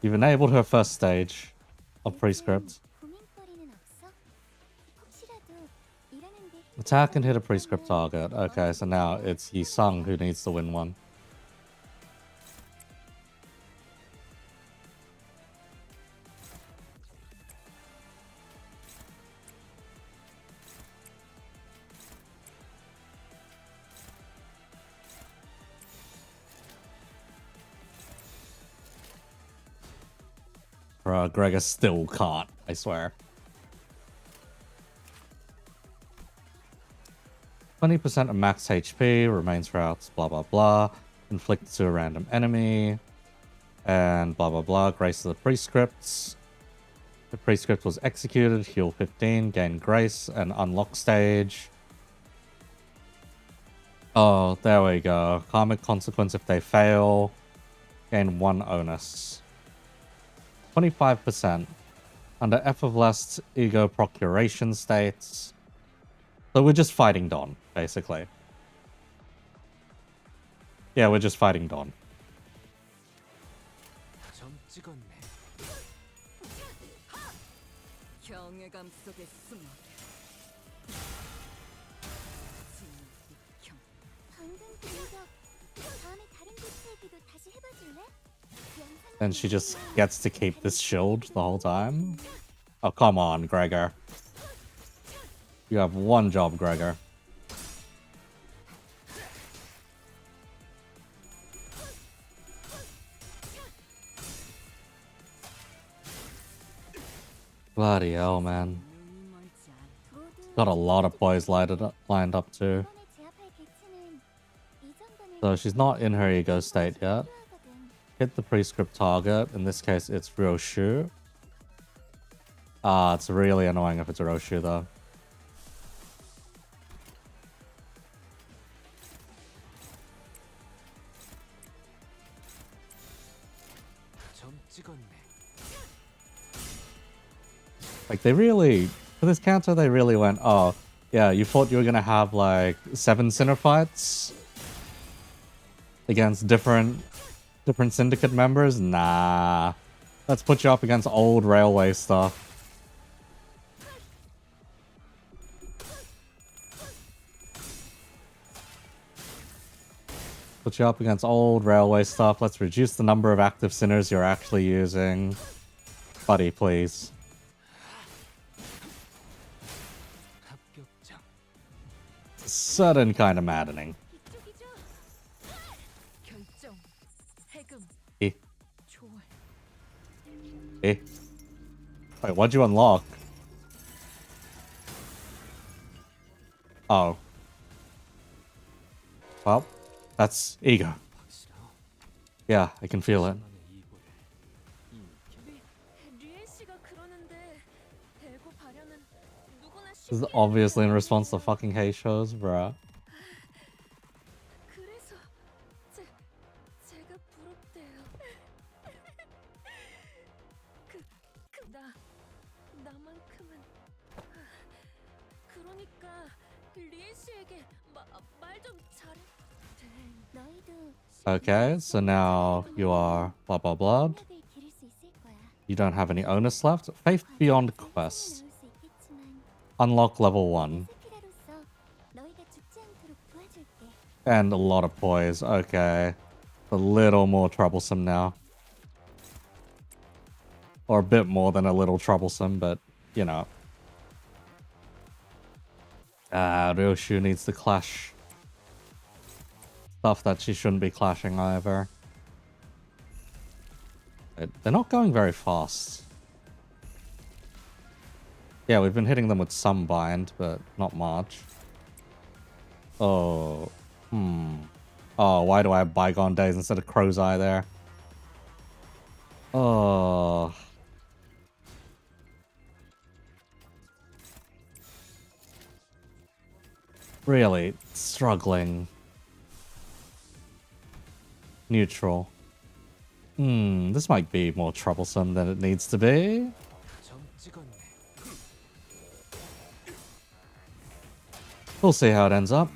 You've enabled her first stage of prescript. Attack and hit a prescript target. Okay, so now it's Yi-Sung who needs to win one. Gregor still can't, I swear. 20% of max HP remains throughout, blah blah blah. Inflicted to a random enemy. And blah blah blah. Grace of the prescripts. The prescript was executed. Heal 15. Gain grace and unlock stage. Oh, there we go. Karmic consequence if they fail. Gain 1 onus. 25% under F of Lust ego procuration states. So we're just fighting Don, basically. Yeah, we're just fighting Don. And she just gets to keep this shield the whole time. Oh, come on, Gregor. You have one job, Gregor. Bloody hell, man. Got a lot of poise lined up too. So she's not in her ego state yet. Hit the prescript target. In this case, it's Ryoshu. Ah, it's really annoying if it's Ryoshu though. Like, they really, for this Canto, they really went, oh, yeah, you thought you were gonna have, like, 7 Sinner fights against different Syndicate members? Nah. Let's put you up against old railway stuff. Put you up against old railway stuff. Let's reduce the number of active Sinners you're actually using. Buddy, please. Sudden kind of maddening. Eh. Eh. Wait, what'd you unlock? Oh. Well, that's ego. Yeah, I can feel it. This is obviously in response to fucking hate shows, bruh. Okay, so now you are blah blah blah. You don't have any onus left. Faith Beyond Quest. Unlock level 1. And a lot of poise. Okay. A little more troublesome now. Or a bit more than a little troublesome, but, you know. Ryoshu needs to clash stuff that she shouldn't be clashing either. They're not going very fast. Yeah, we've been hitting them with some bind, but not much. Oh. Oh, why do I have Bygone Days instead of Crow's Eye there? Oh. Really struggling. Neutral. This might be more troublesome than it needs to be. We'll see how it ends up.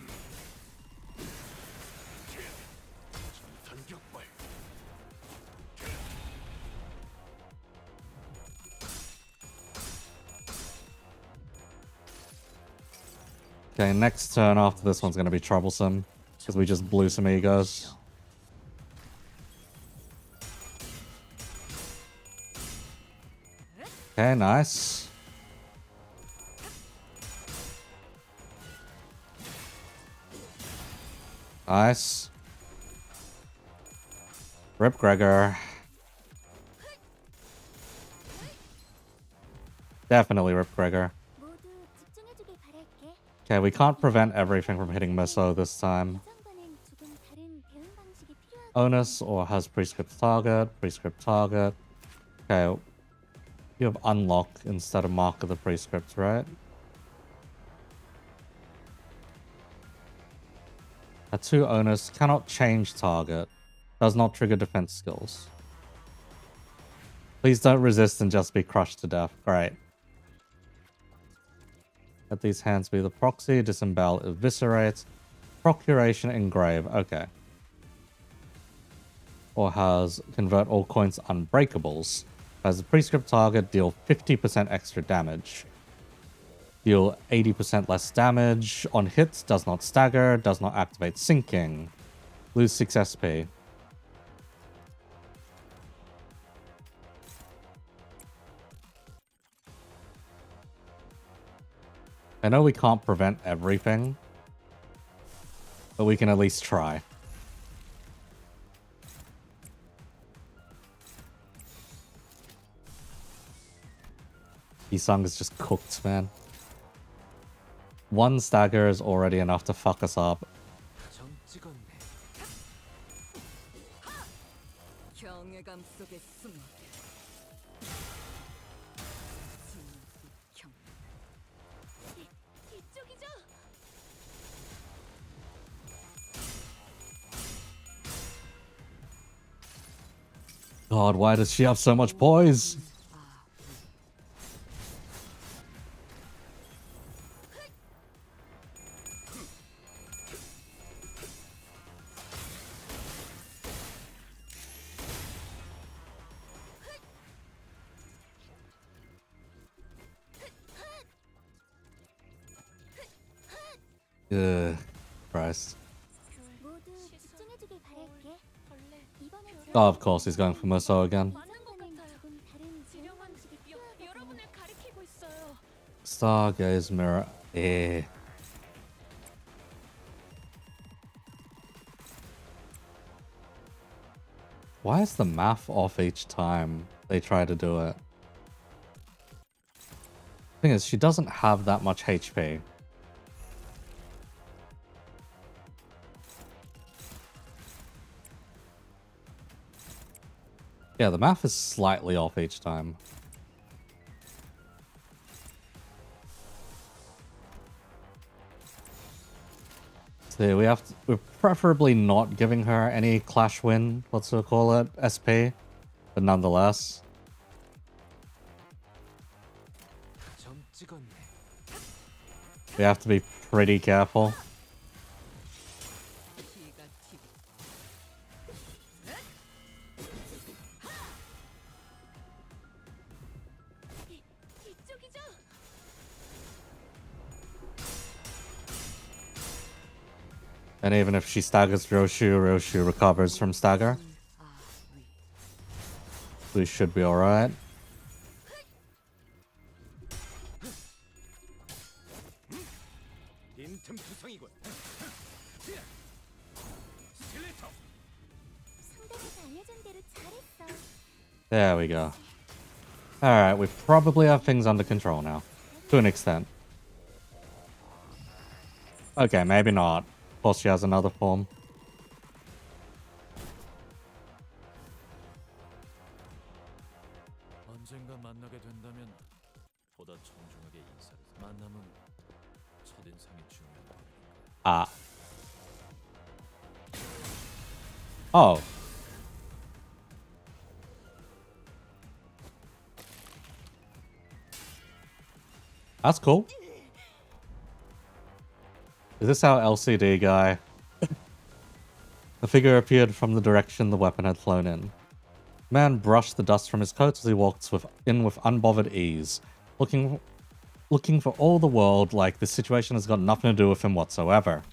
Okay, next turn after this one's going to be troublesome, because we just blew some egos. Okay, nice. Nice. Rip Gregor. Definitely Rip Gregor. Okay, we can't prevent everything from hitting Miso this time. Onus or has prescript target. Okay. You have unlock instead of mark of the prescript, right? A 2 onus cannot change target. Does not trigger defense skills. Please don't resist and just be crushed to death. Great. Let these hands be the proxy. Disembowel, eviscerate. Procuration, engrave. Okay. Or has convert all coins to unbreakables. As a prescript target, deal 50% extra damage. Deal 80% less damage on hits, does not stagger, does not activate sinking. Lose 6 SP. I know we can't prevent everything, but we can at least try. Isang is just cooked, man. One stagger is already enough to fuck us up. God, why does she have so much poise? Ugh, Christ. Oh, of course, he's going for Muso again. Stargaze mirror. Eh. Why is the math off each time they try to do it? Thing is, she doesn't have that much HP. Yeah, the math is slightly off each time. So we're preferably not giving her any clash win, what's it call it, SP, but nonetheless. We have to be pretty careful. And even if she staggers Roshu, Roshu recovers from stagger. We should be alright. There we go. Alright, we probably have things under control now. To an extent. Okay, maybe not. Of course she has another form. Ah. Oh. That's cool. Is this our LCD guy? The figure appeared from the direction the weapon had flown in. The man brushed the dust from his coat as he walked in with unbothered ease, looking for all the world like this situation has got nothing to do with him whatsoever.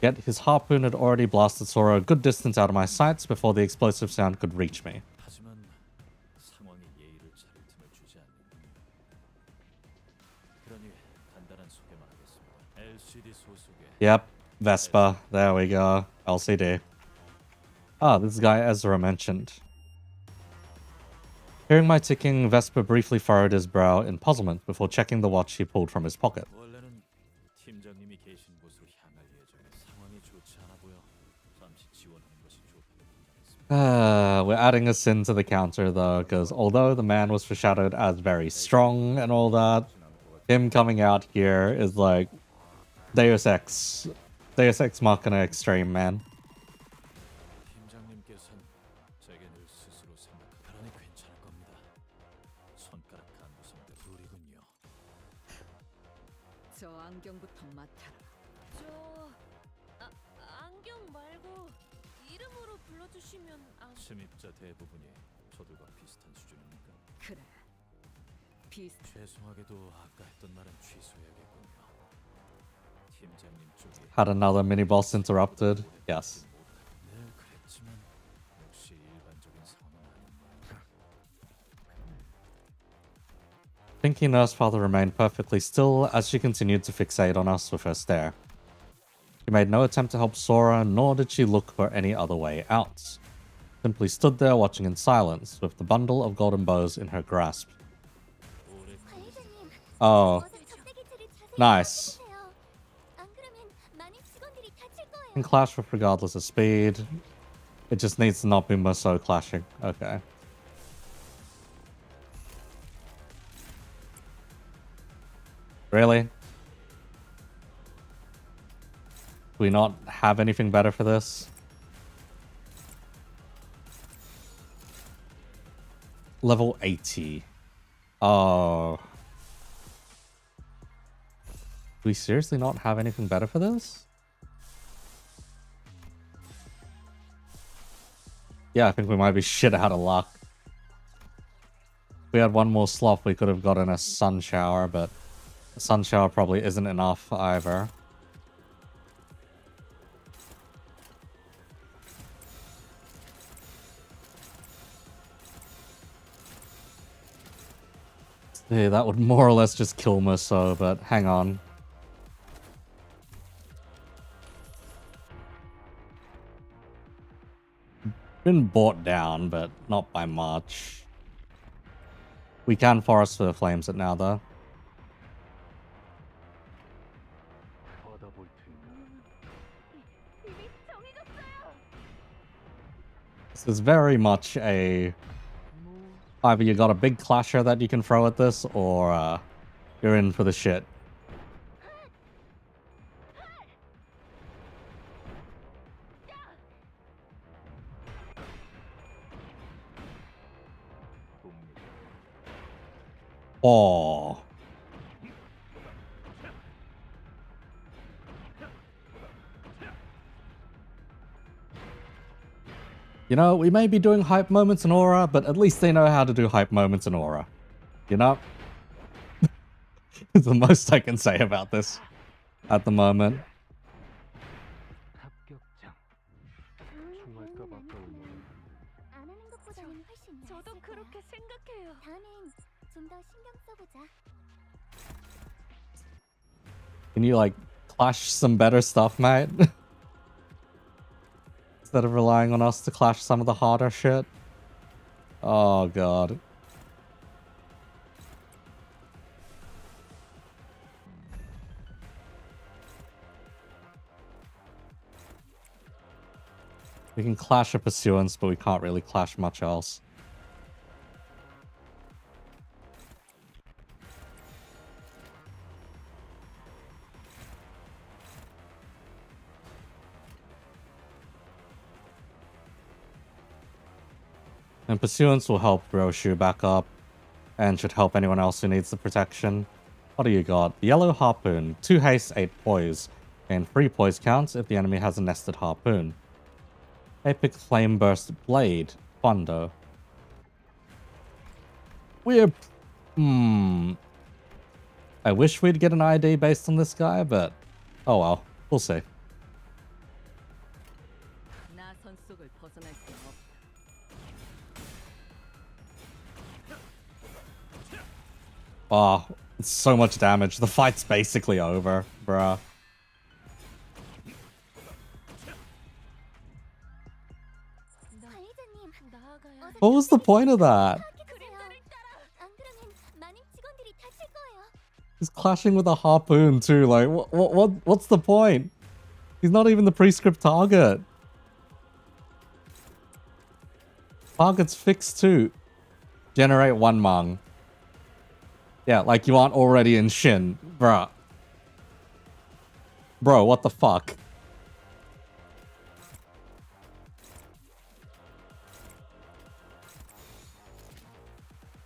Yet his harpoon had already blasted Sora a good distance out of my sights before the explosive sound could reach me. Yep, Vespa. There we go. LCD. Ah, this guy Ezra mentioned. Hearing my ticking, Vespa briefly furrowed his brow in puzzlement before checking the watch he pulled from his pocket. We're adding a sin to the counter though, because although the man was foreshadowed as very strong and all that, him coming out here is like Deus Ex Machina Extreme, man.
비슷.
죄송하게도 아까 했던 말은 취소해야겠군요. 팀장님 쪽에
Had another mini boss interrupted. Yes.
늘 그랬지만 역시 일반적인 선은 아닌
Pinky Nurse Father remained perfectly still as she continued to fixate on us with her stare. She made no attempt to help Sora, nor did she look for any other way out. Simply stood there watching in silence, with the bundle of golden bows in her grasp. Oh. Nice. Can clash with regardless of speed. It just needs to not be Musou clashing. Okay. Really? Do we not have anything better for this? Level 80. Oh. Do we seriously not have anything better for this? Yeah, I think we might be shit out of luck. If we had one more slot, we could have gotten a sun shower, but a sun shower probably isn't enough either. Yeah, that would more or less just kill Musou, but hang on. Been brought down, but not by much. We can Forest for the Flames it now, though. This is very much a... Either you got a big clasher that you can throw at this, or you're in for the shit. Oh. You know, we may be doing hype moments in Aura, but at least they know how to do hype moments in Aura. You know? It's the most I can say about this at the moment. Can you, like, clash some better stuff, mate? Instead of relying on us to clash some of the harder shit. Oh, God. We can clash a Pursuance, but we can't really clash much else. And Pursuance will help Roshu back up, and should help anyone else who needs the protection. What do you got? Yellow Harpoon, 2 haste, 8 poise. Gain 3 poise counts if the enemy has a nested harpoon. Epic Flame Burst Blade, Fondo. We're... I wish we'd get an ID based on this guy, but... Oh well, we'll see. Oh, it's so much damage. The fight's basically over, bruh. What was the point of that? He's clashing with a harpoon too. Like, what's the point? He's not even the prescript target. Target's fixed too. Generate 1 Mung. Yeah, like you aren't already in Shin, bruh. Bro, what the fuck?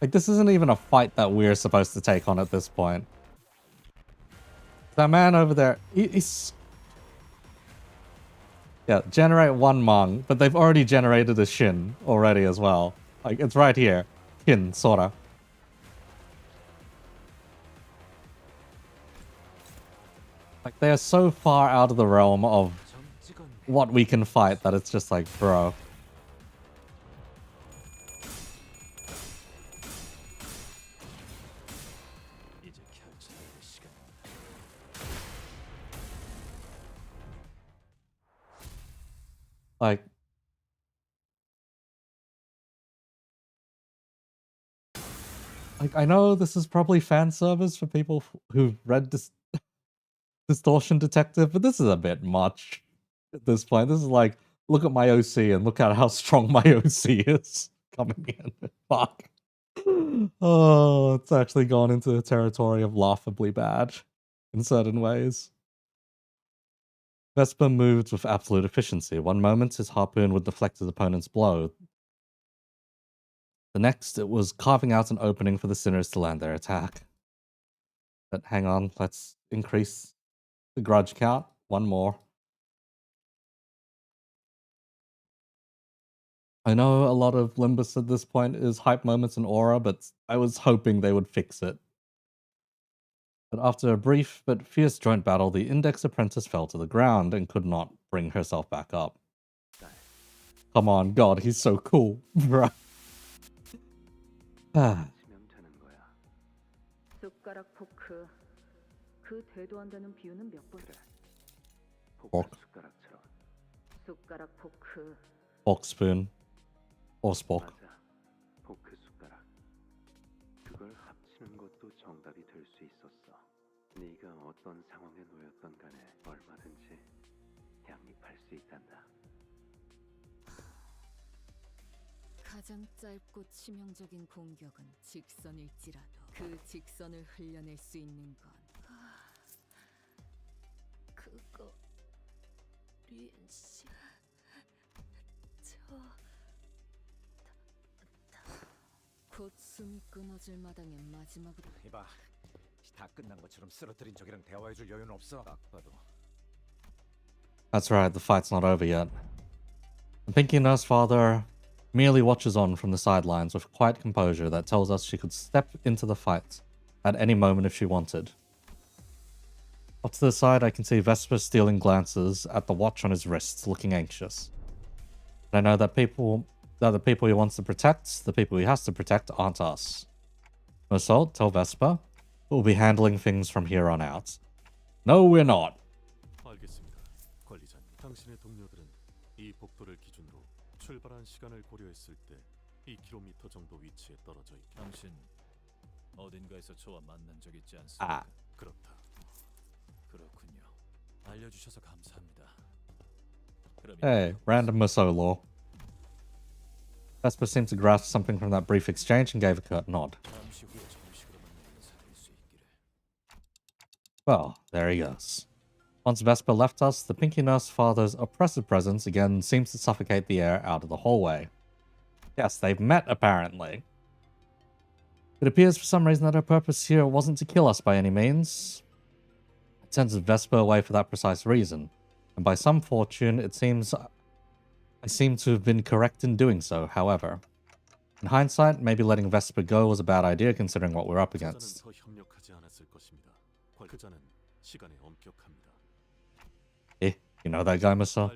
Like, this isn't even a fight that we're supposed to take on at this point. That man over there, he's... Yeah, generate 1 Mung, but they've already generated a Shin already as well. Like, it's right here. Shin, Sora. Like, they are so far out of the realm of what we can fight that it's just like, bro. Like, I know this is probably fan service for people who've read this Distortion Detective, but this is a bit much at this point. This is like, look at my OC and look at how strong my OC is coming in. Fuck. Oh, it's actually gone into the territory of laughably bad in certain ways. Vesper moved with absolute efficiency. One moment, his harpoon would deflect his opponent's blow. The next, it was carving out an opening for the sinners to land their attack. But hang on, let's increase the grudge count. One more. I know a lot of Limbus at this point is hype moments and aura, but I was hoping they would fix it. But after a brief but fierce joint battle, the Index Apprentice fell to the ground and could not bring herself back up. Come on, God, he's so cool, bruh.
숟가락 포크. 그 대도한다는 비유는 몇 번?
Fork.
숟가락 포크.
Fork spoon. Or spork.
포크 숟가락. 그걸 합치는 것도 정답이 될 수 있었어. 네가 어떤 상황에 놓였던 간에 얼마든지 양립할 수 있단다.
가장 짧고 치명적인 공격은 직선일지라도 그 직선을 흘려낼 수 있는 건 그거 리엔씨 곧 숨이 끊어질 마당에 마지막으로
이봐, 다 끝난 것처럼 쓰러뜨린 적이랑 대화해줄 여유는 없어. 딱 봐도.
That's right, the fight's not over yet. The Pinky Nurse Father merely watches on from the sidelines with quiet composure that tells us she could step into the fight at any moment if she wanted. Off to the side, I can see Vesper stealing glances at the watch on his wrists, looking anxious. And I know that the people he wants to protect, the people he has to protect, aren't us. Assault, tell Vesper, we'll be handling things from here on out. No, we're not.
알겠습니다. 관리자님, 당신의 동료들은 이 복도를 기준으로 출발한 시간을 고려했을 때 2km 정도 위치에 떨어져 있게.
당신 어딘가에서 저와 만난 적 있지 않습니까?
그렇다.
그렇군요. 알려주셔서 감사합니다.
Hey, random Musolo. Vesper seemed to grasp something from that brief exchange and gave a curt nod. Well, there he goes. Once Vesper left us, the Pinky Nurse Father's oppressive presence again seems to suffocate the air out of the hallway. Yes, they've met, apparently. It appears for some reason that her purpose here wasn't to kill us by any means. It sends Vesper away for that precise reason, and by some fortune, it seems I seem to have been correct in doing so, however. In hindsight, maybe letting Vesper go was a bad idea considering what we're up against. Eh, you know that guy, Masa?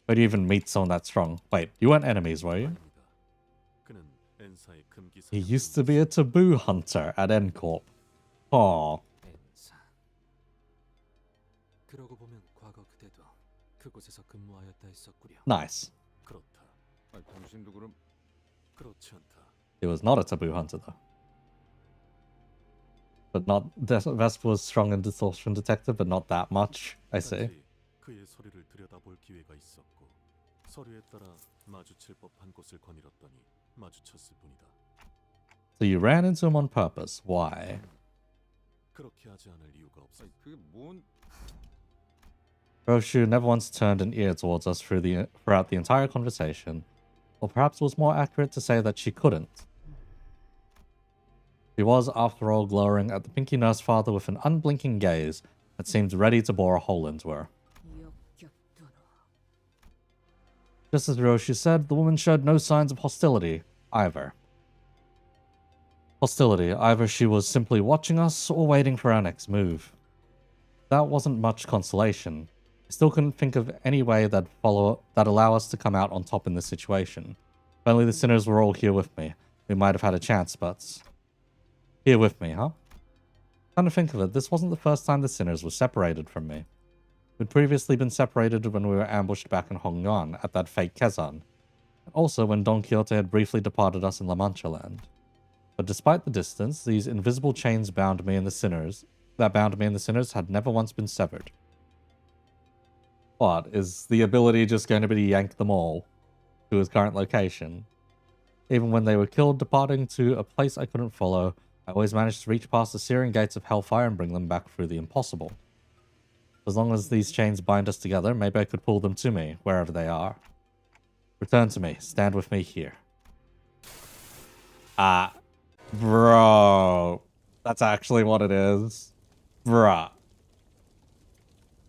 Where do you even meet someone that strong? Wait, you weren't enemies, were you? He used to be a taboo hunter at N-Corp. Aww.
그러고 보면 과거 그대도 그곳에서 근무하였다 했었구려.
Nice.
그렇다. 당신도 그럼
그렇지 않다.
He was not a taboo hunter, though. But not... Vesper was strong in Distortion Detective, but not that much. I see.
그의 서류를 들여다볼 기회가 있었고 서류에 따라 마주칠 법한 곳을 거닐었더니 마주쳤을 뿐이다.
So you ran into him on purpose. Why?
그렇게 하지 않을 이유가 없어.
그게 뭔...
Roshu never once turned an ear towards us throughout the entire conversation. Or perhaps it was more accurate to say that she couldn't. She was, after all, glowering at the Pinky Nurse Father with an unblinking gaze that seemed ready to bore a hole into her. Just as Roshu said, the woman showed no signs of hostility, either. hostility. Either she was simply watching us or waiting for our next move. That wasn't much consolation. I still couldn't think of any way that'd allow us to come out on top in this situation. If only the sinners were all here with me, we might have had a chance, but... Here with me, huh? Come to think of it, this wasn't the first time the sinners were separated from me. We'd previously been separated when we were ambushed back in Hongyan at that fake Kezan, and also when Don Quixote had briefly departed us in La Mancha land. But despite the distance, these invisible chains bound me and the sinners had never once been severed. What, is the ability just going to be to yank them all to his current location? Even when they were killed, departing to a place I couldn't follow, I always managed to reach past the searing gates of hellfire and bring them back through the impossible. As long as these chains bind us together, maybe I could pull them to me, wherever they are. Return to me. Stand with me here. Bro. That's actually what it is. Bruh.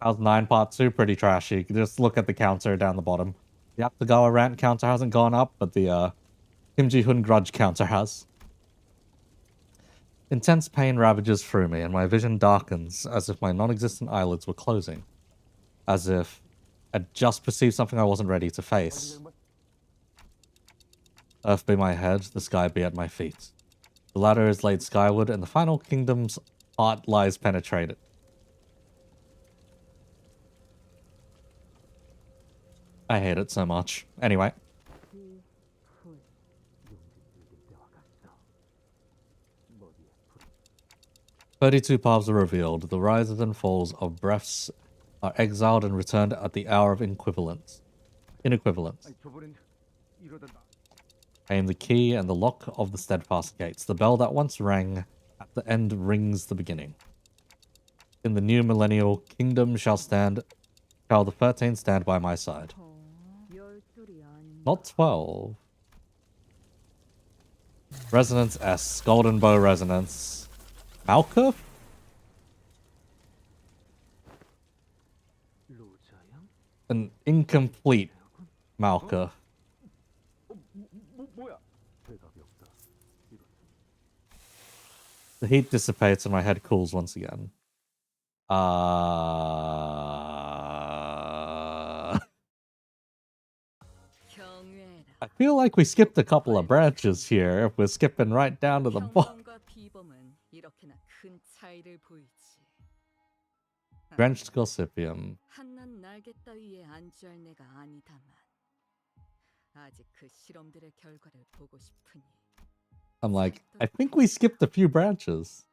How's 9 part 2? Pretty trashy. Just look at the counter down the bottom. The Akutagawa rant counter hasn't gone up, but the Kim Ji-hoon grudge counter has. Intense pain ravages through me, and my vision darkens, as if my non-existent eyelids were closing. As if I'd just perceived something I wasn't ready to face. Earth be my head, the sky be at my feet. The ladder is laid skyward, and the final kingdom's heart lies penetrated. I hate it so much. Anyway. 32 paths are revealed. The rises and falls of breaths are exiled and returned at the hour of inequivalence. Aim the key and the lock of the steadfast gates. The bell that once rang at the end rings the beginning. In the new millennial kingdom shall the 13 stand by my side. Not 12. Resonance S. Golden Bow Resonance. Malkuth? An incomplete Malkuth. The heat dissipates and my head cools once again. I feel like we skipped a couple of branches here if we're skipping right down to the bottom. Drenched Gossypium. I'm like, I think we skipped a few branches.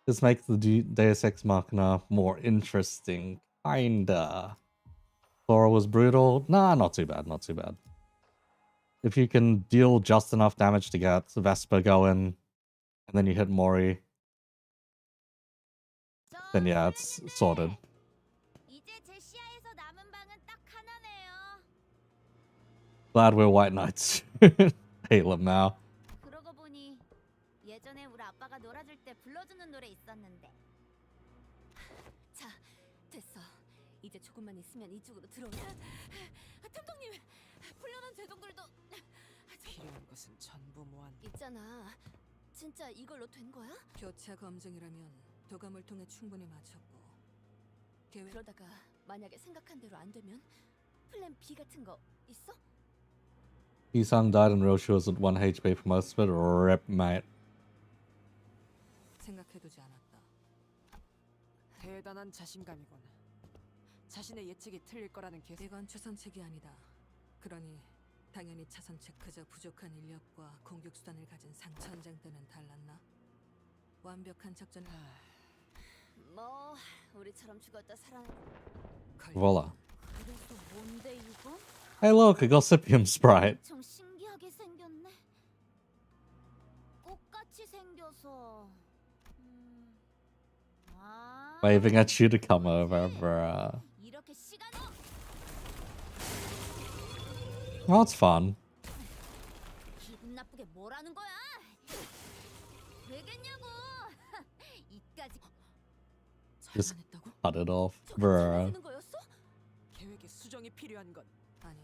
This makes the Deus Ex Machina more interesting. Kinda. Flora was brutal. Nah, not too bad, not too bad. If you can deal just enough damage to get Vesper going, and then you hit Mori, then yeah, it's sorted. Glad we're White Knights. Hey, Lamau.
예전에 우리 아빠가 놀아줄 때 불러주는 노래 있었는데. 자, 됐어. 이제 조금만 있으면 이쪽으로 들어오자. 탐정님, 불려난 제동들도
필요한 것은 전부 모았.
있잖아. 진짜 이걸로 된 거야?
교차 검증이라면 도감을 통해 충분히 맞췄고.
그러다가 만약에 생각한 대로 안 되면 플랜 B 같은 거 있어?
Isang died and Roshi was at 1 HP for most of it. Rip, mate.
생각해두지 않았다.
대단한 자신감이군. 자신의 예측이 틀릴 거라는 계산.
이건 최선책이 아니다. 그러니 당연히 차선책 그저 부족한 인력과 공격 수단을 가진 상천장 때는 달랐나? 완벽한 작전을.
뭐 우리처럼 죽었다 살아.
Voila.
이것도 뭔데 이거?
Hey look, a Gossypium sprite.
엄청 신기하게 생겼네. 꽃같이 생겨서.
Waving at you to come over, bruh.
이렇게 시간.
Oh, it's fun.
기분 나쁘게 뭐라는 거야? 되겠냐고. 이까지.
Just cut it off, bruh.
계획에 수정이 필요한 건
아니,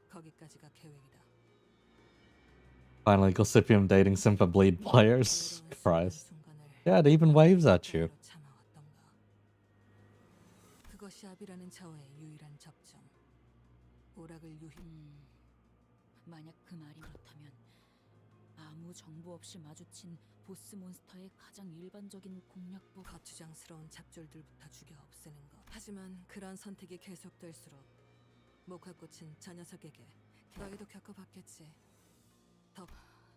거기까지가 계획이다.
Finally, Gossipium dating Simpa Bleed players. Christ. Yeah, it even waves at you.
그것이 아비라는 자와의 유일한 접점. 오락을 유희. 만약 그 말이 그렇다면 아무 정보 없이 마주친 보스 몬스터의 가장 일반적인 공략법. 거추장스러운 잡졸들부터 죽여 없애는 것. 하지만 그런 선택이 계속될수록 목화꽃은 저 녀석에게 너희도 겪어봤겠지. 더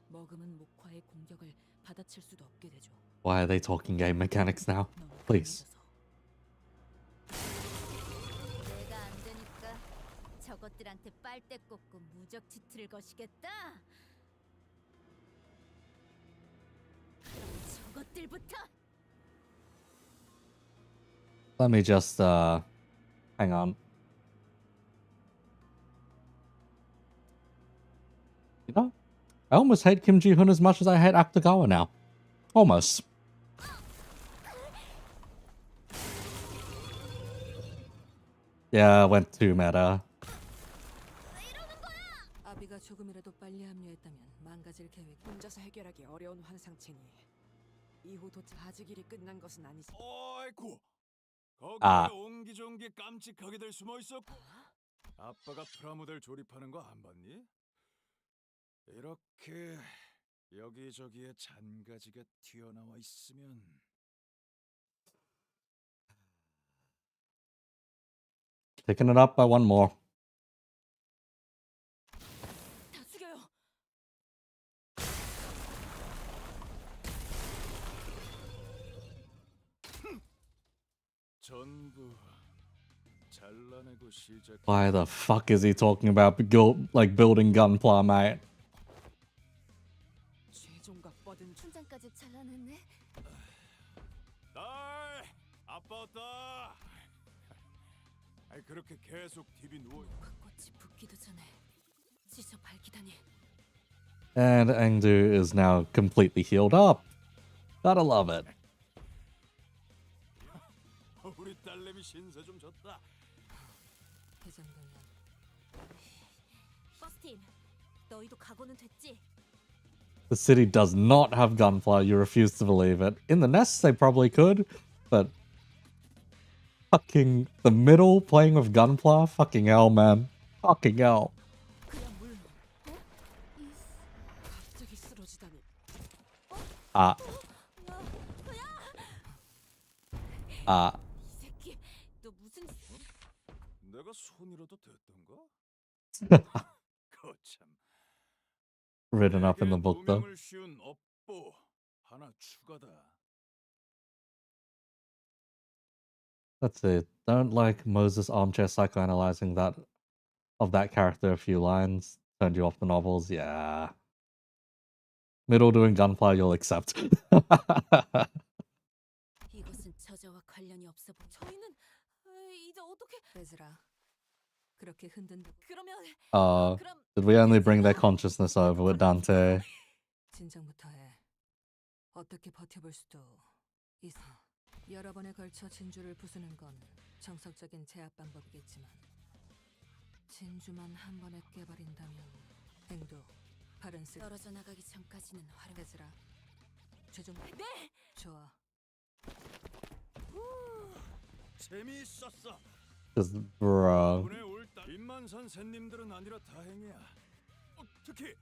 머금은 목화의 공격을 받아칠 수도 없게 되죠.
Why are they talking game mechanics now? Please.
내가 안 되니까 저것들한테 빨대 꽂고 무적 치트를 거시겠다. 그럼 저것들부터.
Let me just, hang on. You know, I almost hate Kim Ji-hoon as much as I hate Akutagawa now. Almost. Yeah, I went too meta.
아비가 조금이라도 빨리 합류했다면 망가질 계획. 혼자서 해결하기 어려운 환상체니 이후 도착 아직 일이 끝난 것은 아니지.
어이쿠, 거기에
아.
옹기종기 깜찍하게들 숨어 있었고. 아빠가 프라모델 조립하는 거 안 봤니? 이렇게 여기저기에 잔가지가 튀어나와 있으면
Picking it up by one more.
다 죽여요.
전부 잘라내고 시작.
Why the fuck is he talking about building gunpla, mate?
최종각 뻗은
천장까지 잘라냈네.
딸, 아빠 왔다. 아이 그렇게 계속 TV 누워.
꽃이 붙기도 전에 찢어 밝히다니.
And Engdu is now completely healed up. Gotta love it.
우리 딸내미 신세 좀 졌다.
그 정도면.
버스틴, 너희도 각오는 됐지?
The city does not have gunpla. You refuse to believe it. In the nests, they probably could, but fucking the middle playing with gunpla? Fucking hell, man. Fucking hell.
갑자기 쓰러지다니.
Ah. Ah.
이 새끼, 너 무슨?
내가 손이라도 됐던가? 거참.
Written up in the book, though.
도명을 씌운 업보 하나 추가다.
That's it. Don't like Moses armchair psychoanalyzing that character a few lines. Turned you off the novels. Yeah. Middle doing gunpla, you'll accept.
이것은 저자와 관련이 없어 보. 저희는 이제 어떻게? 베즈라. 그렇게 흔든. 그러면.
Did we only bring their consciousness over with Dante?
진정부터 해. 어떻게 버텨볼 수도 있어. 여러 번에 걸쳐 진주를 부수는 건 정석적인 제압 방법이겠지만 진주만 한 번에 깨버린다면 행도 발은 쓰. 떨어져 나가기 전까지는 활용해주라. 최종. 네. 좋아.
재미있었어.
Just bro.
오늘 올다 임만선 샌님들은 아니라 다행이야. 특히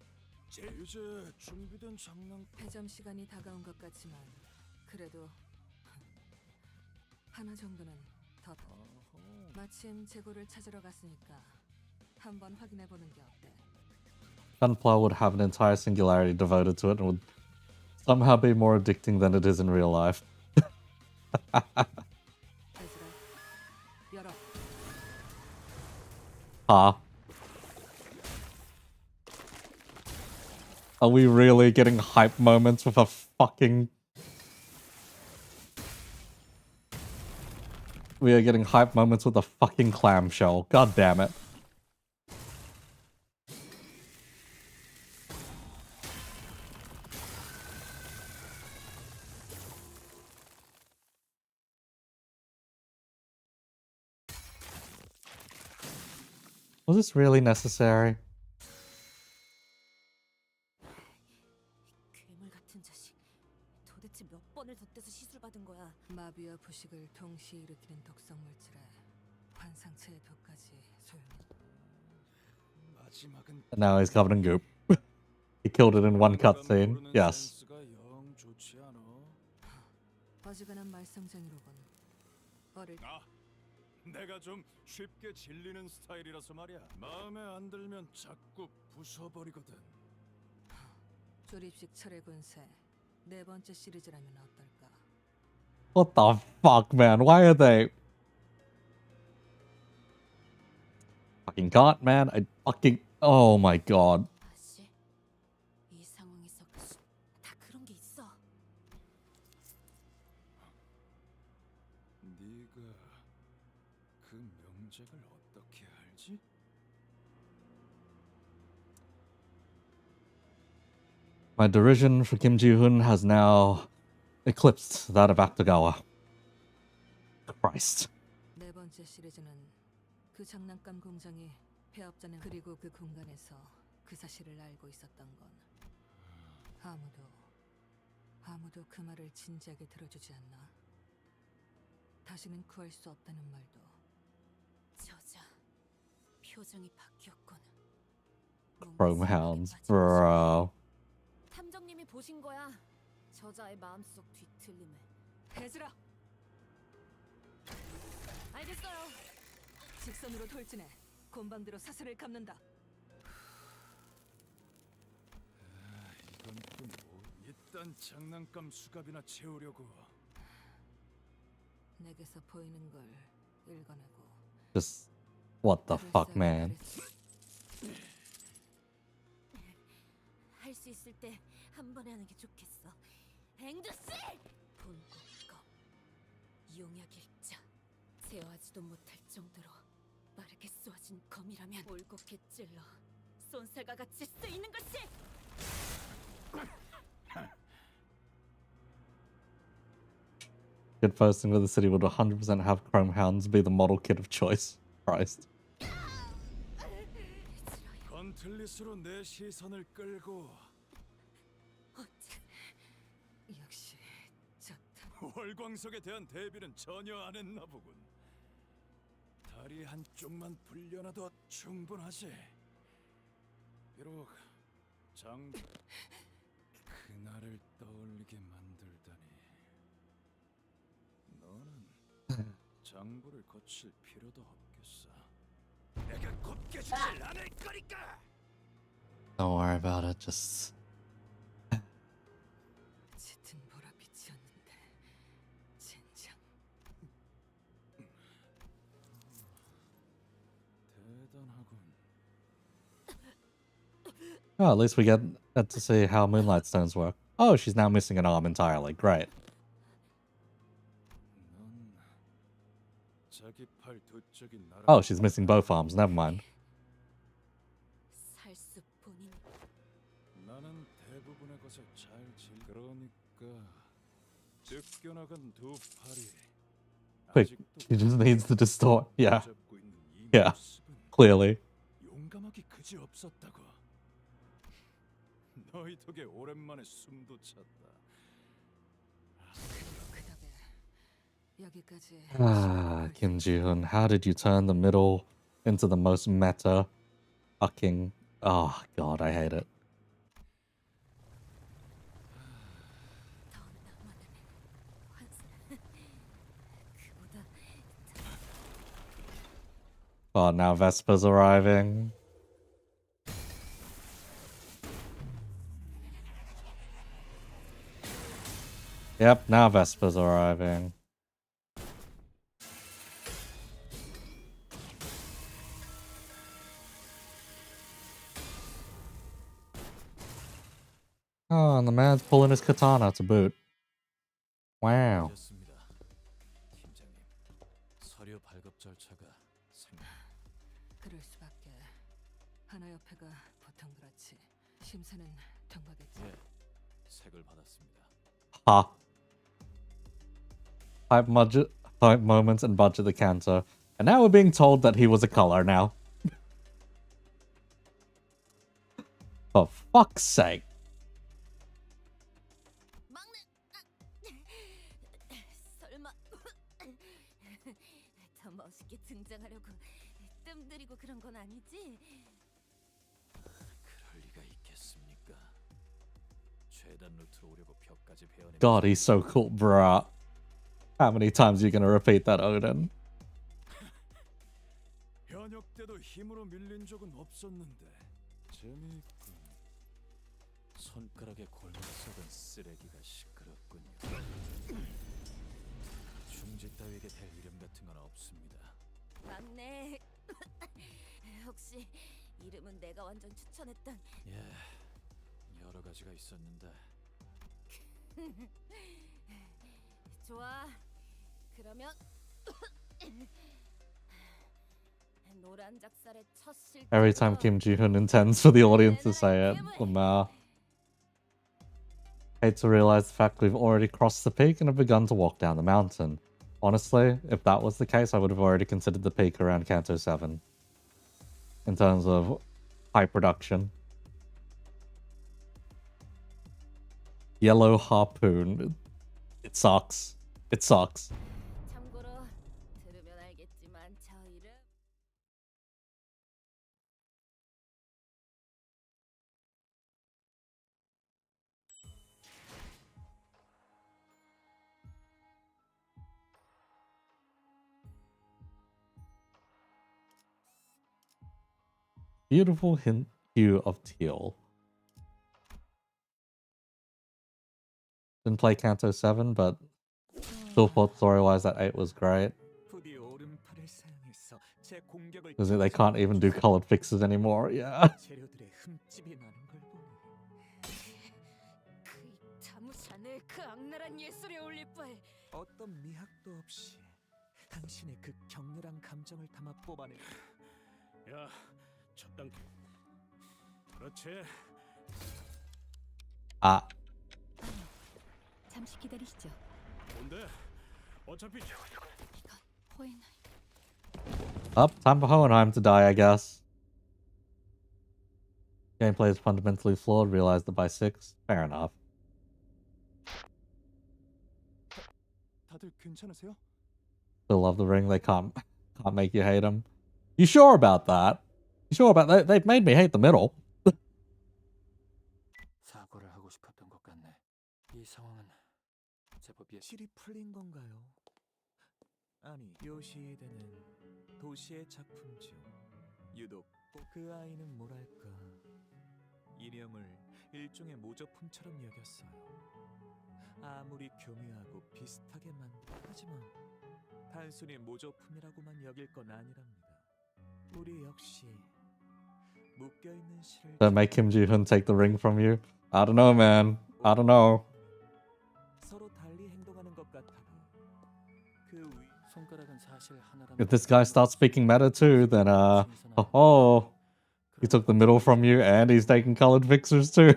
이제 준비된 장난.
패점 시간이 다가온 것 같지만 그래도 하나 정도는 더. 마침 재고를 찾으러 갔으니까 한번 확인해 보는 게 어때?
Gunpla would have an entire singularity devoted to it and would somehow be more addicting than it is in real life.
열어.
Are we really getting hype moments with a fucking... We are getting hype moments with a fucking clamshell. God damn it. Was this really necessary?
기비와 부식을 동시에 일으키는 독성 물질에 환상체의 독까지 소용이.
마지막은
And now he's covered in goop. He killed it in one cutscene. Yes.
센스가 영 좋지 않아.
어지간한 말썽쟁이로군. 어릴
내가 좀 쉽게 질리는 스타일이라서 말이야. 마음에 안 들면 자꾸 부숴버리거든.
조립식 철의 군세 네 번째 시리즈라면 어떨까?
What the fuck, man? Why are they... Fucking can't, man. I fucking... Oh my god.
아씨, 이 상황에서 다 그런 게 있어.
네가 그 명작을 어떻게 알지?
My derision for Kim Ji-hoon has now eclipsed that of Akutagawa. Christ.
네 번째 시리즈는 그 장난감 공장이 폐업자는 그리고 그 공간에서 그 사실을 알고 있었던 건 아무도 그 말을 진지하게 들어주지 않나. 다시는 구할 수 없다는 말도.
저자 표정이 바뀌었군.
Chrome Hounds, bro.
탐정님이 보신 거야. 저자의 마음속 뒤틀림을.
해즈라.
알겠어요.
직선으로 돌진해. 곤방대로 사슬을 감는다.
이건 또 뭐? 이딴 장난감 수갑이나 채우려고.
내게서 보이는 걸 읽어내고.
Just... What the fuck, man?
할 수 있을 때 한 번에 하는 게 좋겠어. 앵두씨!
본국검 용약일자 제어하지도 못할 정도로 빠르게 쏘아진 검이라면 올곧게 찔러 쏜살과 같이 쓰이는 것이.
Good first thing with the city would 100% have Chrome Hounds be the model kit of choice. Christ.
건틀릿으로 내 시선을 끌고
역시
월광석에 대한 대비는 전혀 안 했나 보군. 다리 한쪽만 불려놔도 충분하지. 비록 그날을 떠올리게 만들다니. 너는 장부를 거칠 필요도 없겠어. 내가 곱게 주질 않을 거니까.
Don't worry about it, just...
짙은 보랏빛이었는데 젠장.
대단하군.
Oh, at least we get to see how Moonlight Stones work. Oh, she's now missing an arm entirely. Great.
자기 팔 두 쪽이 날아.
Oh, she's missing both arms. Never mind.
살수 본인.
나는 대부분의 것에 잘 그러니까 뜯겨나간 두 팔이.
Quick, she just needs to distort. Yeah. Yeah. Clearly.
용감하기 그지 없었다고. 너희 덕에 오랜만에 숨도 찼다.
여기까지.
Ah, Kim Ji-hoon, how did you turn the middle into the most meta fucking... Oh, God, I hate it. Oh, now Vespa's arriving. Yep, now Vespa's arriving. Oh, and the man's pulling his katana to boot. Wow.
팀장님, 서류 발급 절차가
그럴 수밖에. 하나 협회가 보통 그렇지. 심사는 된 거겠지.
예, 색을 받았습니다.
Ha. Hype moments and budget the Canto. And now we're being told that he was a color now. For fuck's sake.
설마
때리고 그런 건 아니지?
그럴 리가 있겠습니까? 최단 루트로 오려고 벽까지 베어내.
God, he's so cool, bruh. How many times are you gonna repeat that, Odin?
현역 때도 힘으로 밀린 적은 없었는데 재미있군.
손가락에 골마 썩은 쓰레기가 시끄럽군요. 중지 따위에게 될 이름 같은 건 없습니다.
맞네. 혹시 이름은 내가 완전 추천했던
예, 여러 가지가 있었는데.
좋아. 그러면 노란 작살의 첫 실제.
Every time Kim Ji-hoon intends for the audience to say it. Wow. Hate to realize the fact we've already crossed the peak and have begun to walk down the mountain. Honestly, if that was the case, I would have already considered the peak around Canto 7. In terms of high production. Yellow Harpoon. It sucks. It sucks.
참고로 들으면 알겠지만 저 이름
Beautiful hue of teal. Didn't play Canto 7, but still thought story-wise that 8 was great.
부디 오른팔을 사용해서 제 공격을
Because they can't even do colored fixes anymore, yeah.
재료들의 흠집이 나는 걸 보니
그 자무샤네 그 악랄한 예술에 올릴 바에
어떤 미학도 없이 당신의 그 격렬한 감정을 담아 뽑아내. 야, 첫 단계. 그렇지.
Ah.
잠시 기다리시죠.
뭔데? 어차피
호엔
Up, time for Hohenheim to die, I guess. Gameplay is fundamentally flawed, realized it by 6. Fair enough.
다들 괜찮으세요?
Still love the ring, they can't make you hate him. You sure about that? You sure about that? They've made me hate the middle.
사과를 하고 싶었던 것 같네. 이 상황은 제법
실이 풀린 건가요? 아니, 요시히데는 도시의 작품 중 유독 그 아이는 뭐랄까 이념을 일종의 모조품처럼 여겼어요. 아무리 교묘하고 비슷하게 하지만 단순히 모조품이라고만 여길 건 아니랍니다. 우리 역시 묶여있는 실을
Don't make Kim Ji-hoon take the ring from you. I don't know, man. I don't know.
서로 달리 행동하는 것 같아도 그 위
손가락은 사실 하나라는
If this guy starts speaking meta too, then oh, he took the middle from you and he's taking colored fixers too.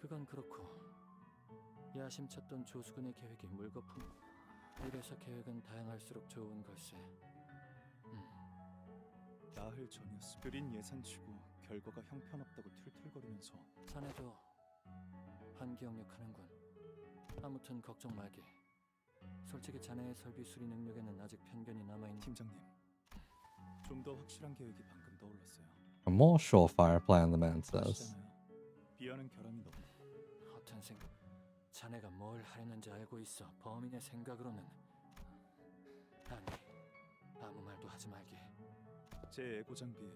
그건 그렇고 야심쳤던 조수근의 계획이 물거품. 이래서 계획은 다양할수록 좋은 걸세.
나흘 전이었어. 그린 예산치고 결과가 형편없다고 툴툴거리면서
자네도 한기억력하는군. 아무튼 걱정 말게. 솔직히 자네의 설비 수리 능력에는 아직 편견이 남아있는.
팀장님, 좀 더 확실한 계획이 방금 떠올랐어요.
A more surefire plan, the man says.
비하는 결함이 너무.
허튼 생각. 자네가 뭘 하려는지 알고 있어. 범인의 생각으로는. 아니, 아무 말도 하지 말게.
제 에고 장비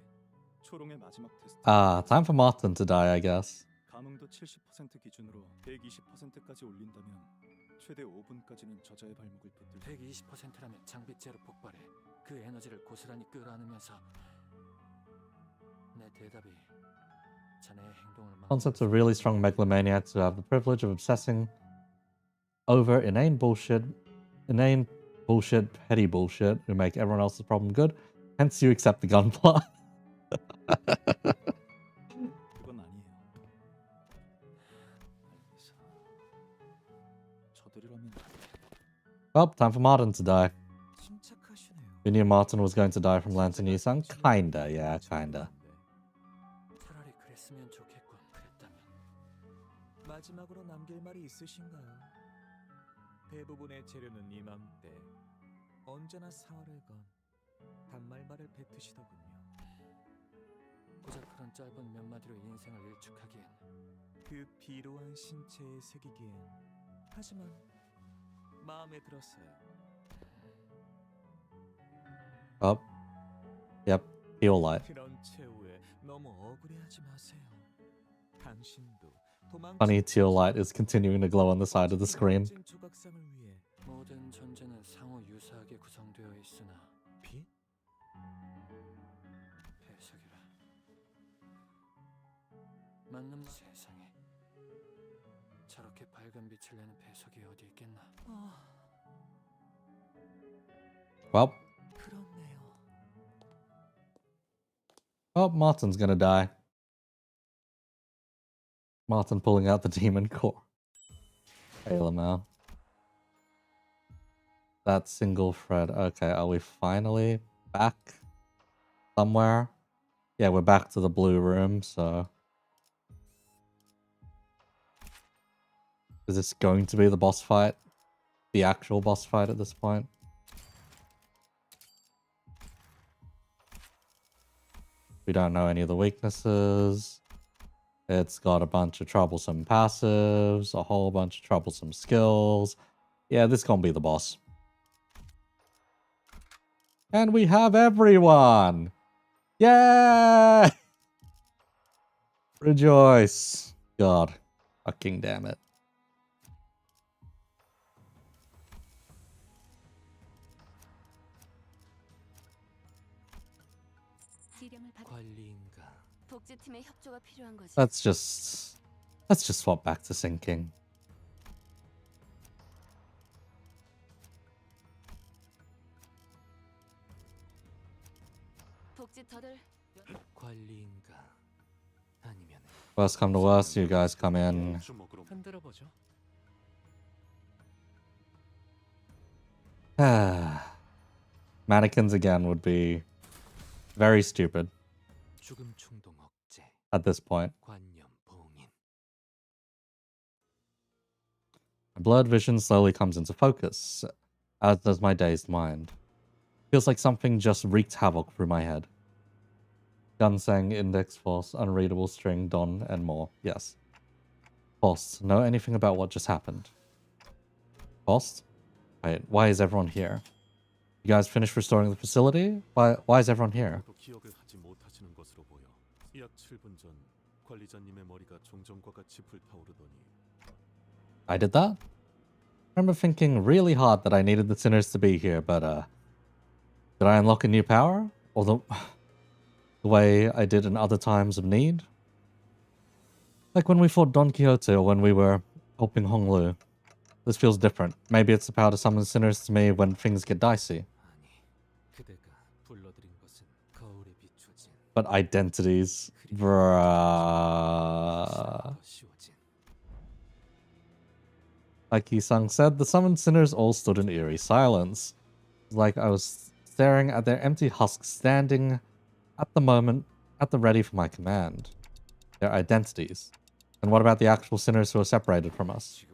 초롱의 마지막 테스트.
Time for Martin to die, I guess.
감응도 70% 기준으로 120%까지 올린다면 최대 5분까지는 저자의 발목을 붙들.
120%라면 장비째로 폭발해. 그 에너지를 고스란히 끌어안으면서. 내 대답이 자네의 행동을
Concepts of really strong megalomaniacs who have the privilege of obsessing over inane bullshit, petty bullshit, who make everyone else's problem good. Hence, you accept the gun plot.
그건 아니에요. 저들이라면.
Well, time for Martin to die.
침착하시네요.
We knew Martin was going to die from Lantern Yisan. Kinda, yeah, kinda.
차라리 그랬으면 좋겠군. 그랬다면.
마지막으로 남길 말이 있으신가요? 대부분의 재료는 이맘때 언제나 사활을 건 단말말을 뱉으시더군요.
고작 그런 짧은 몇 마디로 인생을 일축하기엔
그 비루한 신체에 새기기엔 하지만 마음에 들었어요.
Oh. Yep. Heal light.
그런 최후에 너무 억울해하지 마세요. 당신도
Funny teal light is continuing to glow on the side of the screen.
조각상을 위해
모든 존재는 상호 유사하게 구성되어 있으나
빛?
배석이라. 맞는 세상에 저렇게 밝은 빛을 내는 배석이 어디 있겠나?
Well.
그렇네요.
Oh, Martin's gonna die. Martin pulling out the demon core. Hey, Lamau. That single thread. Okay, are we finally back somewhere? Yeah, we're back to the blue room, so... Is this going to be the boss fight? The actual boss fight at this point? We don't know any of the weaknesses. It's got a bunch of troublesome passives, a whole bunch of troublesome skills. Yeah, this is gonna be the boss. And we have everyone! Yay! Rejoice. God. Fucking damn it.
관리인가?
복지팀의 협조가 필요한 거지.
Let's just swap back to sinking.
복지터들
관리인가? 아니면
Worst come to worst, you guys come in.
흔들어 보죠.
Mannequins again would be very stupid
죽음 충동 억제.
at this point.
관념 봉인.
My blurred vision slowly comes into focus, as does my dazed mind. Feels like something just wreaked havoc through my head. Gunsang, index force, unreadable string, don, and more. Yes. Post, know anything about what just happened? Post? Wait, why is everyone here? You guys finished restoring the facility? Why is everyone here?
기억을 하지 못하시는 것으로 보여. 약 7분 전 관리자님의 머리가 종전과 같이 불타오르더니
I did that? I remember thinking really hard that I needed the sinners to be here, but did I unlock a new power? Or the way I did in other times of need? Like when we fought Don Quixote or when we were helping Honglu. This feels different. Maybe it's the power to summon sinners to me when things get dicey.
그대가 불러들인 것은 거울에 비춰진
But identities, bruh. Like Yi-sung said, the summoned sinners all stood in eerie silence. Like I was staring at their empty husks standing at the moment at the ready for my command. Their identities. And what about the actual sinners who are separated from us?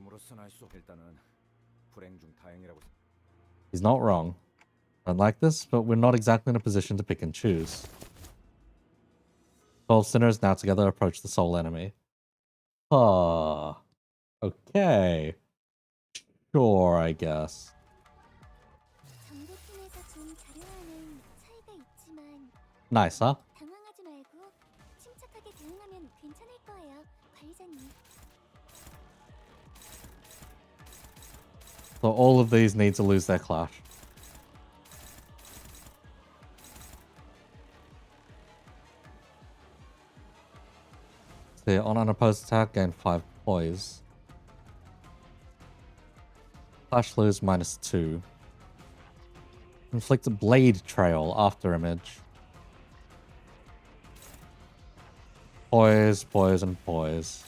He's not wrong. I don't like this, but we're not exactly in a position to pick and choose. 12 sinners now together approach the sole enemy. Ah, okay. Sure, I guess. Nice, huh? So all of these need to lose their clash. See, on unopposed attack, gain 5 poise. Clash lose -2. Inflict a blade trail after image. Poise, poise, and poise.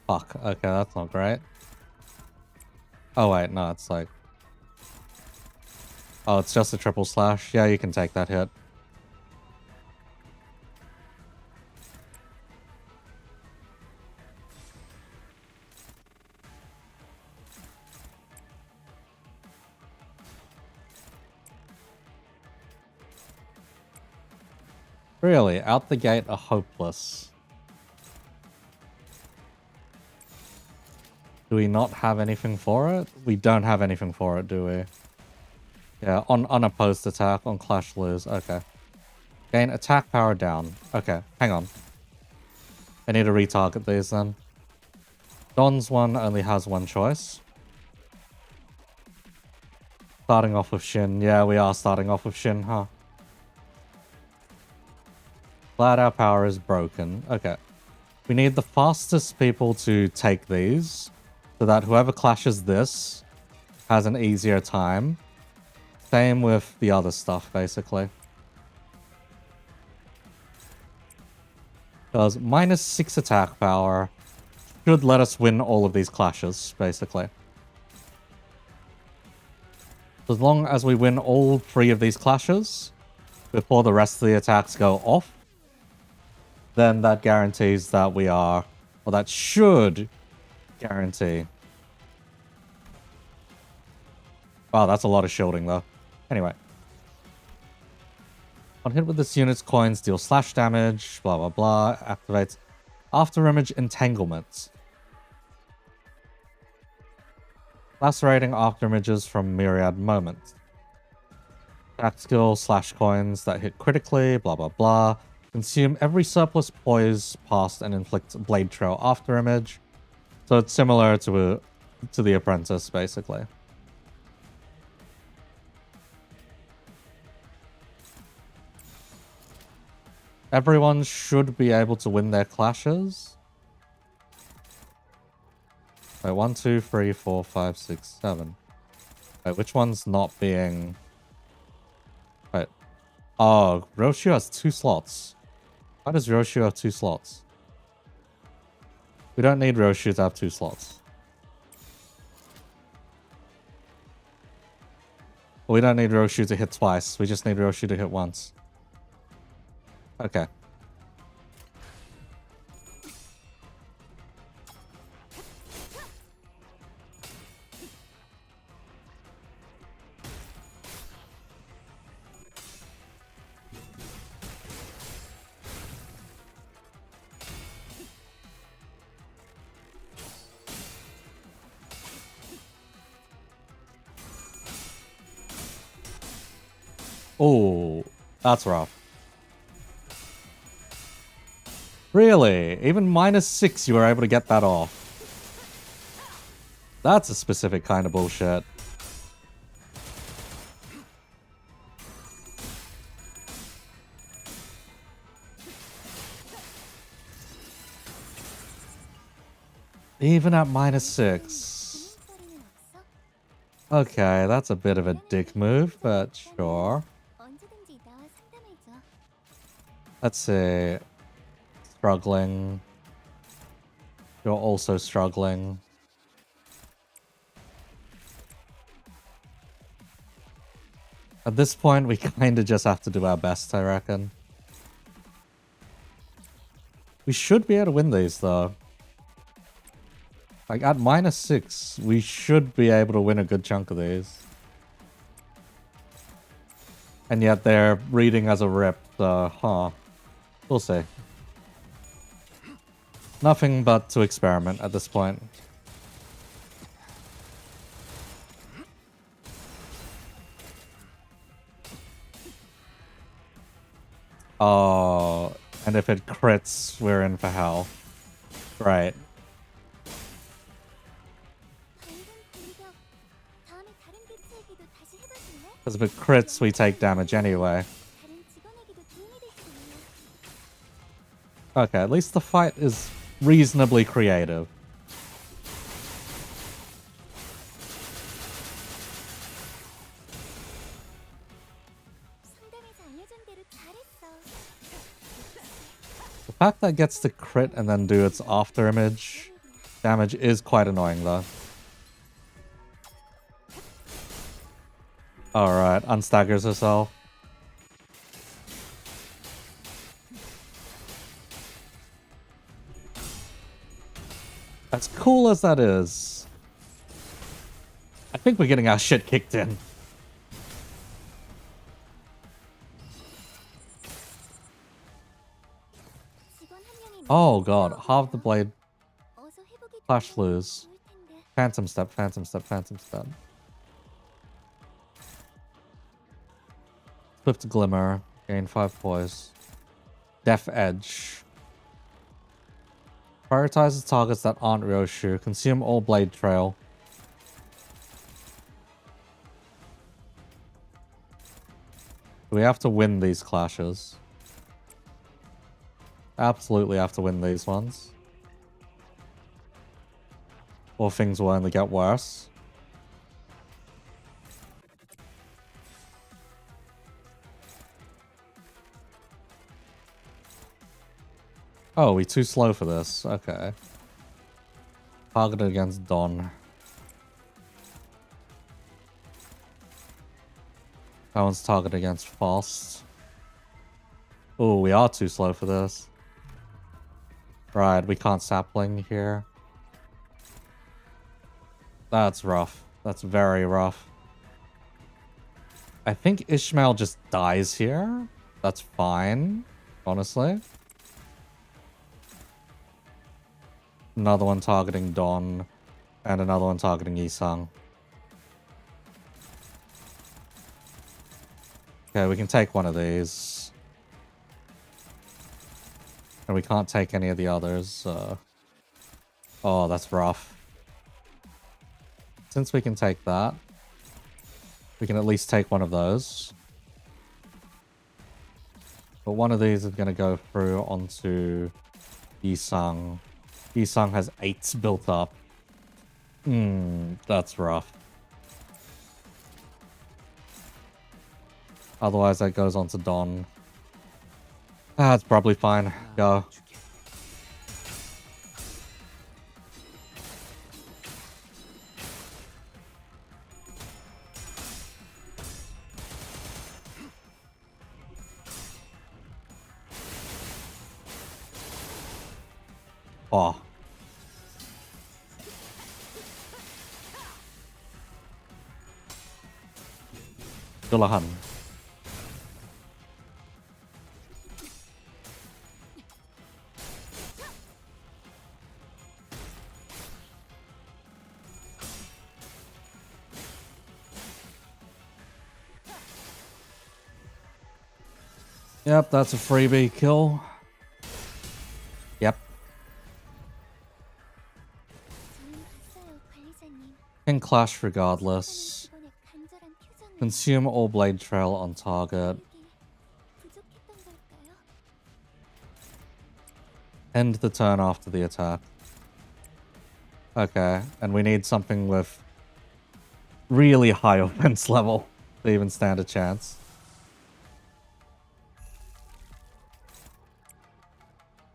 Fuck, okay, that's not great. Oh wait, no, it's like... Oh, it's just a triple slash. Yeah, you can take that hit. Really, out the gate are hopeless. Do we not have anything for it? We don't have anything for it, do we? Yeah, on unopposed attack, on clash lose. Okay. Gain attack power down. Okay, hang on. I need to retarget these then. Don's one only has one choice. Starting off with Shin. Yeah, we are starting off with Shin, huh? Glad our power is broken. Okay. We need the fastest people to take these, so that whoever clashes this has an easier time. Same with the other stuff, basically. Because -6 attack power should let us win all of these clashes, basically. As long as we win all 3 of these clashes before the rest of the attacks go off, then that guarantees that we are, or that should guarantee. Wow, that's a lot of shielding though. Anyway. On hit with this unit's coins, deal slash damage, blah blah blah, activates after image entanglement. Lacerating after images from myriad moments. Attack skill slash coins that hit critically, blah blah blah. Consume every surplus poise past and inflict blade trail after image. So it's similar to the apprentice, basically. Everyone should be able to win their clashes. Wait, 1, 2, 3, 4, 5, 6, 7. Wait, which one's not being... Wait. Oh, Roshu has 2 slots. Why does Roshu have 2 slots? We don't need Roshu to have 2 slots. We don't need Roshu to hit twice. We just need Roshu to hit once. Okay. Oh, that's rough. Really? Even -6 you were able to get that off. That's a specific kind of bullshit. Even at -6. Okay, that's a bit of a dick move, but sure. Let's see. Struggling. You're also struggling. At this point, we kind of just have to do our best, I reckon. We should be able to win these, though. Like, at -6, we should be able to win a good chunk of these. And yet they're reading as a rip, so, huh. We'll see. Nothing but to experiment at this point. Oh, and if it crits, we're in for hell. Right. Because if it crits, we take damage anyway. Okay, at least the fight is reasonably creative. The fact that it gets to crit and then do its after image damage is quite annoying though. Alright, unstaggers herself. As cool as that is, I think we're getting our shit kicked in. Oh god, half the blade. Flash flues. Phantom step, phantom step, phantom step. Swift glimmer. Gain 5 poise. Death edge. Prioritizes targets that aren't Ryoshu. Consume all blade trail. Do we have to win these clashes? Absolutely have to win these ones. Or things will only get worse. Oh, we too slow for this. Okay. Targeted against Don. That one's targeted against Fast. Oh, we are too slow for this. Right, we can't sapling here. That's rough. That's very rough. I think Ishmael just dies here. That's fine, honestly. Another one targeting Don. And another one targeting Isang. Okay, we can take one of these. And we can't take any of the others. Oh, that's rough. Since we can take that, we can at least take one of those. But one of these is going to go through onto Isang. Isang has 8 built up. That's rough. Otherwise, that goes on to Don. Ah, it's probably fine. Go. Oh. Dulahan. Yep, that's a freebie kill. Yep. Can clash regardless. Consume all blade trail on target. End the turn after the attack. Okay, and we need something with really high offense level to even stand a chance.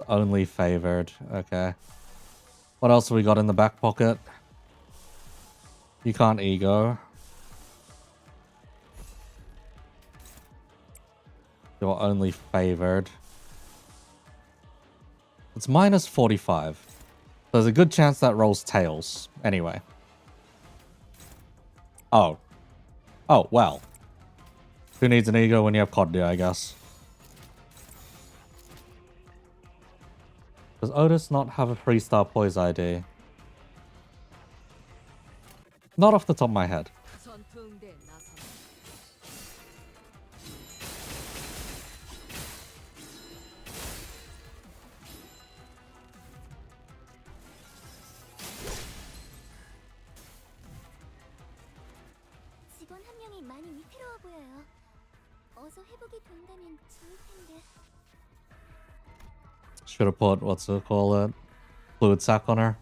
Only favored. Okay. What else have we got in the back pocket? You can't ego. You're only favored. It's minus 45. There's a good chance that rolls tails. Anyway. Oh. Oh, well. Who needs an ego when you have Koddia, I guess? Does Otis not have a 3-star poise ID? Not off the top of my head. Should have put, what's it call it? Fluid sac on her.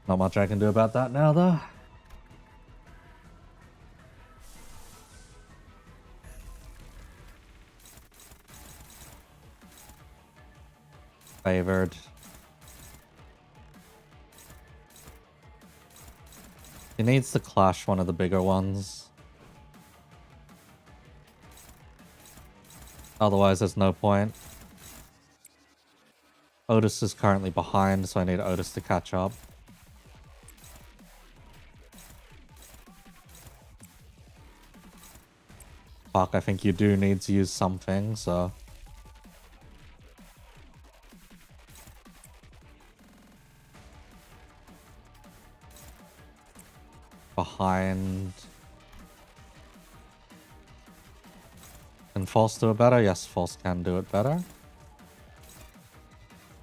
Not much I can do about that now, though. Favored. He needs to clash one of the bigger ones. Otherwise, there's no point. Otis is currently behind, so I need Otis to catch up. Fuck, I think you do need to use something, so... Behind... Can False do it better? Yes, False can do it better.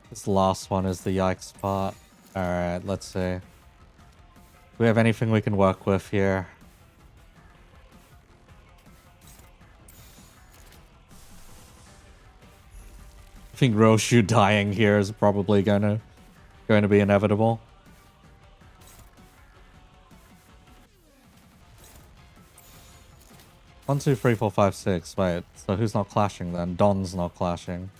This last one is the yikes part. Alright, let's see. Do we have anything we can work with here? I think Roshu dying here is probably going to be inevitable. One, two, three, four, five, six. Wait, so who's not clashing then? Don's not clashing.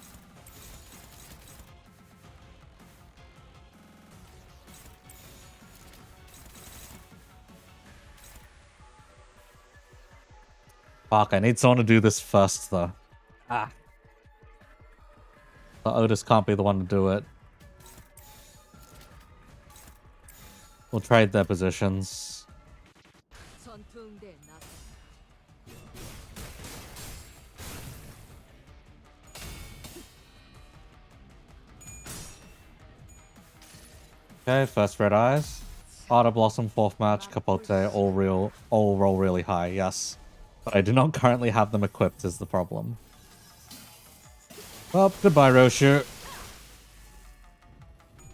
Fuck, I need someone to do this first though. Ah. So Otis can't be the one to do it. We'll trade their positions. Okay, first Red Eyes. Ardor Blossom, fourth match, Capote, all roll really high, yes. But I do not currently have them equipped is the problem. Well, goodbye, Roshu.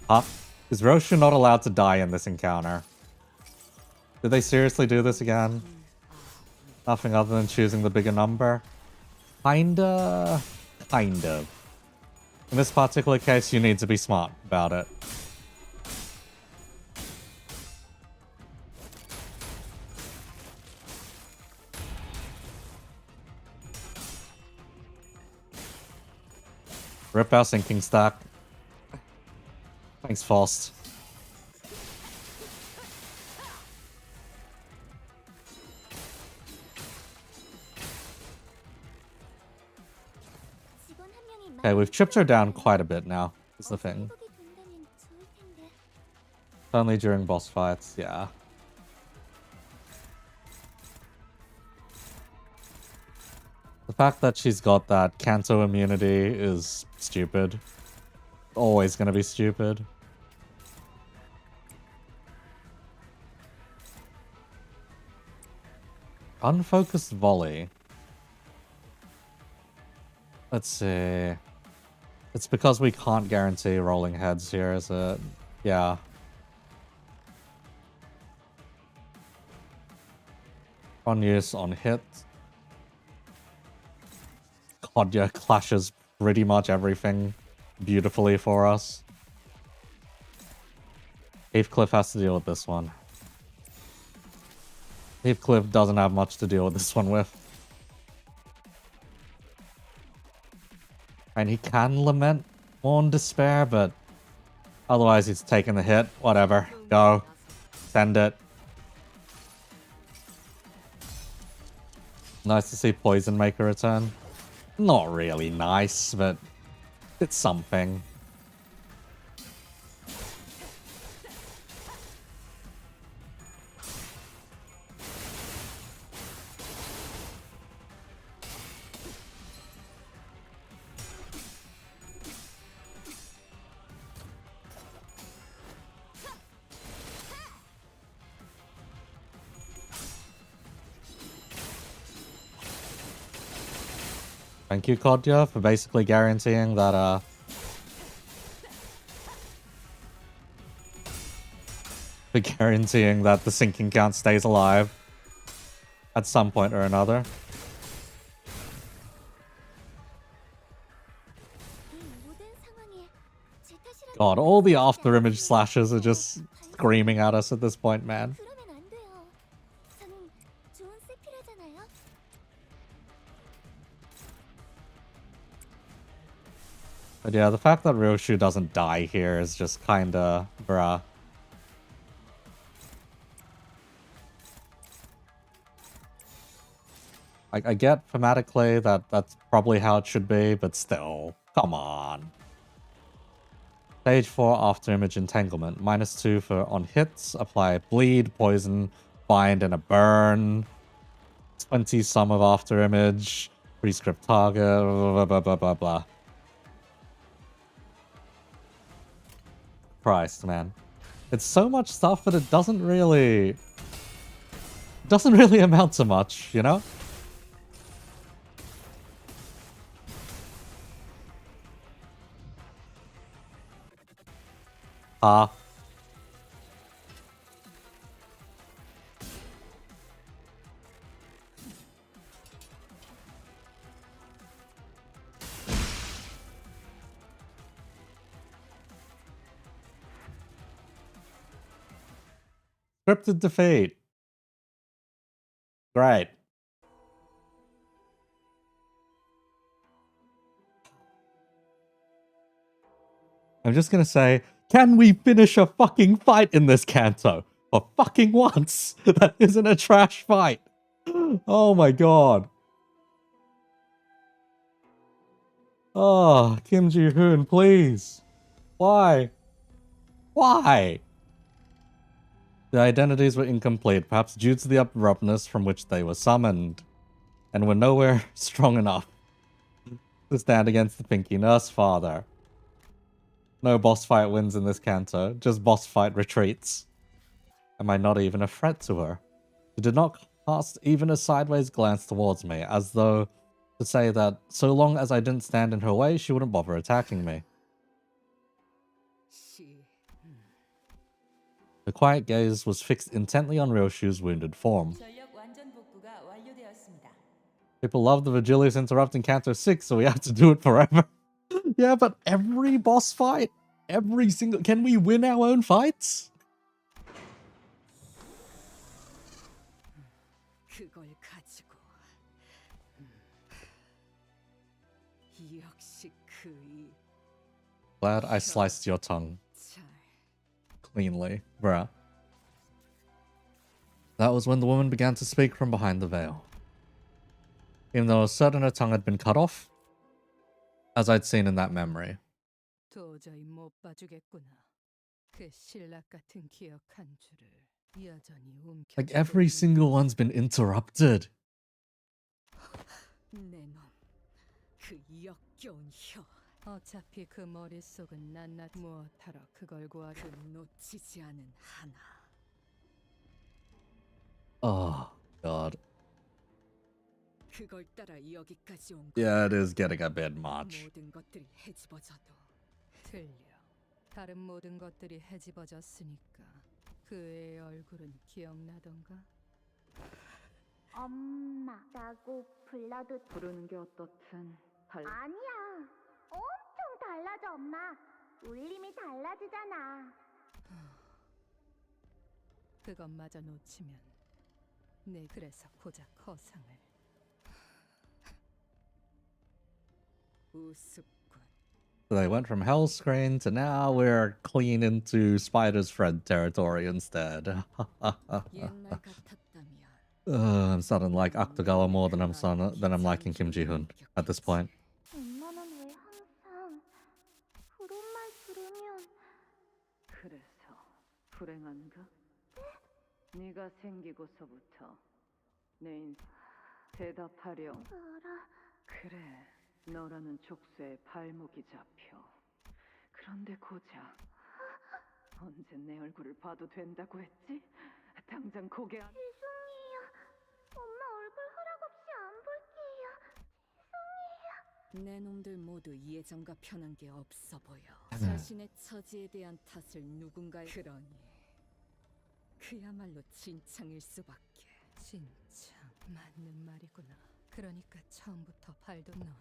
Huh? Is Roshu not allowed to die in this encounter? Did they seriously do this again? Nothing other than choosing the bigger number? Kinda. Kind of. In this particular case, you need to be smart about it. Rip our sinking stack. Thanks, Faust. Okay, we've chipped her down quite a bit now, is the thing. Only during boss fights, yeah. The fact that she's got that Canto immunity is stupid. Always gonna be stupid. Unfocused volley. Let's see. It's because we can't guarantee rolling heads here, is it? Yeah. On use, on hit. Kodya clashes pretty much everything beautifully for us. Heathcliff has to deal with this one. Heathcliff doesn't have much to deal with this one with. And he can lament Mourn Despair, but otherwise he's taking the hit. Whatever. Go. Send it. Nice to see Poison Maker return. Not really nice, but it's something. Thank you, Kodya, for basically guaranteeing that, the sinking count stays alive at some point or another. God, all the after image slashes are just screaming at us at this point, man. But yeah, the fact that Ryoshu doesn't die here is just kinda bruh. I get thematically that that's probably how it should be, but still, come on. Stage 4 after image entanglement. -2 for on hits. Apply bleed, poison, bind, and a burn. 20 sum of after image. Prescript target. Blah blah blah blah blah. Christ, man. It's so much stuff, but it doesn't really amount to much, you know? Scripted defeat. Great. I'm just gonna say, can we finish a fucking fight in this Canto? For fucking once! That isn't a trash fight! Oh my god. Oh, Kim Ji-hoon, please. Why? Why? The identities were incomplete, perhaps due to the abruptness from which they were summoned, and were nowhere strong enough to stand against the Pinky Nurse Father. No boss fight wins in this Canto, just boss fight retreats. Am I not even a threat to her? She did not cast even a sideways glance towards me, as though to say that so long as I didn't stand in her way, she wouldn't bother attacking me. The quiet gaze was fixed intently on Ryoshu's wounded form. People love the Virgilius interrupting Canto 6, so we have to do it forever. Yeah, but every boss fight, every single... Can we win our own fights? Glad I sliced your tongue. Cleanly, bruh. That was when the woman began to speak from behind the veil. Even though certain her tongue had been cut off, as I'd seen in that memory. Like every single one's been interrupted.
어차피 그 머릿속은 낱낱 무엇하러 그걸 구하려 놓치지 않은 하나.
Oh, God.
그걸 따라 여기까지 온
Yeah, it is getting a bit much.
모든 것들이 헤집어져도 틀려. 다른 모든 것들이 헤집어졌으니까 그의 얼굴은 기억나던가?
엄마라고 불러도
부르는 게 어떻든
아니야. 엄청 달라져, 엄마. 울림이 달라지잖아.
그것마저 놓치면 네 그래서 고작 허상을 우습군.
So they went from hell screen to now we're clean into Spider's Friend territory instead. I'm starting to like Akutagawa more than I'm liking Kim Ji-hoon at this point.
엄마는 왜 항상 그런 말 들으면
그래서 불행한가? 네가 생기고서부터 내 인생 대답하렴.
알아.
그래, 너라는 족쇄에 발목이 잡혀. 그런데 고작 언제 내 얼굴을 봐도 된다고 했지? 당장 고개 안...
죄송해요. 엄마 얼굴 허락 없이 안 볼게요. 죄송해요.
내 놈들 모두 예전과 편한 게 없어 보여. 자신의 처지에 대한 탓을 누군가에... 그러니 그야말로 진창일 수밖에. 진창, 맞는 말이구나. 그러니까 처음부터 발도 너나.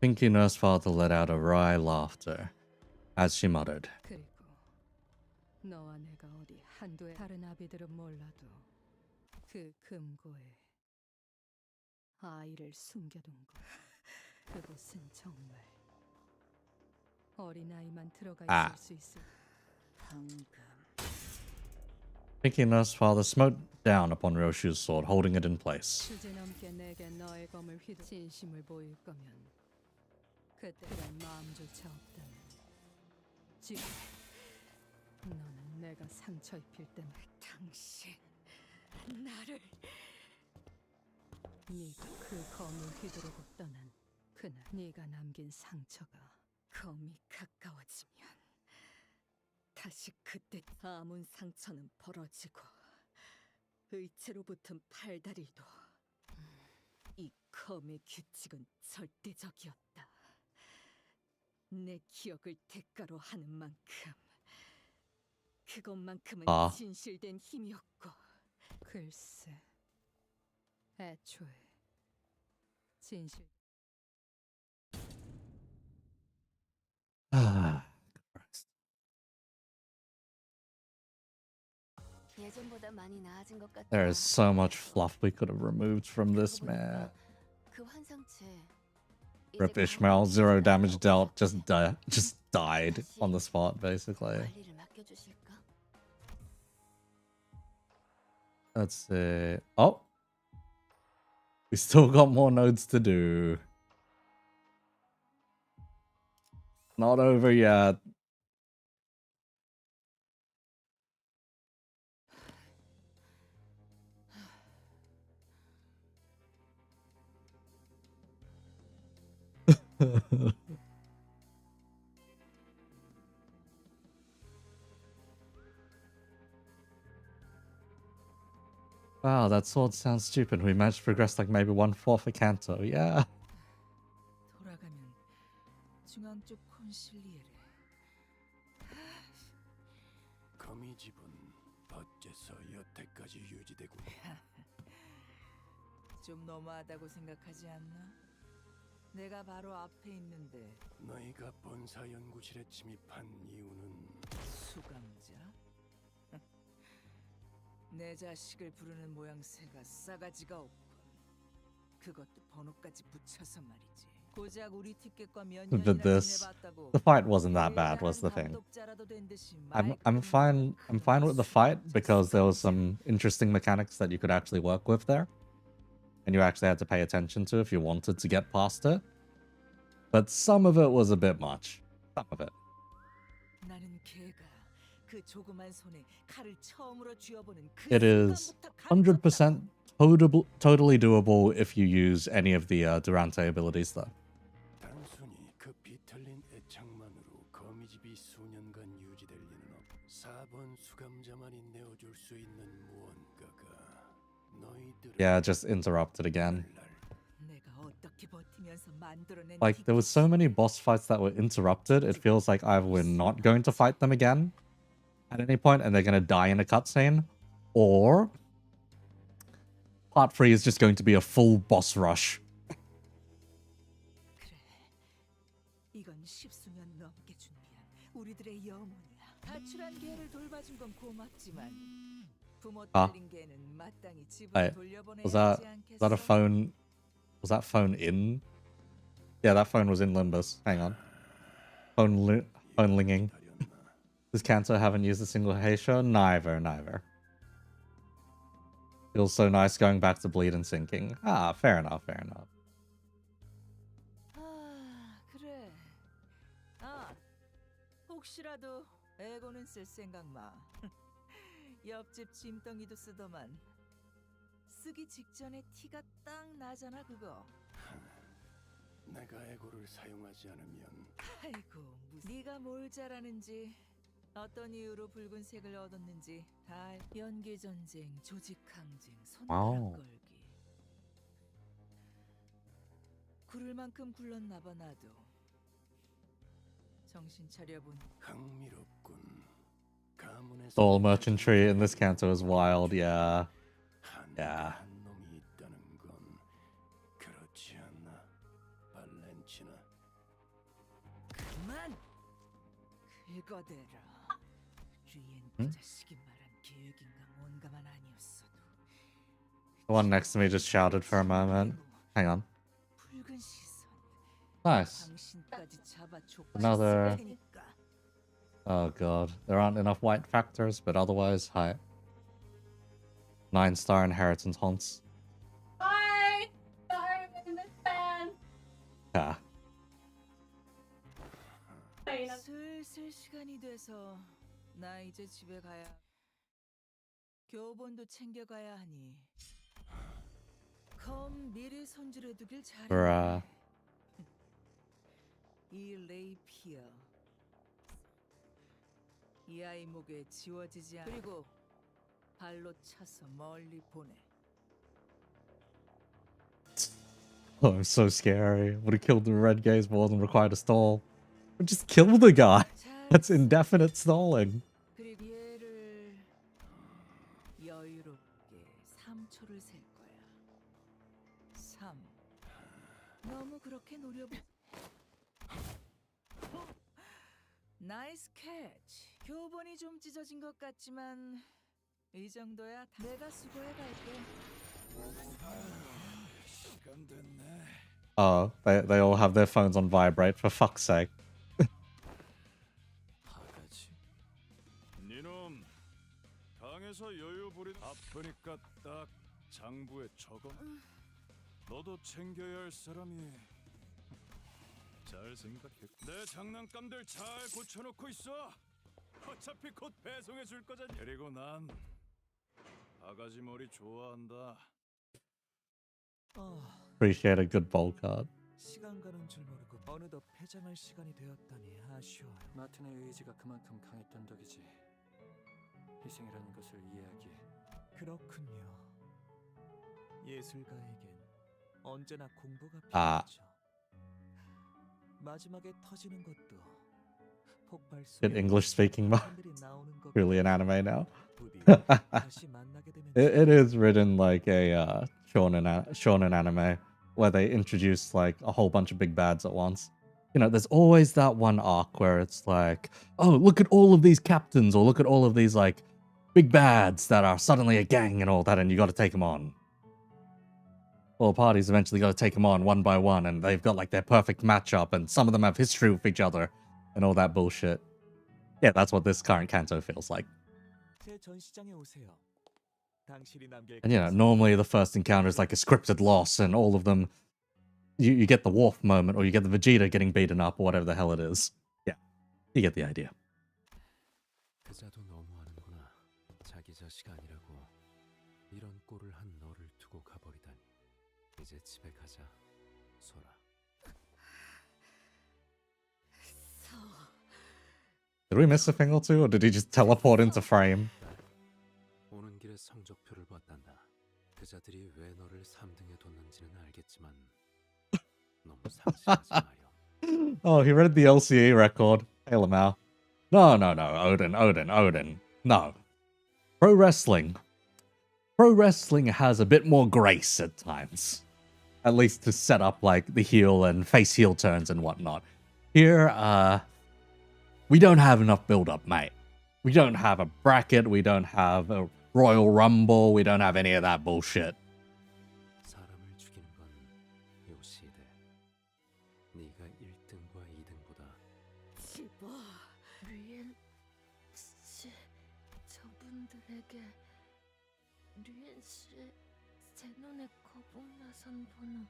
Pinky Nurse Father let out a wry laughter as she muttered.
그리고 너와 내가 어디 한도의 다른 아비들은 몰라도 그 금고에 아이를 숨겨둔 거. 그곳은 정말 어린아이만 들어가 있을 수 있을. 방금
Pinkiness father smote down upon Ryoshu's sword, holding it in place.
주제넘게 내게 너의 검을 진심을 보일 거면 그때 그런 마음조차 없다면 지금 너는 내가 상처 입힐 때만 당신 나를 네가 그 검을 휘두르고 떠난 그날 네가 남긴 상처가 검이 가까워지면 다시 그때 아문 상처는 벌어지고 의체로 붙은 팔다리도 이 검의 규칙은 절대적이었다. 내 기억을 대가로 하는 만큼 그것만큼은
아.
진실된 힘이었고 글쎄 애초에 진실
예전보다 많이 나아진 것 같아.
There is so much fluff we could have removed from this, man.
그 환상체
Rip Ishmael, 0 damage dealt, just died on the spot, basically.
관리를 맡겨주실까?
Let's see. Oh! We still got more nodes to do. Not over yet. Wow, that sword sounds stupid. We managed to progress like maybe 1/4 for Canto. Yeah.
돌아가면 중앙 쪽 콘실리에를
거미집은 어째서 여태까지 유지되고
좀 너무하다고 생각하지 않나? 내가 바로 앞에 있는데
너희가 본사 연구실에 침입한 이유는
수감자? 내 자식을 부르는 모양새가 싸가지가 없군. 그것도 번호까지 붙여서 말이지. 고작 우리 티켓과 몇
But
년이나
this,
지내봤다고.
the fight wasn't that bad, was the thing.
감독자라도 된 듯이
I'm fine with the fight because there was some interesting mechanics that you could actually work with there. And you actually had to pay attention to if you wanted to get past it. But some of it was a bit much. Some of it.
나는 걔가 그 조그만 손에 칼을 처음으로 쥐어보는 그
It is
순간부터
100% totally doable if you use any of the Durante abilities, though.
단순히 그 비틀린 애착만으로 거미집이 수년간 유지될 리는 없. 4번 수감자만이 내어줄 수 있는 무언가가 너희들
Yeah, just interrupted again.
내가 어떻게 버티면서 만들어낸
Like, there was so many boss fights that were interrupted, it feels like either we're not going to fight them again at any point and they're going to die in a cutscene, or part 3 is just going to be a full boss rush.
그래. 이건 십수년 넘게 준비한 우리들의 영혼이야. 가출한 개를 돌봐준 건 고맙지만 부모 딸린 개는 마땅히 집으로
Wait,
돌려보내야
was
하지
that a
않겠어?
phone? Was that phone in? Yeah, that phone was in Limbus. Hang on. Phone linging. Does Canto haven't used a single Heisho? Neither. Feels so nice going back to bleed and sinking. Ah, fair enough.
아, 그래. 아, 혹시라도 에고는 쓸 생각 마. 옆집 짐덩이도 쓰더만. 쓰기 직전에 티가 딱 나잖아 그거.
내가 에고를 사용하지 않으면
아이고, 네가 뭘 잘하는지, 어떤 이유로 붉은색을 얻었는지 다 연기 전쟁, 조직 항쟁,
와우.
손가락 걸기. 구를 만큼 굴렀나 봐 나도. 정신 차려본.
흥미롭군. 가문에서
Soul merchantry in this Canto is wild. Yeah. Yeah.
한 놈이 있다는 건 그렇지 않나, 발렌치나?
그만. 긁어대라. 리엔 그 자식이 말한 계획인가 뭔가만 아니었어도.
The one next to me just shouted for a moment. Hang on.
붉은 시선.
Nice.
당신까지 잡아줘.
Another-
테니까.
Oh god. There aren't enough white factors, but otherwise, hi. 9-star inheritance haunts.
Bye. Sorry, I'm a fan.
Yeah.
슬슬 시간이 돼서 나 이제 집에 가야. 교본도 챙겨가야 하니. 검 미리 손질해두길 잘해.
Bruh.
이 레이피어. 이 아이 목에 지워지지 않. 그리고 발로 차서 멀리 보내.
Oh, I'm so scary. Would have killed the red gaze more than required a stall. Or just kill the guy. That's indefinite stalling.
그리고 얘를 여유롭게 3초를 셀 거야. 3. 너무 그렇게 노려보. 나이스 캐치. 교본이 좀 찢어진 것 같지만 이 정도야. 내가 수고해 갈게.
시간 됐네.
Oh, they all have their phones on vibrate, for fuck's sake.
니놈 강에서 여유 부리 아프니까 딱 장부에 적어. 너도 챙겨야 할 사람이 잘 생각해. 내 장난감들 잘 고쳐놓고 있어. 어차피 곧 배송해 줄 거잖니. 그리고 난 바가지 머리 좋아한다.
Appreciate a good bowl card.
시간 가는 줄 모르고 어느덧 폐장할 시간이 되었다니 아쉬워요.
마틴의 의지가 그만큼 강했던 덕이지. 희생이라는 것을 이해하기에.
그렇군요. 예술가에겐 언제나 공부가
아.
필요하죠. 마지막에 터지는 것도 폭발
Good
속에
English speaking mode.
사람들이 나오는 것
Truly an anime now.
부디 다시 만나게 되면
It is written like a shonen anime where they introduce like a whole bunch of big bads at once. You know, there's always that one arc where it's like, oh, look at all of these captains, or look at all of these like big bads that are suddenly a gang and all that, and you got to take them on. Well, parties eventually got to take them on one by one, and they've got like their perfect matchup, and some of them have history with each other, and all that bullshit. Yeah, that's what this current Canto feels like.
제 전시장에 오세요. 당신이 남길
And you know, normally the first encounter is like a scripted loss, and all of them, you get the Worf moment, or you get the Vegeta getting beaten up, or whatever the hell it is. Yeah, you get the idea.
그자도 너무하는구나. 자기 자식 아니라고 이런 꼴을 한 너를 두고 가버리다니. 이제 집에 가자, 소라.
Did we miss a thing or two, or did he just teleport into frame?
오는 길에 성적표를 봤단다. 그자들이 왜 너를 3등에 뒀는지는 알겠지만 너무 상심하지 마렴.
Oh, he read the LCE record. Hey, Lamau. No, Odin. No. Pro wrestling has a bit more grace at times. At least to set up, like, the heel and face heel turns and whatnot. Here, we don't have enough build-up, mate. We don't have a bracket, we don't have a Royal Rumble, we don't have any of that bullshit.
사람을 죽이는 건 요시대. 네가 1등과 2등보다
집어 류엔 씨 저분들에게 류엔 씨 제 눈에 거북 나선 번호.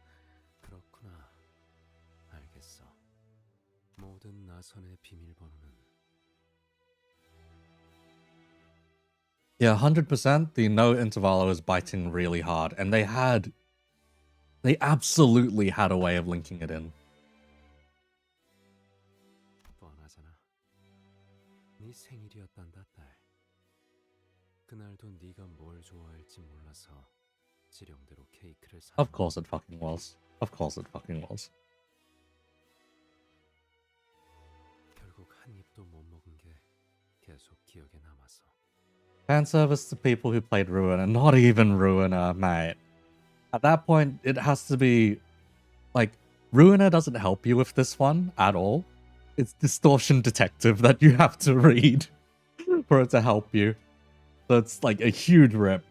그렇구나. 알겠어. 모든 나선의 비밀번호는
Yeah, 100%. The no intervalo was biting really hard, and they absolutely had a way of linking it in.
뻔하잖아. 네 생일이었단다, 딸. 그날도 네가 뭘 좋아할지 몰라서 지령대로 케이크를 사.
Of course it fucking was.
결국 한 입도 못 먹은 게 계속 기억에 남아서.
Fan service to people who played Ruin, and not even Ruiner, mate. At that point, it has to be like Ruiner doesn't help you with this one at all. It's Distortion Detective that you have to read for it to help you. So it's like a huge rip.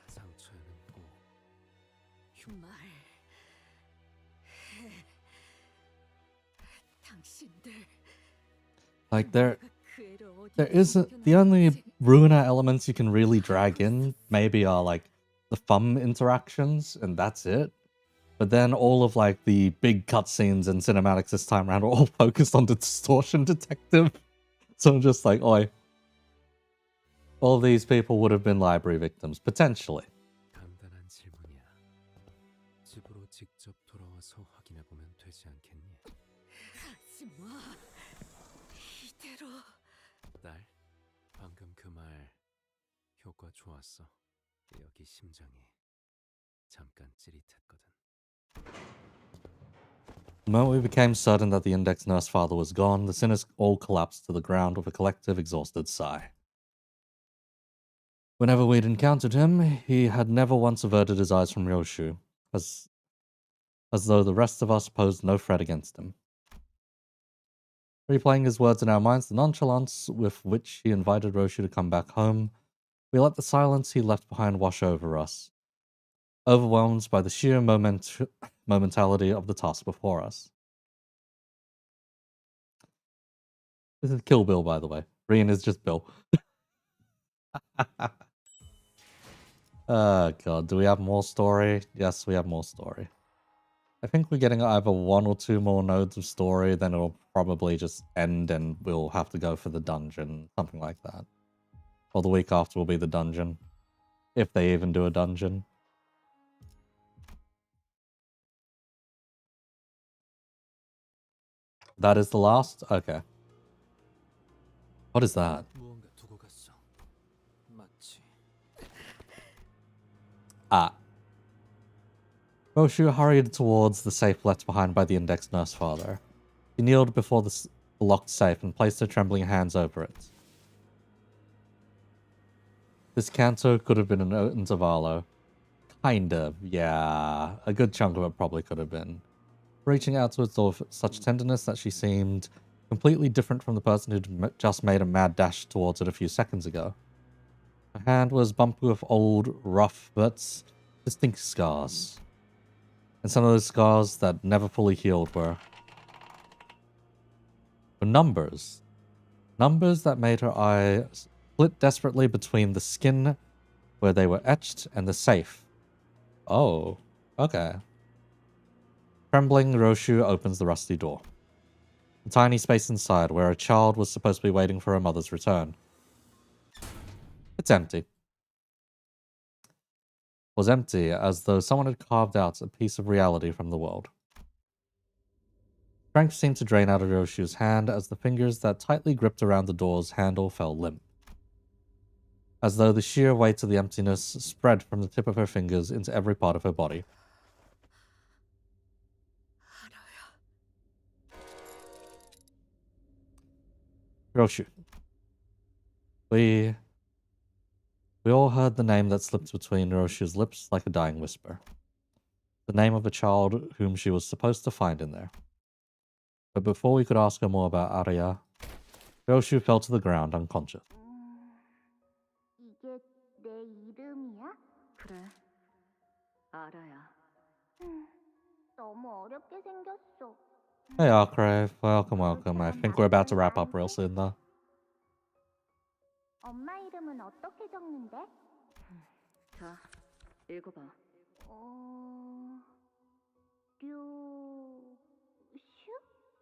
상처에는 꼭
당신들
Like they're There isn't the only ruiner elements you can really drag in maybe are like the thumb interactions, and that's it. But then all of like the big cutscenes and cinematics this time around are all focused on the distortion detective. So I'm just like, oi. All these people would have been library victims, potentially.
간단한 질문이야. 집으로 직접 돌아와서 확인해 보면 되지 않겠니?
하지 마. 이대로.
딸, 방금 그 말 효과 좋았어. 여기 심장이 잠깐 찌릿했거든.
The moment we became certain that the index nurse father was gone, the sinners all collapsed to the ground with a collective exhausted sigh. Whenever we'd encountered him, he had never once averted his eyes from Ryoshu, as though the rest of us posed no threat against him. Replaying his words in our minds, the nonchalance with which he invited Ryoshu to come back home, we let the silence he left behind wash over us, overwhelmed by the sheer momentality of the task before us. This is Kill Bill, by the way. Rian is just Bill. Oh god, do we have more story? Yes, we have more story. I think we're getting either 1 or 2 more nodes of story, then it'll probably just end and we'll have to go for the dungeon, something like that. Or the week after will be the dungeon. If they even do a dungeon. That is the last? Okay. What is that?
무언가 두고 갔어. 마치
Ah. Roshu hurried towards the safe left behind by the index nurse father. He kneeled before the locked safe and placed her trembling hands over it. This Canto could have been an intervallo. Kind of, yeah. A good chunk of it probably could have been. Reaching out to it with such tenderness that she seemed completely different from the person who'd just made a mad dash towards it a few seconds ago. Her hand was bumpy with old, rough, but distinct scars. And some of those scars that never fully healed were numbers. Numbers that made her eyes split desperately between the skin where they were etched and the safe. Oh, okay. Trembling, Roshu opens the rusty door. A tiny space inside where a child was supposed to be waiting for her mother's return. It's empty. It was empty, as though someone had carved out a piece of reality from the world. Strength seemed to drain out of Roshu's hand as the fingers that tightly gripped around the door's handle fell limp. As though the sheer weight of the emptiness spread from the tip of her fingers into every part of her body. Roshu. We all heard the name that slipped between Roshu's lips like a dying whisper. The name of a child whom she was supposed to find in there. But before we could ask her more about Arya, Roshu fell to the ground unconscious.
이게 내 이름이야? 그래. 알아야. 너무 어렵게 생겼어.
Hey Arkrave, welcome, welcome. I think we're about to wrap up real soon though.
엄마 이름은 어떻게 적는데? 자, 읽어봐.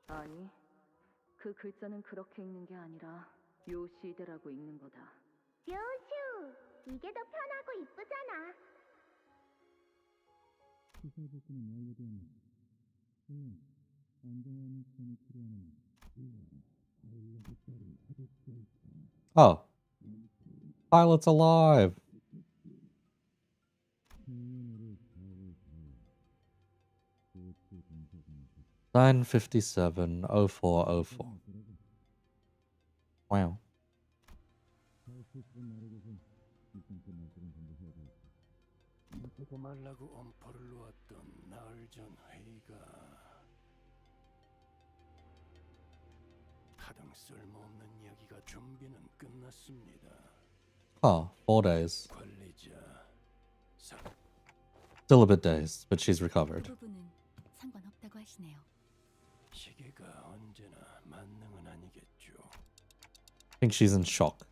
아니, 그 글자는 그렇게 읽는 게 아니라 요시대라고 읽는 거다. 류슈! 이게 더 편하고 이쁘잖아.
Oh. Pilot's alive! (9:57:04:04). Wow.
말라고 엄포를 놓았던 나흘 전 회의가 하등 쓸모없는 이야기가 준비는 끝났습니다.
Oh, 4 days.
관리자
Still a bit dazed, but she's recovered.
부분은 상관없다고 하시네요.
시계가 언제나 만능은 아니겠죠.
think she's in shock.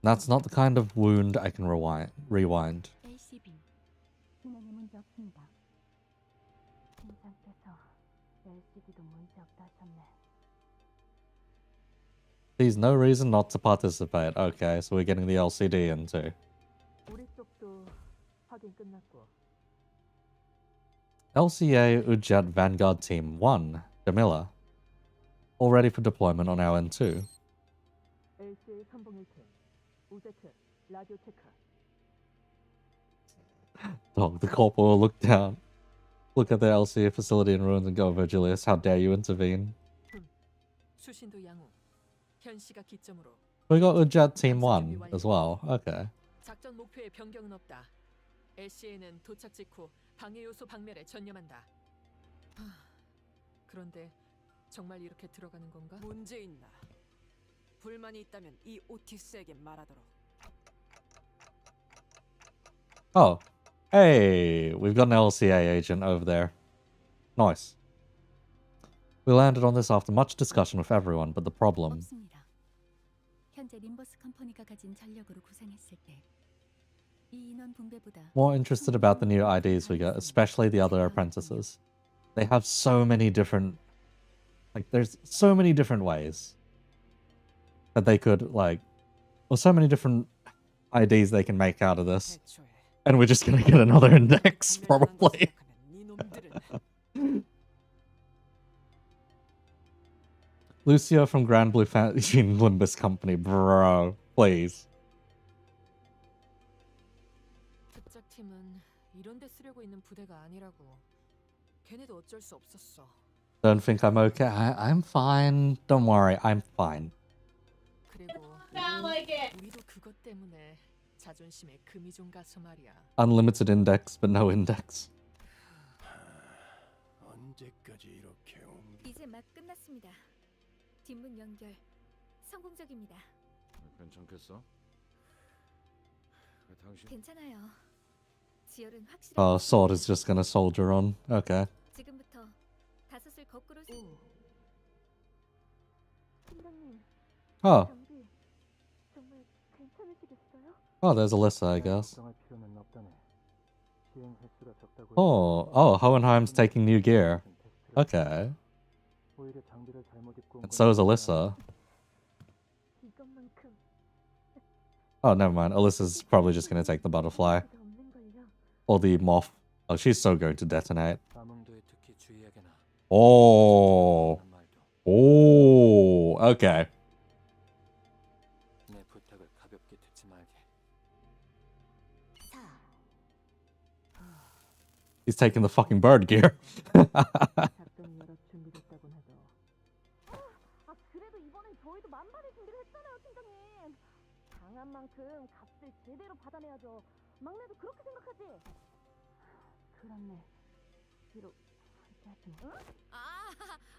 That's not the kind of wound I can rewind.
LCB. 진행에 문제 없습니다. 팀장께서 LCB도 문제 없다 하셨네.
There's no reason not to participate. Okay, so we're getting the LCD in too.
우리 쪽도 확인 끝났고.
LCA Ujat Vanguard Team 1, Jamila. All ready for deployment on our end too.
LCA 301팀, 우제트, 라디오 체크.
Dog, the corporal will look down. Look at the LCA facility in ruins and go, Virgilius, how dare you intervene?
수신도 양호. 현 시각 기점으로
We got Ujat Team 1 as well. Okay.
작전 목표에 변경은 없다. LCA는 도착 직후 방해 요소 박멸에 전념한다. 그런데 정말 이렇게 들어가는 건가? 문제 있나? 불만이 있다면 이 오티스에게 말하도록.
Oh. Hey, we've got an LCA agent over there. Nice. We landed on this after much discussion with everyone, but the problem...
없습니다. 현재 림버스 컴퍼니가 가진 전력으로 구상했을 때 이 인원 분배보다
More interested about the new IDs we get, especially the other apprentices. They have so many different... Like, there's so many different ways that they could, like... Or so many different IDs they can make out of this. And we're just gonna get another index, probably. Lucio from Grand Blue Fantasy Limbus Company, bro. Please.
특작팀은 이런 데 쓰려고 있는 부대가 아니라고. 걔네도 어쩔 수 없었어.
Don't think I'm okay. I'm fine. Don't worry, I'm fine.
그리고 우리도 그것 때문에 자존심에 금이 좀 가서 말이야.
Unlimited index, but no index.
언제까지 이렇게
이제 막 끝났습니다. 뒷문 연결 성공적입니다.
괜찮겠어? 당신
괜찮아요. 지열은 확실히.
Oh, Sword is just gonna soldier on. Okay.
지금부터 다섯을 거꾸로. 팀장님.
Oh.
정말 괜찮으시겠어요?
Oh, there's Alyssa, I guess. Oh, Hohenheim's taking new gear. Okay. And so is Alyssa. Oh, never mind. Alyssa's probably just gonna take the butterfly. Or the moth. Oh, she's so going to detonate. Oh. Oh. Okay. He's taking the fucking bird gear.
그래도 이번엔 저희도 만반의 준비를 했잖아요, 팀장님. 강한 만큼 값을 제대로 받아내야죠. 막내도 그렇게 생각하지? 그렇네. 비록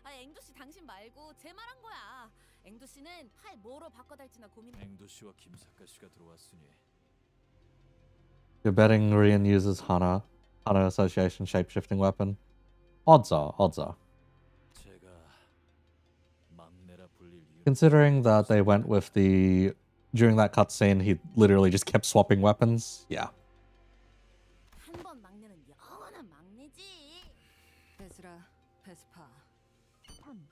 앵두 씨 당신 말고 제 말한 거야. 앵두 씨는 팔 뭐로 바꿔달지나 고민.
앵두 씨와 김사카 씨가 들어왔으니
You're betting Rian uses Hana Association shapeshifting weapon. Odds are.
제가 막내라 불릴 이유.
Considering that they went with the... During that cutscene, he literally just kept swapping weapons. Yeah.
한 번 막내는 영원한 막내지.
베스라, 베스파.
3.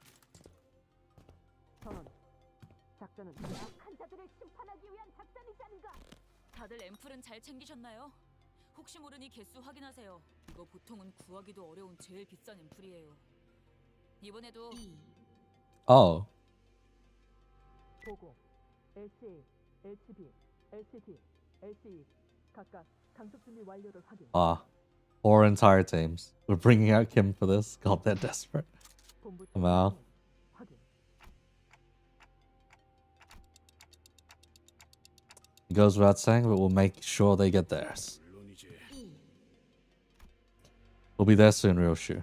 선언. 작전은
약한 자들을 심판하기 위한 작전이지 않은가?
다들 앰플은 잘 챙기셨나요? 혹시 모르니 개수 확인하세요. 이거 보통은 구하기도 어려운 제일 비싼 앰플이에요. 이번에도
Oh.
보고. LCA, LCB, LCT, LCE 각각 강습 준비 완료를 확인.
Ah. 4 entire teams. We're bringing out Kim for this. God, they're desperate. Wow.
확인.
It goes without saying, but we'll make sure they get theirs. We'll be there soon, Ryoshu.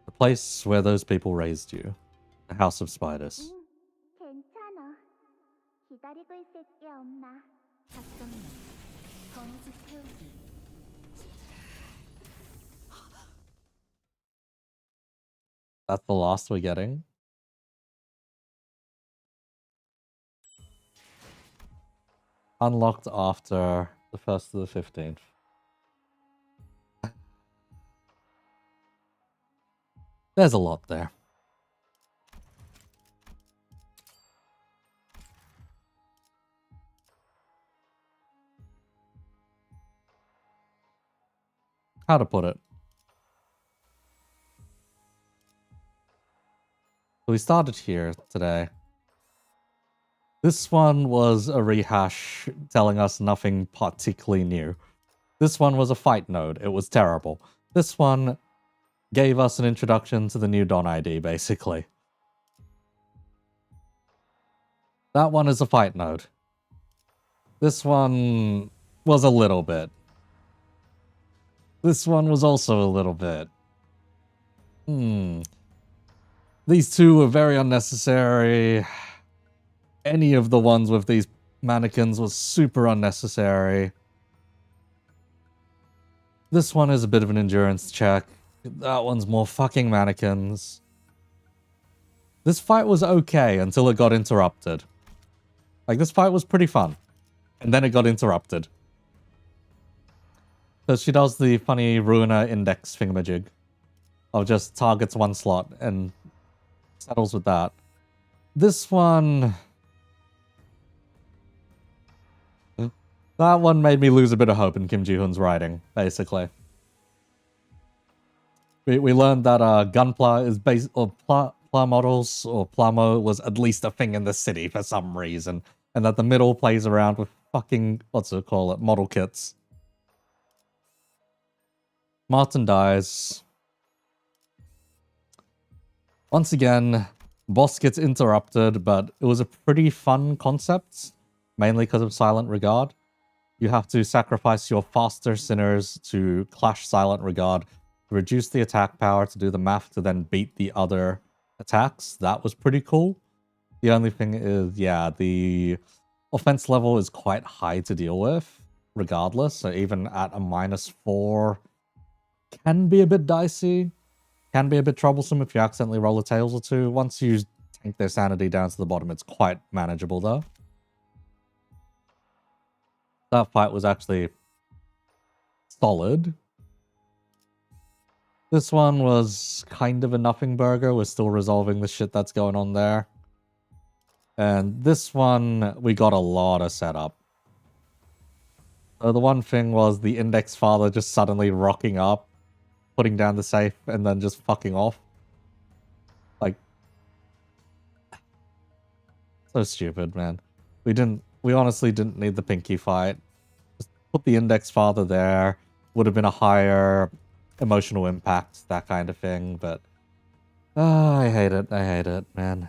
The place where those people raised you. The House of Spiders.
괜찮아. 기다리고 있을게, 엄마.
작전은 거미집 태우기.
That's the last we're getting. Unlocked after the 1st to the 15th. There's a lot there. How to put it? So we started here today. This one was a rehash telling us nothing particularly new. This one was a fight node. It was terrible. This one gave us an introduction to the new Don ID, basically. That one is a fight node. This one was a little bit. This one was also a little bit. These two were very unnecessary. Any of the ones with these mannequins was super unnecessary. This one is a bit of an endurance check. That one's more fucking mannequins. This fight was okay until it got interrupted. Like, this fight was pretty fun. And then it got interrupted. So she does the funny Ruiner index thingamajig. Of just targets one slot and settles with that. This one... That one made me lose a bit of hope in Kim Ji-hoon's writing, basically. We learned that Gunpla is based... Or Pla models, or Plamo, was at least a thing in the city for some reason. And that the middle plays around with fucking... What's it call it? Model kits. Martin dies. Once again, boss gets interrupted, but it was a pretty fun concept, mainly because of Silent Regard. You have to sacrifice your faster sinners to clash Silent Regard, to reduce the attack power, to do the math, to then beat the other attacks. That was pretty cool. The only thing is, yeah, the offense level is quite high to deal with, regardless. So even at a -4, can be a bit dicey. Can be a bit troublesome if you accidentally roll a tails or two. Once you tank their sanity down to the bottom, it's quite manageable though. That fight was actually solid. This one was kind of a nothing burger. We're still resolving the shit that's going on there. And this one, we got a lot of setup. So the one thing was the index father just suddenly rocking up, putting down the safe, and then just fucking off. Like, so stupid, man. We honestly didn't need the Pinky fight. Just put the index father there. Would have been a higher emotional impact, that kind of thing, but... I hate it, man.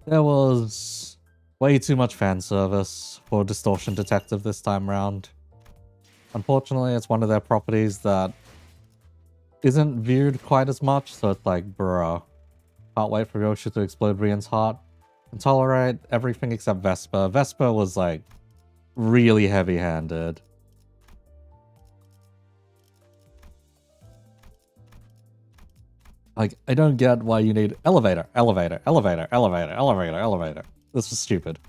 There was way too much fan service for Distortion Detective this time round. Unfortunately, it's one of their properties that isn't viewed quite as much, so it's like, bruh. Can't wait for Yoshi to explode Rian's heart. Can tolerate everything except Vespa. Vespa was like really heavy-handed. Like, I don't get why you need elevator, elevator, elevator, elevator, elevator, elevator. This was stupid.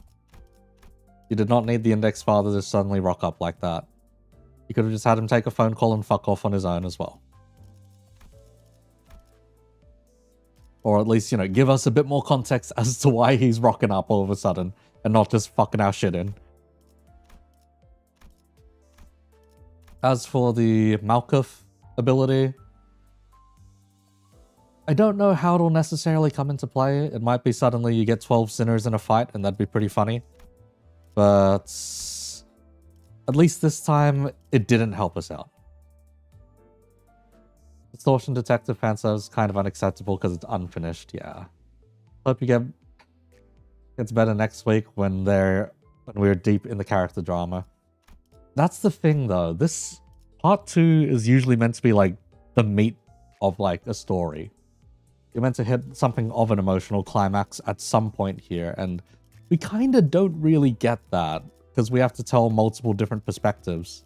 You did not need the index father to suddenly rock up like that. You could have just had him take a phone call and fuck off on his own as well. Or at least, you know, give us a bit more context as to why he's rocking up all of a sudden and not just fucking our shit in. As for the Malkuth ability, I don't know how it'll necessarily come into play. It might be suddenly you get 12 sinners in a fight and that'd be pretty funny. But at least this time, it didn't help us out. Distortion Detective fan service is kind of unacceptable because it's unfinished, yeah. Hope you gets better next week when we're deep in the character drama. That's the thing though. This part 2 is usually meant to be like the meat of like a story. You're meant to hit something of an emotional climax at some point here, and we kind of don't really get that because we have to tell multiple different perspectives.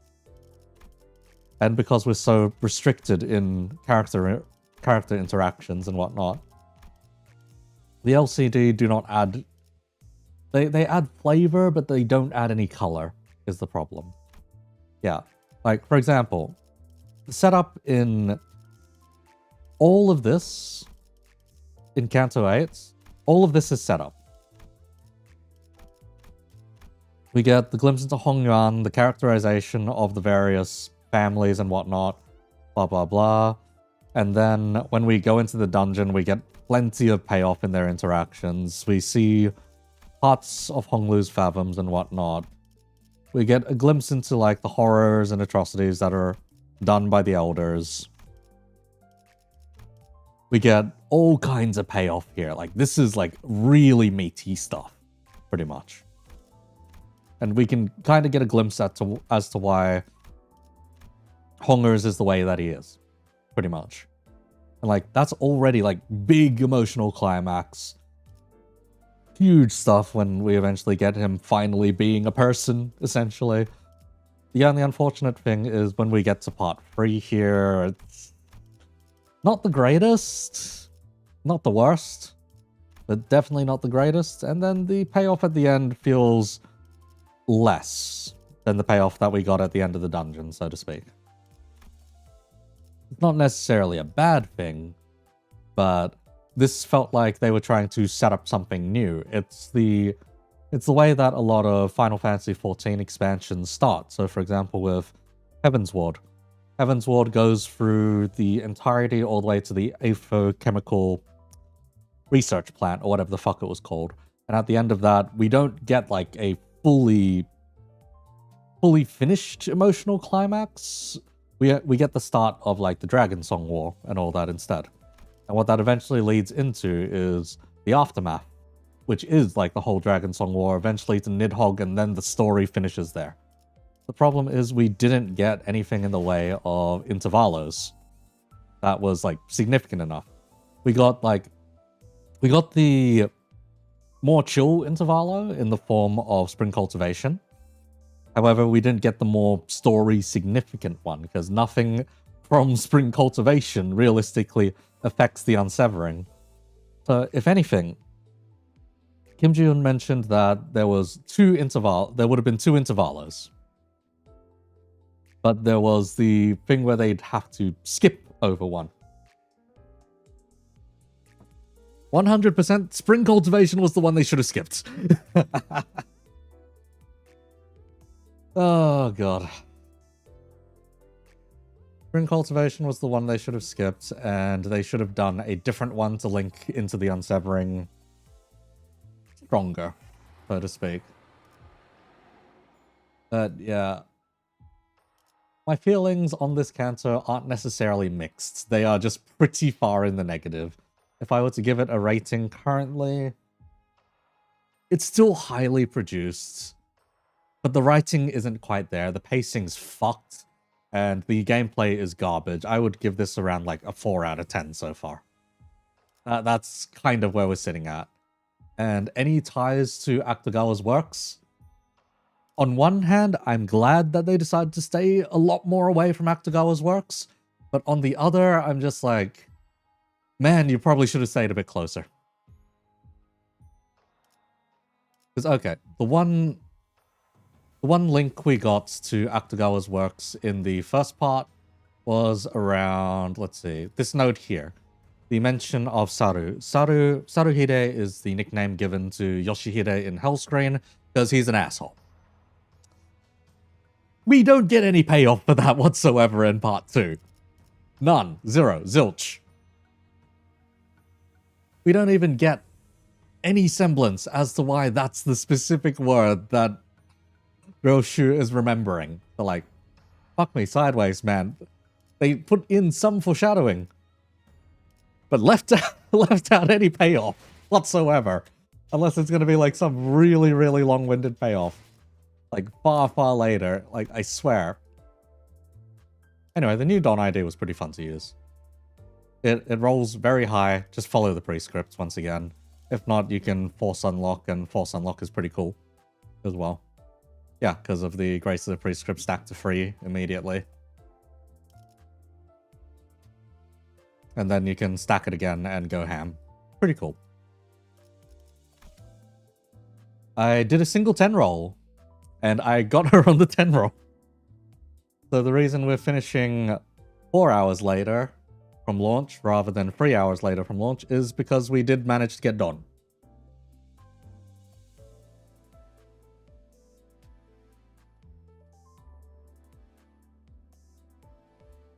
and because we're so restricted in character interactions and whatnot, the LCD do not add... They add flavor, but they don't add any color, is the problem. Yeah, like, for example, the setup in all of this, in Canto 8, all of this is set up. We get the glimpse into Hongyuan, the characterization of the various families and whatnot, blah blah blah. And then when we go into the dungeon, we get plenty of payoff in their interactions. We see parts of Honglu's fathoms and whatnot. We get a glimpse into like the horrors and atrocities that are done by the elders. We get all kinds of payoff here. Like, this is like really meaty stuff, pretty much. And we can kind of get a glimpse as to why Hongers is the way that he is, pretty much. And like, that's already like big emotional climax. Huge stuff when we eventually get him finally being a person, essentially. The only unfortunate thing is when we get to part 3 here, it's not the greatest, not the worst, but definitely not the greatest. And then the payoff at the end feels less than the payoff that we got at the end of the dungeon, so to speak. It's not necessarily a bad thing, but this felt like they were trying to set up something new. It's the way that a lot of Final Fantasy XIV expansions start. So, for example, with Heaven's Ward. Heaven's Ward goes through the entirety all the way to the Chemical Research Plant, or whatever the fuck it was called. And at the end of that, we don't get like a fully finished emotional climax. We get the start of like the Dragon Song War and all that instead. And what that eventually leads into is the aftermath, which is like the whole Dragon Song War, eventually to Nidhogg, and then the story finishes there. The problem is we didn't get anything in the way of intervalos that was like significant enough. We got the more chill intervalo in the form of Spring Cultivation. However, we didn't get the more story significant one, because nothing from Spring Cultivation realistically affects the unsevering. So, if anything, Kim Ji-hoon mentioned that there would have been 2 intervalos. But there was the thing where they'd have to skip over one. 100% Spring Cultivation was the one they should have skipped. Oh, God. Spring Cultivation was the one they should have skipped, and they should have done a different one to link into the unsevering stronger, so to speak. But, yeah. My feelings on this Canto aren't necessarily mixed. They are just pretty far in the negative. If I were to give it a rating currently, it's still highly produced, but the writing isn't quite there. The pacing's fucked, and the gameplay is garbage. I would give this around like a 4 out of 10 so far. That's kind of where we're sitting at. And any ties to Akutagawa's works? On one hand, I'm glad that they decided to stay a lot more away from Akutagawa's works, but on the other, I'm just like, man, you probably should have stayed a bit closer. Because, okay, the one link we got to Akutagawa's works in the first part was around, let's see, this note here. The mention of Saru. Saruhide is the nickname given to Yoshihide in Hellscreen because he's an asshole. We don't get any payoff for that whatsoever in part 2. None. Zero. Zilch. We don't even get any semblance as to why that's the specific word that Roshu is remembering. They're like, fuck me sideways, man. They put in some foreshadowing, but left out any payoff whatsoever. Unless it's going to be like some really, really long-winded payoff. Like far, far later. Like, I swear. Anyway, the new Dawn ID was pretty fun to use. It rolls very high. Just follow the prescripts once again. If not, you can force unlock, and force unlock is pretty cool as well. Yeah, because of the Grace of the Prescript stack to free immediately. and then you can stack it again and go ham. Pretty cool. I did a single 10 roll, and I got her on the 10 roll. So the reason we're finishing 4 hours later from launch rather than 3 hours later from launch is because we did manage to get done.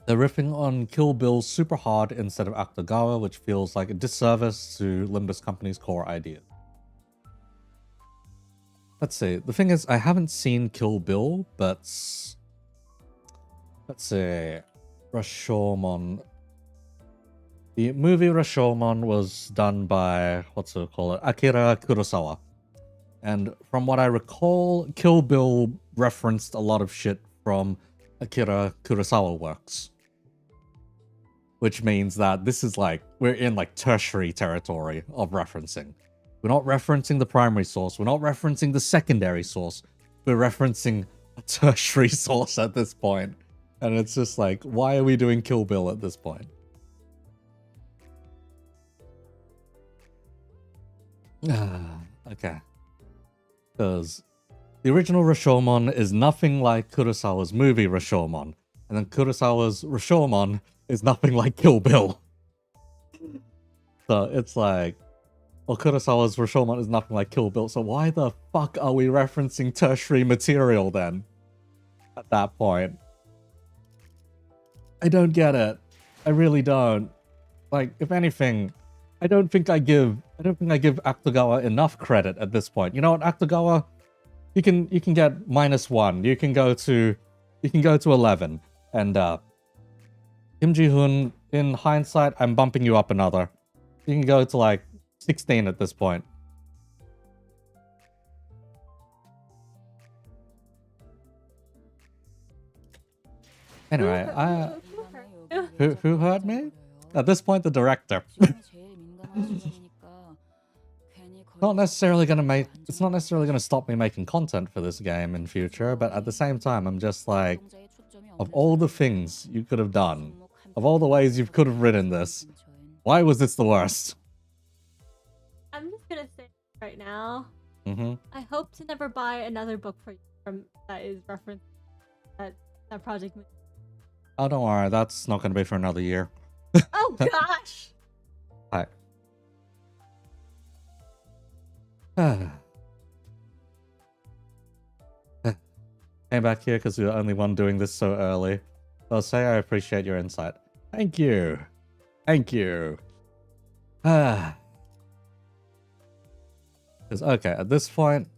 They're riffing on Kill Bill super hard instead of Akutagawa, which feels like a disservice to Limbus Company's core idea. Let's see. The thing is, I haven't seen Kill Bill, but let's see. Rashomon. The movie Rashomon was done by, Akira Kurosawa. And from what I recall, Kill Bill referenced a lot of shit from Akira Kurosawa works. Which means that this is like, we're in like tertiary territory of referencing. We're not referencing the primary source. We're not referencing the secondary source. We're referencing a tertiary source at this point. And it's just like, why are we doing Kill Bill at this point? Okay. Because the original Rashomon is nothing like Kurosawa's movie Rashomon. And then Kurosawa's Rashomon is nothing like Kill Bill. So it's like, well, Kurosawa's Rashomon is nothing like Kill Bill, so why the fuck are we referencing tertiary material then? At that point. I don't get it. I really don't. Like, if anything, I don't think I give Akutagawa enough credit at this point. You know what, Akutagawa? You can get -1. You can go to 11. And Kim Ji-hoon, in hindsight, I'm bumping you up another. You can go to like 16 at this point. Anyway, who hurt me? At this point, the director. It's not necessarily gonna stop me making content for this game in future, but at the same time, I'm just like, of all the things you could have done, of all the ways you could have written this, why was this the worst?
I'm just gonna say right now,
Mm-hmm.
I hope to never buy another book from that is referenced that project.
Oh, don't worry, that's not gonna be for another year.
Oh gosh!
Hi. Came back here because you're the only one doing this so early. I'll say I appreciate your insight. Thank you. Thank you. Because, okay, at this point,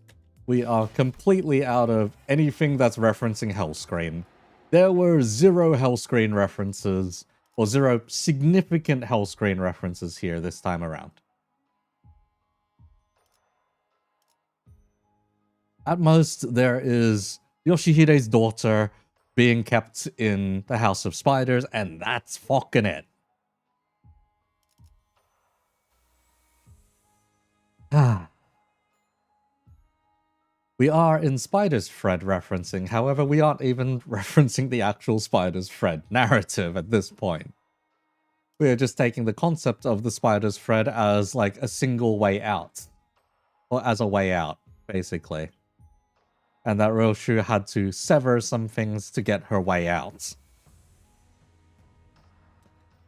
we are completely out of anything that's referencing Hellscreen. There were 0 Hellscreen references, or 0 significant Hellscreen references here this time around. At most, there is Yoshihide's daughter being kept in the House of Spiders, and that's fucking it. We are in Spider's thread referencing, however, we aren't even referencing the actual Spider's thread narrative at this point. We are just taking the concept of the Spider's thread as like a single way out. Or as a way out, basically. And that Roshu had to sever some things to get her way out.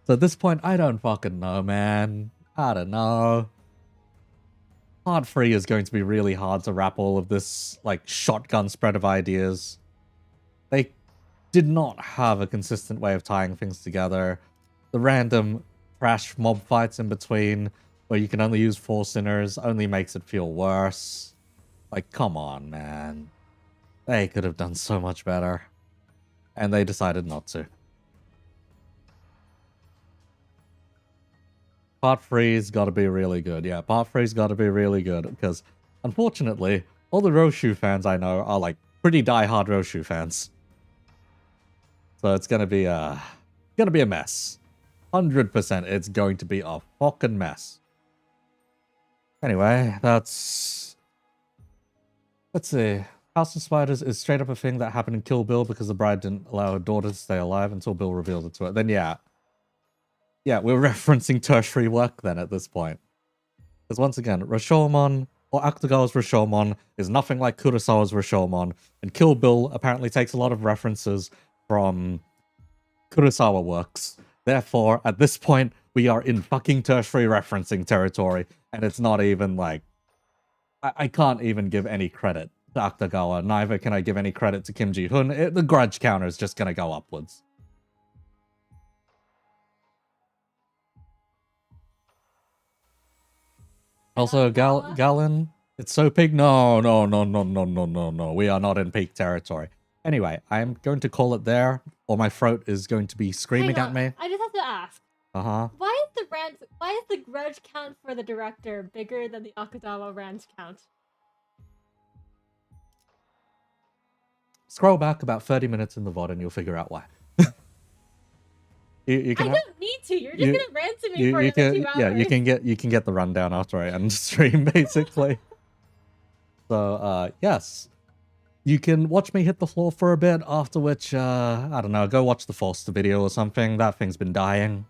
So at this point, I don't fucking know, man. I don't know. Part 3 is going to be really hard to wrap all of this, like, shotgun spread of ideas. They did not have a consistent way of tying things together. The random crash mob fights in between, where you can only use 4 sinners, only makes it feel worse. Like, come on, man. They could have done so much better. And they decided not to. Part 3's gotta be really good. Yeah, Part 3's gotta be really good. Because, unfortunately, all the Roshu fans I know are, like, pretty die-hard Roshu fans. So it's gonna be a mess. 100% it's going to be a fucking mess. Anyway, let's see. House of Spiders is straight up a thing that happened in Kill Bill because the bride didn't allow her daughter to stay alive until Bill revealed it to her. Then yeah. Yeah, we're referencing tertiary work then at this point. Because once again, Rashomon, or Akutagawa's Rashomon, is nothing like Kurosawa's Rashomon, and Kill Bill apparently takes a lot of references from Kurosawa works. Therefore, at this point, we are in fucking tertiary referencing territory, and it's not even like... I can't even give any credit to Akutagawa, neither can I give any credit to Kim Ji-hoon. The grudge counter is just gonna go upwards. Also, Galen, it's so peak. No. We are not in peak territory. Anyway, I'm going to call it there, or my throat is going to be screaming
Hang
at
on,
me.
I just have to ask.
Uh-huh.
Why is the grudge count for the director bigger than the Akutagawa rant count?
Scroll back about 30 minutes in the VOD and you'll figure out why. you can
I don't need to. You're just gonna rant to me for another 2 hours.
Yeah, you can get the rundown after I end stream, basically. So, yes. You can watch me hit the floor for a bit, after which, I don't know, go watch the Foster video or something. That thing's been dying.